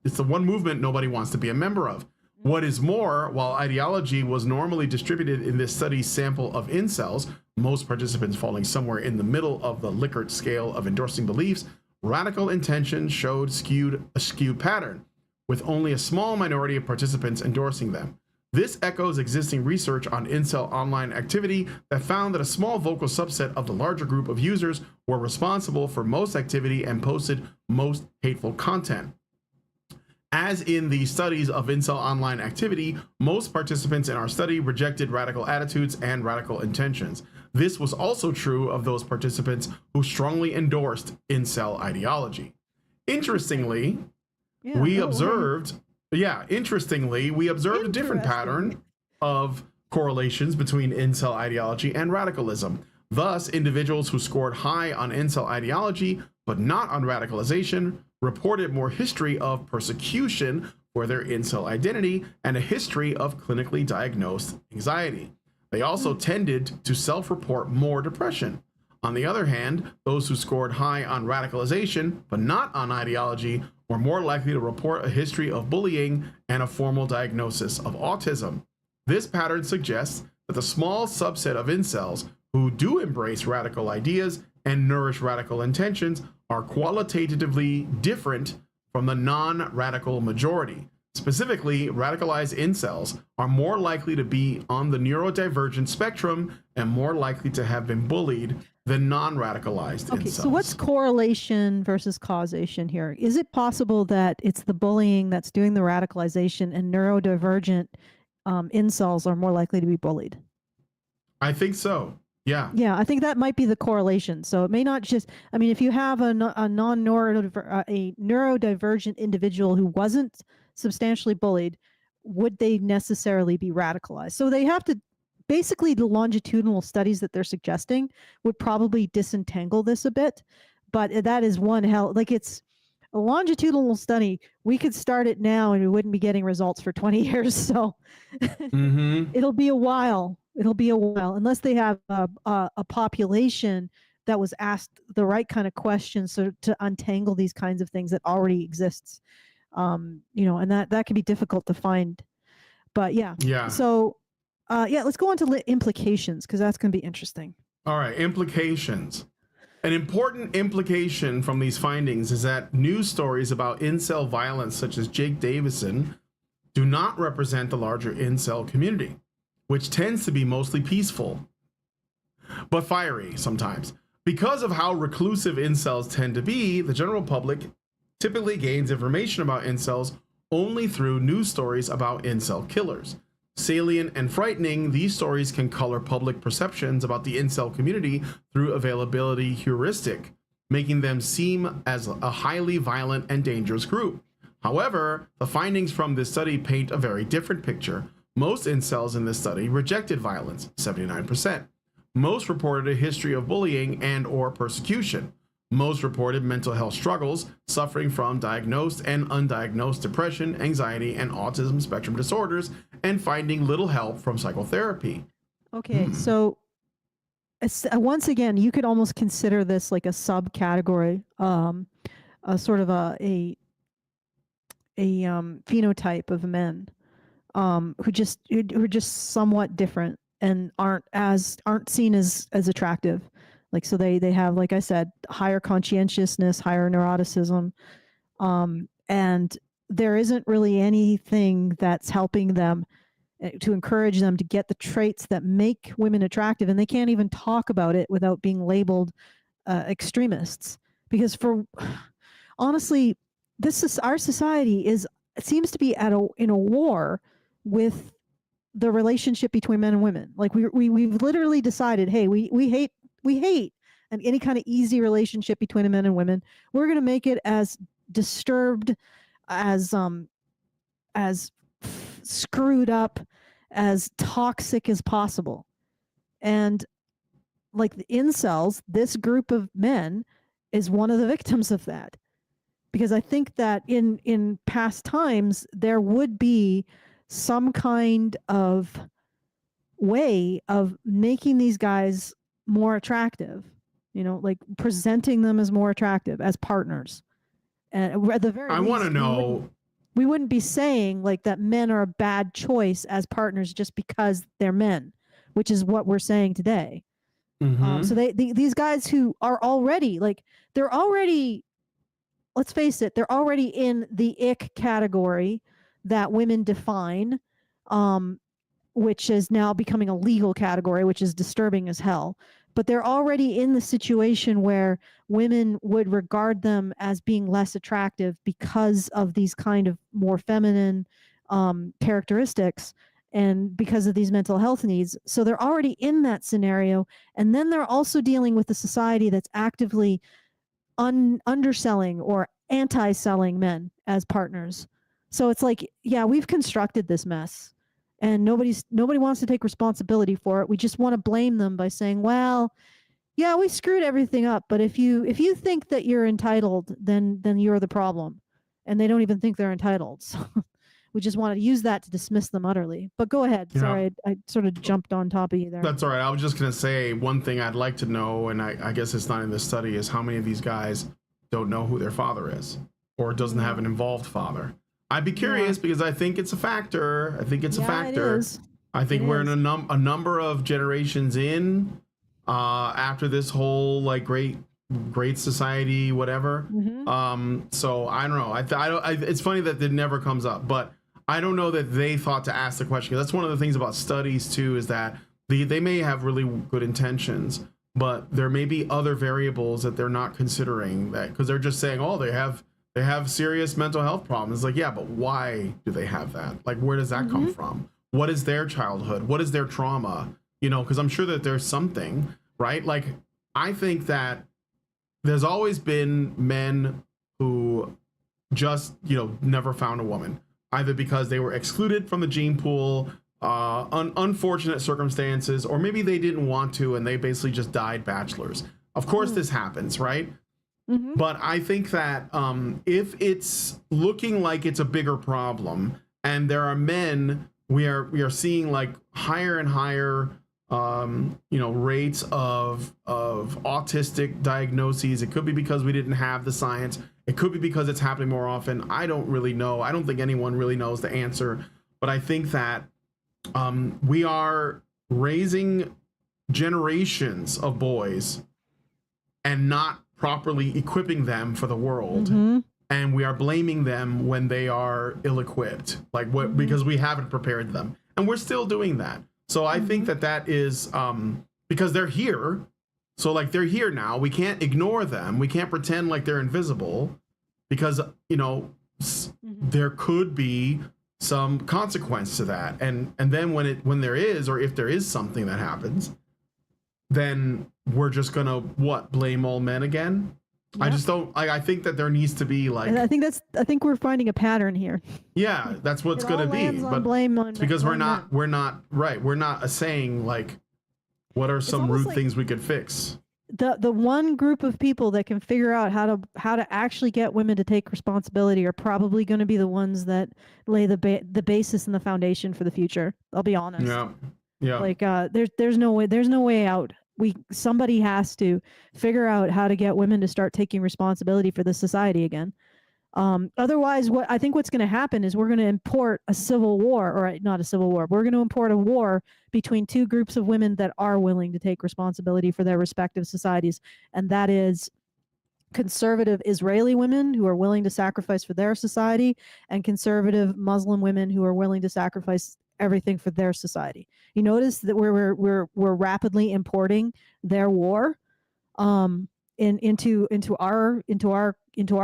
it's the one movement nobody wants to be a member of. What is more, while ideology was normally distributed in this study's sample of incels, most participants falling somewhere in the middle of the Likert scale of endorsing beliefs, radical intention showed a skewed pattern, with only a small minority of participants endorsing them. This echoes existing research on incel online activity that found that a small vocal subset of the larger group of users were responsible for most activity and posted most hateful content. As in the studies of incel online activity, most participants in our study rejected radical attitudes and radical intentions. This was also true of those participants who strongly endorsed incel ideology. Interestingly, we observed a different pattern of correlations between incel ideology and radicalism. Thus, individuals who scored high on incel ideology but not on radicalization reported more history of persecution for their incel identity and a history of clinically diagnosed anxiety. They also tended to self-report more depression. On the other hand, those who scored high on radicalization but not on ideology were more likely to report a history of bullying and a formal diagnosis of autism. This pattern suggests that the small subset of incels who do embrace radical ideas and nourish radical intentions are qualitatively different from the non-radical majority. Specifically, radicalized incels are more likely to be on the neurodivergent spectrum and more likely to have been bullied than non-radicalized incels. So what's correlation versus causation here? Is it possible that it's the bullying that's doing the radicalization and neurodivergent incels are more likely to be bullied? I think so. Yeah. Yeah, I think that might be the correlation. So it may not just, I mean, if you have a neurodivergent individual who wasn't substantially bullied, would they necessarily be radicalized? So they have to, basically the longitudinal studies that they're suggesting would probably disentangle this a bit, but that is one hell, like it's a longitudinal study. We could start it now and we wouldn't be getting results for 20 years. So it'll be a while. It'll be a while unless they have a population that was asked the right kind of questions to untangle these kinds of things that already exists. And that can be difficult to find. But yeah. So let's go on to implications because that's going to be interesting. All right, implications. An important implication from these findings is that news stories about incel violence, such as Jake Davison, do not represent the larger incel community, which tends to be mostly peaceful, but fiery sometimes. Because of how reclusive incels tend to be, the general public typically gains information about incels only through news stories about incel killers. Salient and frightening, these stories can color public perceptions about the incel community through availability heuristic, making them seem as a highly violent and dangerous group. However, the findings from this study paint a very different picture. Most incels in this study rejected violence, 79%. Most reported a history of bullying and or persecution. Most reported mental health struggles, suffering from diagnosed and undiagnosed depression, anxiety, and autism spectrum disorders, and finding little help from psychotherapy. Okay, so once again, you could almost consider this like a subcategory a sort of a phenotype of men who are just somewhat different and aren't seen as attractive. Like, so they have, like I said, higher conscientiousness, higher neuroticism, and there isn't really anything that's helping them to encourage them to get the traits that make women attractive, and they can't even talk about it without being labeled extremists. Because honestly, this is our society seems to be in a war with the relationship between men and women. Like we've literally decided, hey, we hate any kind of easy relationship between men and women. We're going to make it as disturbed, as screwed up, as toxic as possible. And like the incels, this group of men is one of the victims of that. Because I think that in past times, there would be some kind of way of making these guys more attractive, like presenting them as more attractive as partners. And at the very least, I want to know, we wouldn't be saying like that men are a bad choice as partners just because they're men, which is what we're saying today. So these guys who are already they're already, let's face it, they're already in the ick category that women define, which is now becoming a legal category, which is disturbing as hell. But they're already in the situation where women would regard them as being less attractive because of these kind of more feminine characteristics and because of these mental health needs. So they're already in that scenario. And then they're also dealing with a society that's actively underselling or anti-selling men as partners. So it's like, yeah, we've constructed this mess and nobody wants to take responsibility for it. We just want to blame them by saying, well, yeah, we screwed everything up, but if you think that you're entitled, then you're the problem. And they don't even think they're entitled. So we just want to use that to dismiss them utterly. But go ahead. Yeah. Sorry, I sort of jumped on top of you there. That's all right. I was just going to say one thing I'd like to know, and I guess it's not in this study, is how many of these guys don't know who their father is or doesn't have an involved father. I'd be curious because I think it's a factor. I think it's a factor. It is. I think we're in a number of generations in after this whole like great society, whatever. So I don't know. It's funny that it never comes up, but I don't know that they thought to ask the question. That's one of the things about studies too, is that they may have really good intentions, but there may be other variables that they're not considering, that because they're just saying, oh, they have serious mental health problems. Like, yeah, but why do they have that? Like, where does that come from? What is their childhood? What is their trauma? Because I'm sure that there's something, right? Like, I think that there's always been men who just, never found a woman, either because they were excluded from the gene pool, unfortunate circumstances, or maybe they didn't want to and they basically just died bachelors. Of course, this happens, right? But I think that if it's looking like it's a bigger problem, and there are men, we are seeing like higher and higher, rates of autistic diagnoses. It could be because we didn't have the science. It could be because it's happening more often. I don't really know. I don't think anyone really knows the answer. But I think that we are raising generations of boys and not properly equipping them for the world, and we are blaming them when they are ill-equipped, because we haven't prepared them, and we're still doing that. So I think that is because they're here, so like they're here now. We can't ignore them. We can't pretend like they're invisible, because there could be some consequence to that, and then when there is, or if there is something that happens, then we're just gonna blame all men again. Yep. I just don't. I think that there needs to be like. I think we're finding a pattern here. Yeah, that's what's gonna be. But blame on because we're not saying like, what are some rude things we could fix. The one group of people that can figure out how to actually get women to take responsibility are probably going to be the ones that lay the basis and the foundation for the future. I'll be honest. Yeah. Like there's no way out. somebody has to figure out how to get women to start taking responsibility for the society again. Otherwise, what I think what's going to happen is we're going to import a civil war, or not a civil war. We're going to import a war between two groups of women that are willing to take responsibility for their respective societies, and that is conservative Israeli women who are willing to sacrifice for their society, and conservative Muslim women who are willing to sacrifice everything for their society. You notice that we're rapidly importing their war into our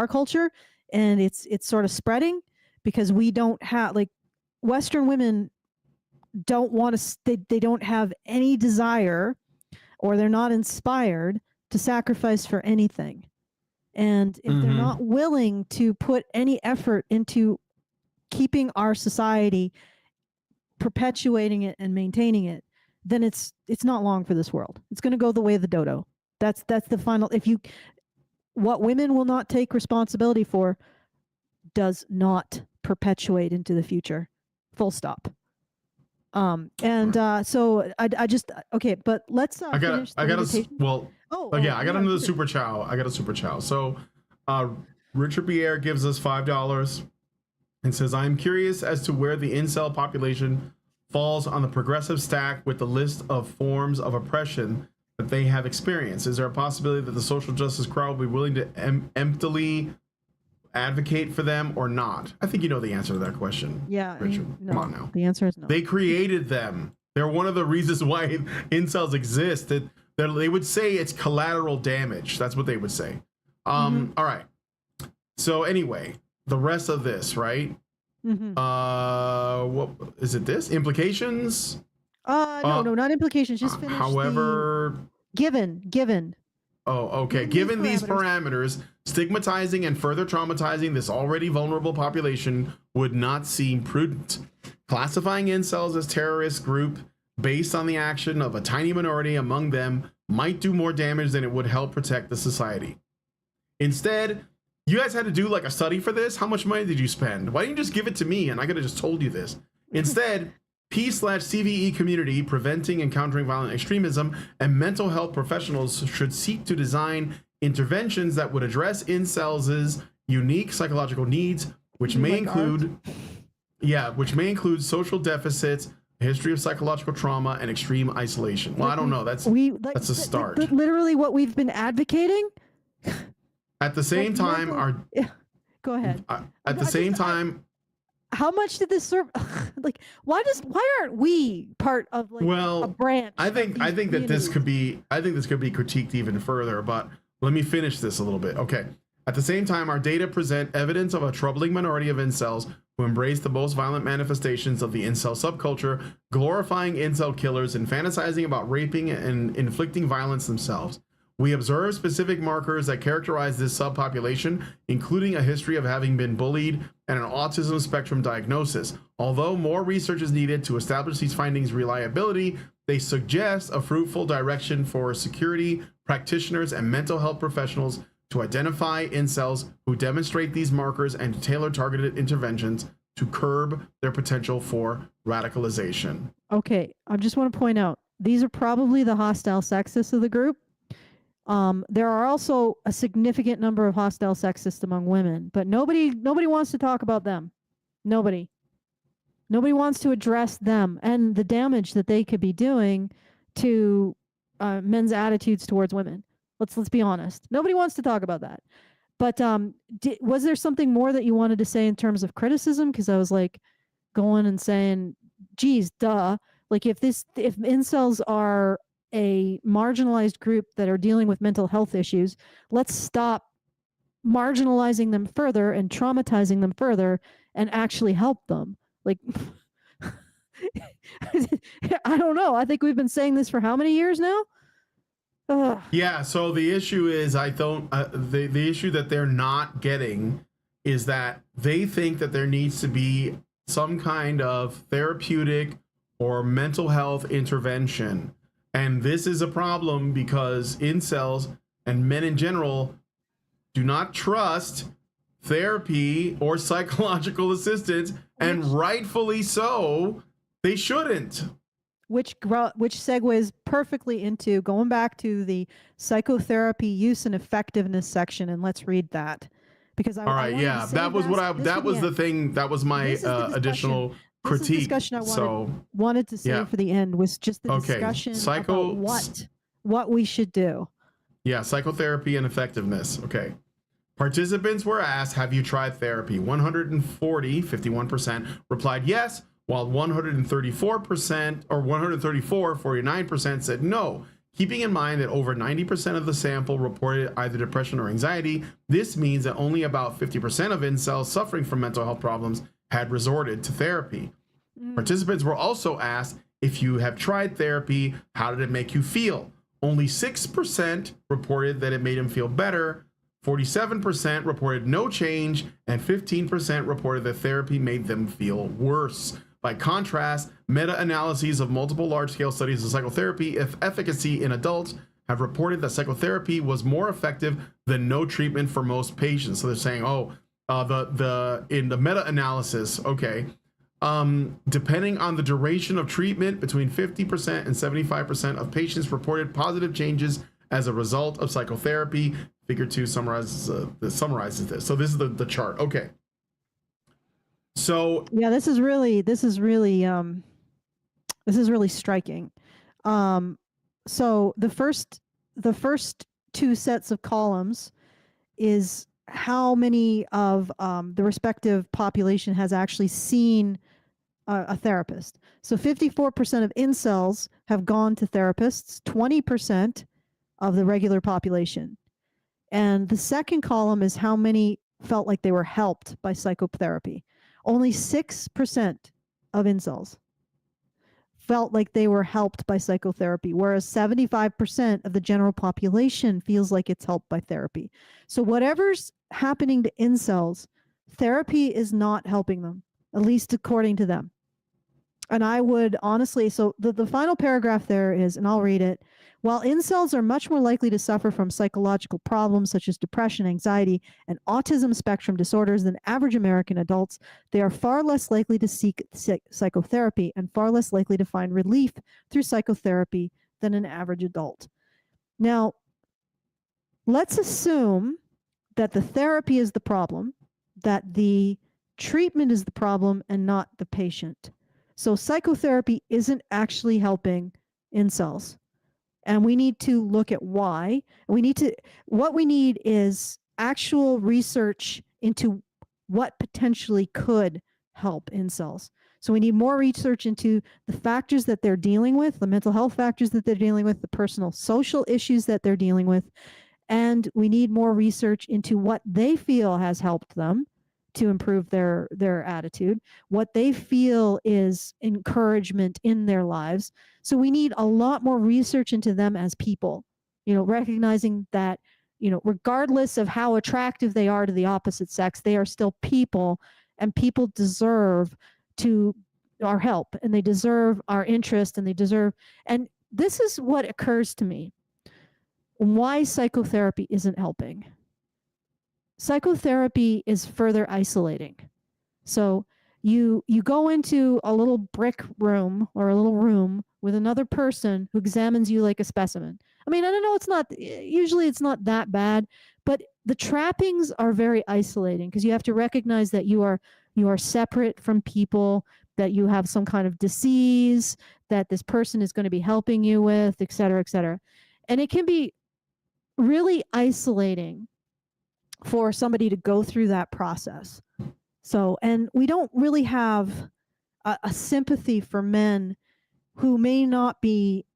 culture, and it's sort of spreading because we don't have, like, Western women don't want to, they don't have any desire, or they're not inspired to sacrifice for anything. And if they're not willing to put any effort into keeping our society, perpetuating it and maintaining it, then it's not long for this world. It's going to go the way of the dodo. That's the final. What women will not take responsibility for does not perpetuate into the future. Full stop. So I just, okay, but let's finish the meditation. I got another Super Chow. I got a Super Chow. So Richard Pierre gives us $5 and says, I'm curious as to where the incel population falls on the progressive stack with the list of forms of oppression that they have experienced. Is there a possibility that the social justice crowd will be willing to emptily advocate for them or not? I think you know the answer to that question. Yeah, Richard. No, come on now. The answer is no. They created them. They're one of the reasons why incels exist. That they would say it's collateral damage. That's what they would say. All right. So anyway, the rest of this, right? What is it? This implications? No, not implications. Just finish. However, given. Oh, okay. Given these parameters, stigmatizing and further traumatizing this already vulnerable population would not seem prudent. Classifying incels as terrorist group based on the action of a tiny minority among them might do more damage than it would help protect the society. Instead, you guys had to do like a study for this. How much money did you spend? Why didn't you just give it to me and I could have just told you this? Instead, P/CVE community preventing and countering violent extremism and mental health professionals should seek to design interventions that would address incels' unique psychological needs, which may include social deficits, history of psychological trauma, and extreme isolation. Well, I don't know. That's a start. Literally what we've been advocating. At the same time, go ahead. At the same time, how much did this serve? Like, why aren't we part of a branch? I think that this could be critiqued even further, but let me finish this a little bit. Okay. At the same time, our data present evidence of a troubling minority of incels who embrace the most violent manifestations of the incel subculture, glorifying incel killers and fantasizing about raping and inflicting violence themselves. We observe specific markers that characterize this subpopulation, including a history of having been bullied and an autism spectrum diagnosis. Although more research is needed to establish these findings' reliability, they suggest a fruitful direction for security practitioners and mental health professionals to identify incels who demonstrate these markers and to tailor targeted interventions to curb their potential for radicalization. Okay, I just want to point out, these are probably the hostile sexists of the group. There are also a significant number of hostile sexists among women, but nobody wants to talk about them. Nobody wants to address them and the damage that they could be doing to men's attitudes towards women. Let's be honest. Nobody wants to talk about that. But was there something more that you wanted to say in terms of criticism? Because I was like going and saying, geez, duh. Like if incels are a marginalized group that are dealing with mental health issues, let's stop marginalizing them further and traumatizing them further and actually help them. Like, I don't know. I think we've been saying this for how many years now? Ugh. Yeah, so the issue is the issue that they're not getting is that they think that there needs to be some kind of therapeutic or mental health intervention. And this is a problem because incels and men in general do not trust therapy or psychological assistance, and rightfully so, they shouldn't. which segues perfectly into going back to the psychotherapy use and effectiveness section, and let's read that, because All right, wanted to yeah, save that was what I this that for the was the end. thing. That was my This is the discussion. additional This is the critique. discussion I So wanted to save yeah, for the end, was just the okay, discussion about what we should do. Yeah, psychotherapy and effectiveness. Okay. Participants were asked, have you tried therapy? 140, 51%, replied yes, while 134% or 134, 49% said no. Keeping in mind that over 90% of the sample reported either depression or anxiety, this means that only about 50% of incels suffering from mental health problems had resorted to therapy. Participants were also asked, if you have tried therapy, how did it make you feel? Only 6% reported that it made them feel better, 47% reported no change, and 15% reported that therapy made them feel worse. By contrast, meta-analyses of multiple large-scale studies of psychotherapy efficacy in adults have reported that psychotherapy was more effective than no treatment for most patients. So they're saying, in the meta-analysis, okay, depending on the duration of treatment, between 50% and 75% of patients reported positive changes as a result of psychotherapy. Figure 2 summarizes this. So this is the chart. Okay. So yeah, this is really striking. So the first two sets of columns is how many of the respective population has actually seen a therapist. So 54% of incels have gone to therapists, 20% of the regular population. And the second column is how many felt like they were helped by psychotherapy. Only 6% of incels felt like they were helped by psychotherapy, whereas 75% of the general population feels like it's helped by therapy. So whatever's happening to incels, therapy is not helping them, at least according to them. And I would honestly, so the final paragraph there is, and I'll read it. While incels are much more likely to suffer from psychological problems such as depression, anxiety, and autism spectrum disorders than average American adults, they are far less likely to seek psychotherapy and far less likely to find relief through psychotherapy than an average adult. Now, let's assume that the therapy is the problem, that the treatment is the problem and not the patient. So psychotherapy isn't actually helping incels. And we need to look at why. What we need is actual research into what potentially could help incels. So we need more research into the factors that they're dealing with, the mental health factors that they're dealing with, the personal social issues that they're dealing with. And we need more research into what they feel has helped them to improve their attitude, what they feel is encouragement in their lives. So we need a lot more research into them as people, recognizing that, regardless of how attractive they are to the opposite sex, they are still people, and people deserve our help, and they deserve our interest, and this is what occurs to me. Why psychotherapy isn't helping. Psychotherapy is further isolating. So you go into a little brick room or a little room with another person who examines you like a specimen. I mean, I don't know, usually it's not that bad, but the trappings are very isolating because you have to recognize that you are separate from people, that you have some kind of disease that this person is going to be helping you with, et cetera, et cetera. And it can be really isolating for somebody to go through that process. So, and we don't really have a sympathy for men who may not be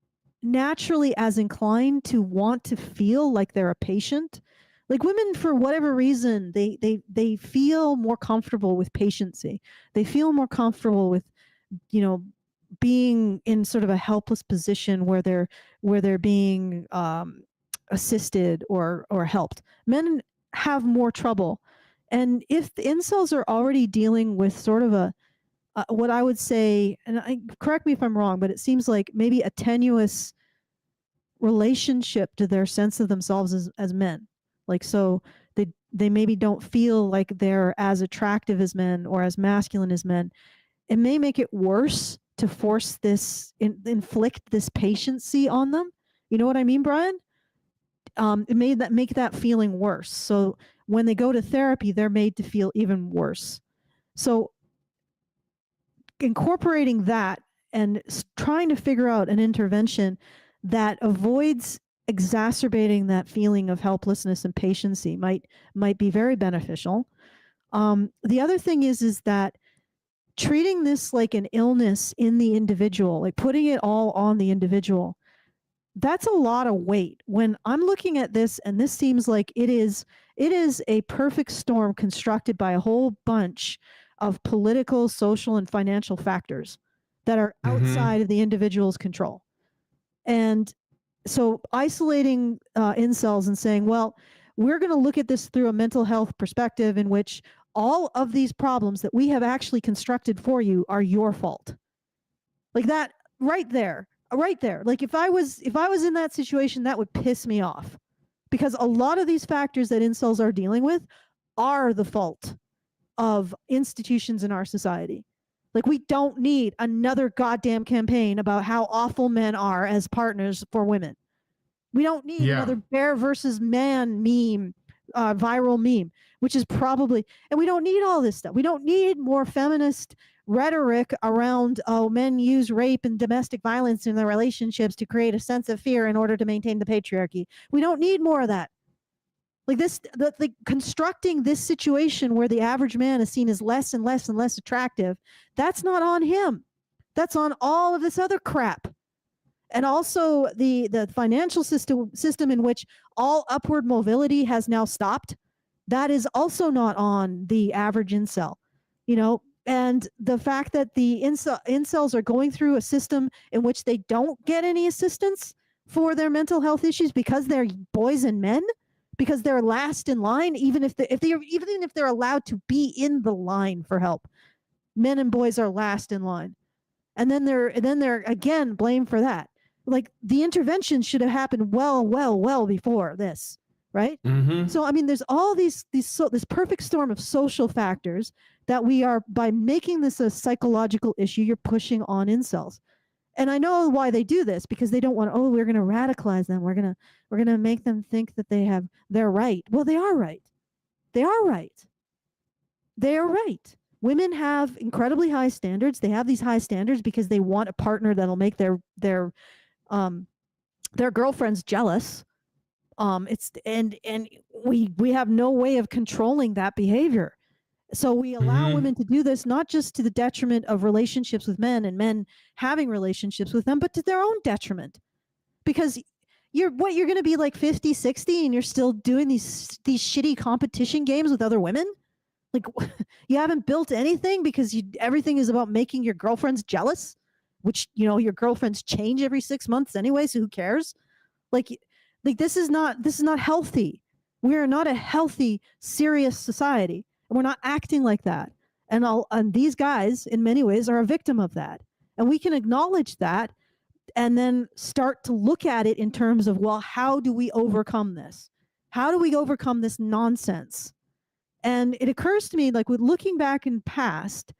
naturally as inclined to want to feel like they're a patient. Like women, for whatever reason, they feel more comfortable with patiency. They feel more comfortable with, being in sort of a helpless position where they're being assisted or helped. Men have more trouble. And if the incels are already dealing with sort of what I would say, and correct me if I'm wrong, but it seems like maybe a tenuous relationship to their sense of themselves as men. Like, so they maybe don't feel like they're as attractive as men or as masculine as men. It may make it worse to force this, inflict this patiency on them. You know what I mean, Brian? It made that make that feeling worse. So when they go to therapy, they're made to feel even worse. So incorporating that and trying to figure out an intervention that avoids exacerbating that feeling of helplessness and patiency might be very beneficial. The other thing is that treating this like an illness in the individual, like putting it all on the individual, that's a lot of weight. When I'm looking at this, and this seems like it is a perfect storm constructed by a whole bunch of political, social, and financial factors that are outside of the individual's control. And so isolating incels and saying, well, we're going to look at this through a mental health perspective in which all of these problems that we have actually constructed for you are your fault. Like that right there. Like if I was in that situation, that would piss me off, because a lot of these factors that incels are dealing with are the fault of institutions in our society. Like we don't need another goddamn campaign about how awful men are as partners for women. We don't need another bear versus man meme, viral meme, which is probably, and we don't need all this stuff. We don't need more feminist rhetoric around, oh, men use rape and domestic violence in their relationships to create a sense of fear in order to maintain the patriarchy. We don't need more of that. Like this, the constructing this situation where the average man is seen as less and less and less attractive, that's not on him. That's on all of this other crap. And also the financial system in which all upward mobility has now stopped, that is also not on the average incel, you know. And the fact that the incels are going through a system in which they don't get any assistance for their mental health issues because they're boys and men, because they're last in line, even if they're allowed to be in the line for help, men and boys are last in line, and then they're again blamed for that. Like the intervention should have happened well before this, right? So I mean, there's all this perfect storm of social factors that we are, by making this a psychological issue, you're pushing on incels. And I know why they do this, because they don't want, oh, we're going to radicalize them. We're going to make them think that they're right. Well, they are right. They are right. They are right. Women have incredibly high standards. They have these high standards because they want a partner that'll make their girlfriends jealous. We have no way of controlling that behavior. So we allow women to do this, not just to the detriment of relationships with men and men having relationships with them, but to their own detriment. Because you're going to be like 50, 60 and you're still doing these shitty competition games with other women? Like you haven't built anything because everything is about making your girlfriends jealous, which, you know, your girlfriends change every 6 months anyway, so who cares? Like this is not healthy. We are not a healthy, serious society. And we're not acting like that. And these guys, in many ways, are a victim of that. And we can acknowledge that and then start to look at it in terms of, well, how do we overcome this? How do we overcome this nonsense? And it occurs to me, like with looking back in past,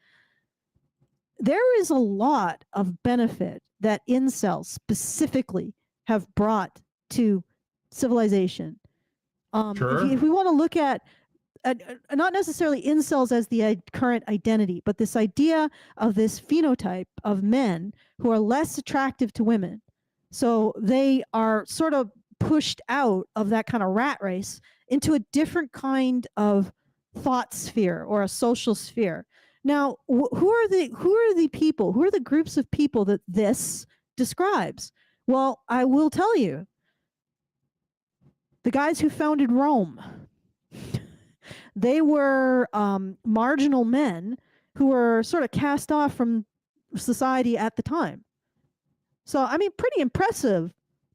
there is a lot of benefit that incels specifically have brought to civilization. If we want to look at not necessarily incels as the current identity, but this idea of this phenotype of men who are less attractive to women. So they are sort of pushed out of that kind of rat race into a different kind of thought sphere or a social sphere. Now, who are the people? Who are the groups of people that this describes? Well, I will tell you. The guys who founded Rome. They were marginal men who were sort of cast off from society at the time. So, I mean, pretty impressive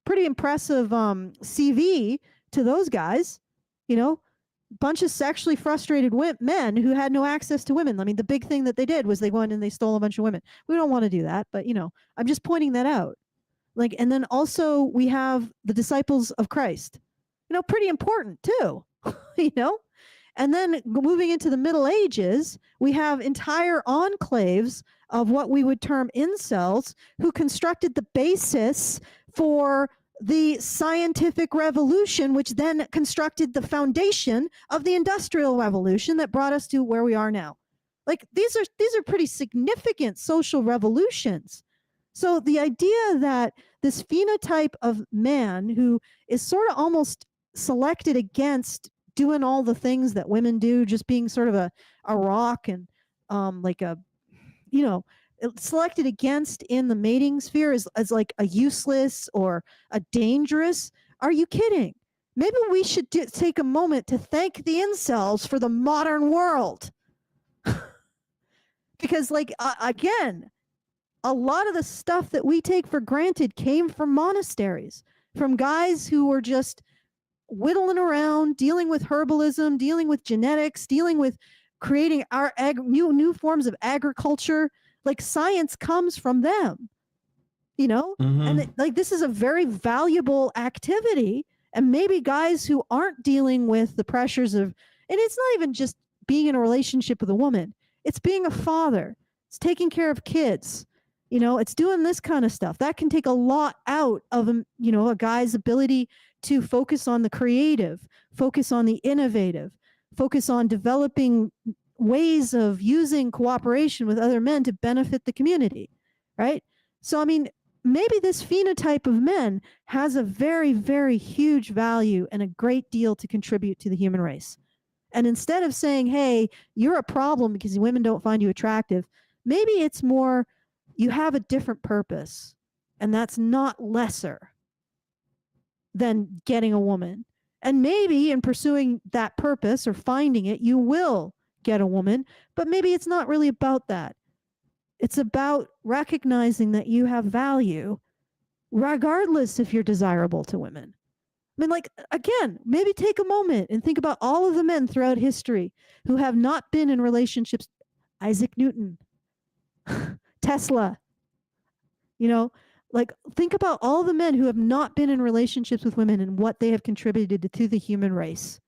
CV to those guys. You know, bunch of sexually frustrated men who had no access to women. I mean, the big thing that they did was they went and they stole a bunch of women. We don't want to do that, but, you know, I'm just pointing that out. Like, and then also we have the disciples of Christ. You know, pretty important too. You know? And then moving into the Middle Ages, we have entire enclaves of what we would term incels who constructed the basis for the scientific revolution, which then constructed the foundation of the industrial revolution that brought us to where we are now. Like these are pretty significant social revolutions. So the idea that this phenotype of man who is sort of almost selected against doing all the things that women do, just being sort of a rock and like a, you know, selected against in the mating sphere as like a useless or a dangerous. Are you kidding? Maybe we should take a moment to thank the incels for the modern world. Because like, again, a lot of the stuff that we take for granted came from monasteries, from guys who were just whittling around, dealing with herbalism, dealing with genetics, dealing with creating our new forms of agriculture. Like science comes from them, you know? And like this is a very valuable activity. And maybe guys who aren't dealing with the pressures of, and it's not even just being in a relationship with a woman, it's being a father, it's taking care of kids, you know, it's doing this kind of stuff. That can take a lot out of, you know, a guy's ability to focus on the creative, focus on the innovative, focus on developing ways of using cooperation with other men to benefit the community, right? So, I mean, maybe this phenotype of men has a very, very huge value and a great deal to contribute to the human race. And instead of saying, hey, you're a problem because women don't find you attractive, maybe it's more, you have a different purpose, and that's not lesser than getting a woman. And maybe in pursuing that purpose or finding it, you will get a woman, but maybe it's not really about that. It's about recognizing that you have value regardless if you're desirable to women. I mean, like, again, maybe take a moment and think about all of the men throughout history who have not been in relationships. Isaac Newton, Tesla, you know, like think about all the men who have not been in relationships with women and what they have contributed to the human race,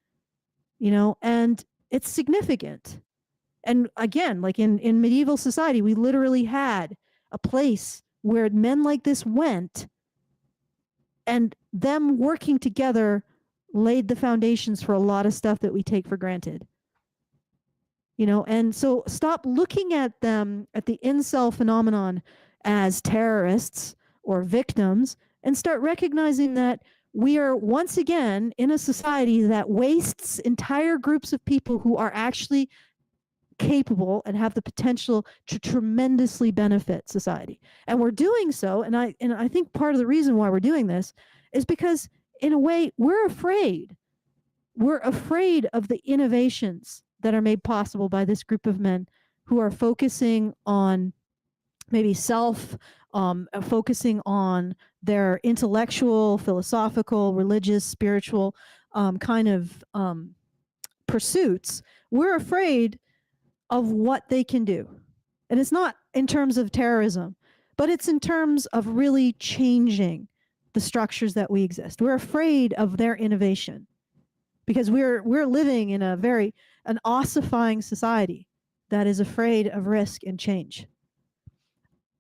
you know, and it's significant. And again, like in medieval society, we literally had a place where men like this went, and them working together laid the foundations for a lot of stuff that we take for granted. You know, and so stop looking at them, at the incel phenomenon, as terrorists or victims, and start recognizing that we are once again in a society that wastes entire groups of people who are actually capable and have the potential to tremendously benefit society. And we're doing so, and I think part of the reason why we're doing this is because in a way we're afraid. We're afraid of the innovations that are made possible by this group of men who are focusing on maybe focusing on their intellectual, philosophical, religious, spiritual kind of pursuits. We're afraid of what they can do. And it's not in terms of terrorism, but it's in terms of really changing the structures that we exist. We're afraid of their innovation because we're living in an ossifying society that is afraid of risk and change.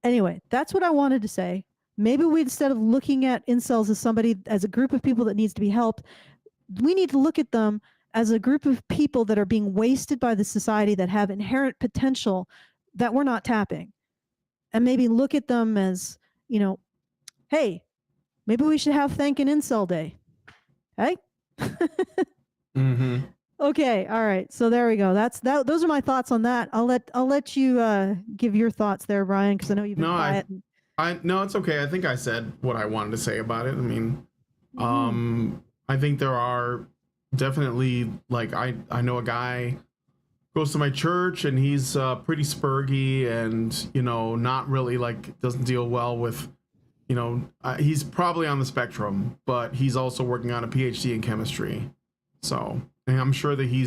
Anyway, that's what I wanted to say. Maybe we, instead of looking at incels as a group of people that needs to be helped, we need to look at them as a group of people that are being wasted by the society, that have inherent potential that we're not tapping. And maybe look at them as, you know, hey, maybe we should have Thank an Incel Day. Hey? Okay, all right. So there we go. Those are my thoughts on that. I'll let you give your thoughts there, Brian, because I know you've been quiet. No, it's okay. I think I said what I wanted to say about it. I mean, I think there are definitely, like, I know a guy goes to my church and he's pretty spurgy and, you know, not really, like, doesn't deal well with, you know, he's probably on the spectrum, but he's also working on a PhD in chemistry. So, and I'm sure that he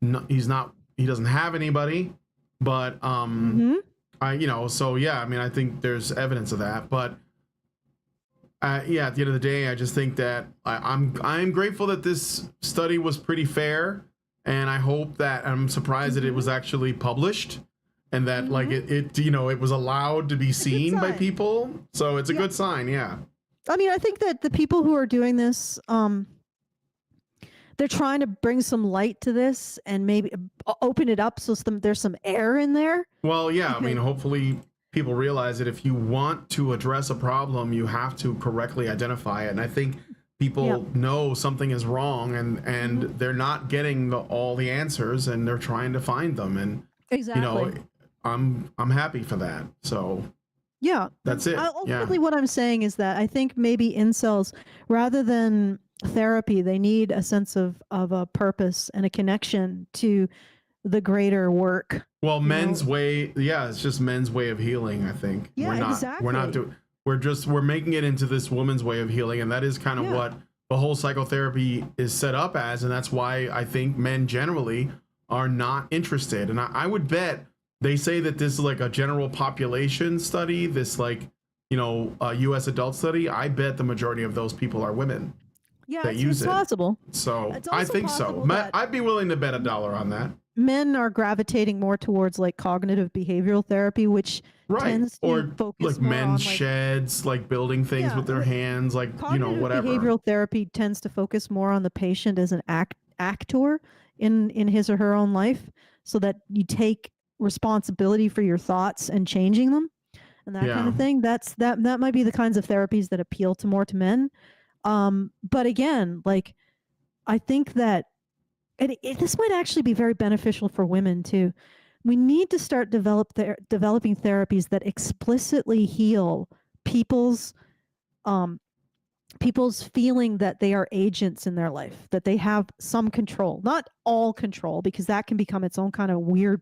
doesn't have anybody, but you know, so yeah, I mean, I think there's evidence of that, but yeah, at the end of the day, I just think that I'm grateful that this study was pretty fair. and I hope that I'm surprised that it was actually published and that like it you know, it was allowed to be seen by people. So it's a good sign. Yeah. I mean, I think that the people who are doing this, they're trying to bring some light to this and maybe open it up so there's some air in there. Well, yeah, I mean, hopefully people realize that if you want to address a problem, you have to correctly identify it. And I think people know something is wrong and they're not getting all the answers and they're trying to find them. And you know, I'm happy for that. So yeah, that's it. Ultimately, what I'm saying is that I think maybe incels, rather than therapy, they need a sense of a purpose and a connection to the greater work. Well, men's way, it's just men's way of healing, I think. Yeah, we're not doing, we're making it into this woman's way of healing, and that is kind of what the whole psychotherapy is set up as, and that's why I think men generally are not interested. And I would bet they say that this is like a general population study, this like, you know, US adult study. I bet the majority of those people are women. Yeah, it's possible. So I think so. I'd be willing to bet $1 on that. Men are gravitating more towards like cognitive behavioral therapy, which tends to focus like more men's on, sheds, like building things with their hands, like, you know, whatever. Behavioral therapy tends to focus more on the patient as an actor in his or her own life, so that you take responsibility for your thoughts and changing them and that kind of thing. That might be the kinds of therapies that appeal to more to men. But again, like, I think that this might actually be very beneficial for women too. We need to start developing therapies that explicitly heal people's feeling that they are agents in their life, that they have some control, not all control, because that can become its own kind of weird,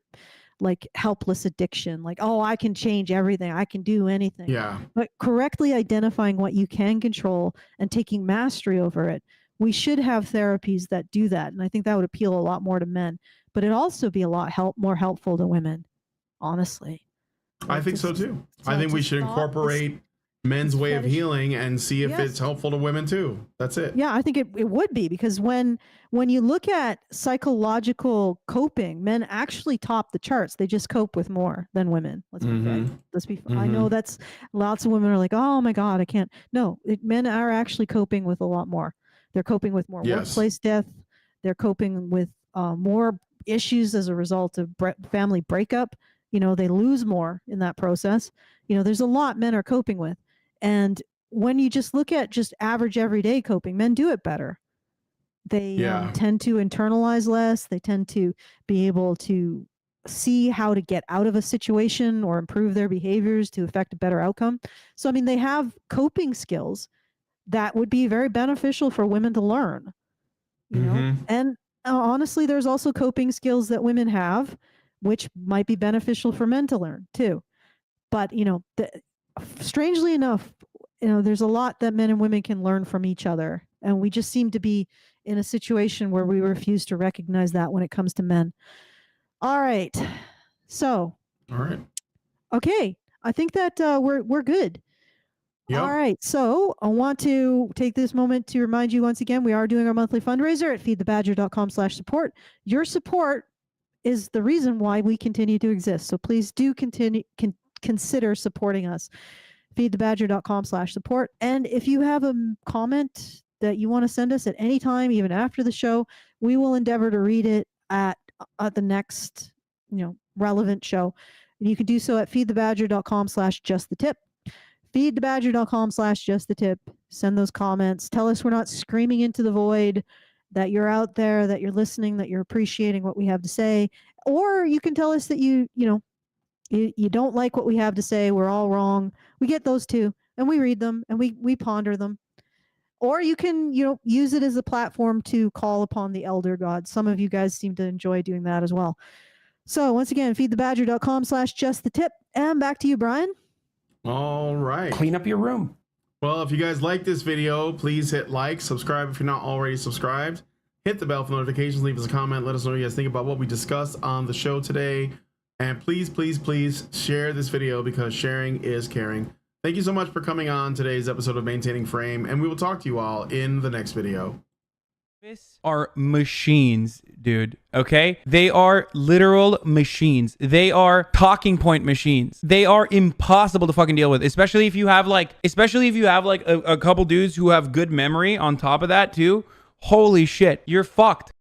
like, helpless addiction. Like, oh, I can change everything, I can do anything. Yeah. But correctly identifying what you can control and taking mastery over it. We should have therapies that do that. And I think that would appeal a lot more to men, but it'd also be a lot more helpful to women, honestly. I think so too. I think we should incorporate men's way of healing and see if it's helpful to women too. That's it. Yeah, I think it would be, because when you look at psychological coping, men actually top the charts. They just cope with more than women. Let's be I know that's lots of women are like, oh my God, I can't. No, men are actually coping with a lot more. They're coping with more workplace death. They're coping with more issues as a result of family breakup. You know, they lose more in that process. You know, there's a lot men are coping with. And when you just look at just average everyday coping, men do it better. They tend to internalize less. They tend to be able to see how to get out of a situation or improve their behaviors to affect a better outcome. So, I mean, they have coping skills that would be very beneficial for women to learn, you know? And honestly, there's also coping skills that women have, which might be beneficial for men to learn too. But, you know, strangely enough, you know, there's a lot that men and women can learn from each other. And we just seem to be in a situation where we refuse to recognize that when it comes to men. All right. So. All right. Okay. I think that we're good. Yep. All right. So I want to take this moment to remind you once again, we are doing our monthly fundraiser at feedthebadger.com/support. Your support is the reason why we continue to exist. So please do consider supporting us. feedthebadger.com/support. And if you have a comment that you want to send us at any time, even after the show, we will endeavor to read it at the next, you know, relevant show. And you can do so at feedthebadger.com/justthetip. feedthebadger.com/justthetip. Send those comments. Tell us we're not screaming into the void, that you're out there, that you're listening, that you're appreciating what we have to say. Or you can tell us that you don't like what we have to say. We're all wrong. We get those too. And we read them and we ponder them. Or you can, you know, use it as a platform to call upon the elder gods. Some of you guys seem to enjoy doing that as well. So once again, feedthebadger.com/justthetip. And back to you, Brian. All right. Clean up your room. Well, if you guys like this video, please hit like, subscribe if you're not already subscribed. Hit the bell for notifications, leave us a comment, let us know what you guys think about what we discussed on the show today. And please, please, please share this video, because sharing is caring. Thank you so much for coming on today's episode of Maintaining Frame, and we will talk to you all in the next video. are machines, dude. Okay? They are literal machines. They are talking point machines. They are impossible to fucking deal with, especially if you have like a couple dudes who have good memory on top of that too. Holy shit, you're fucked.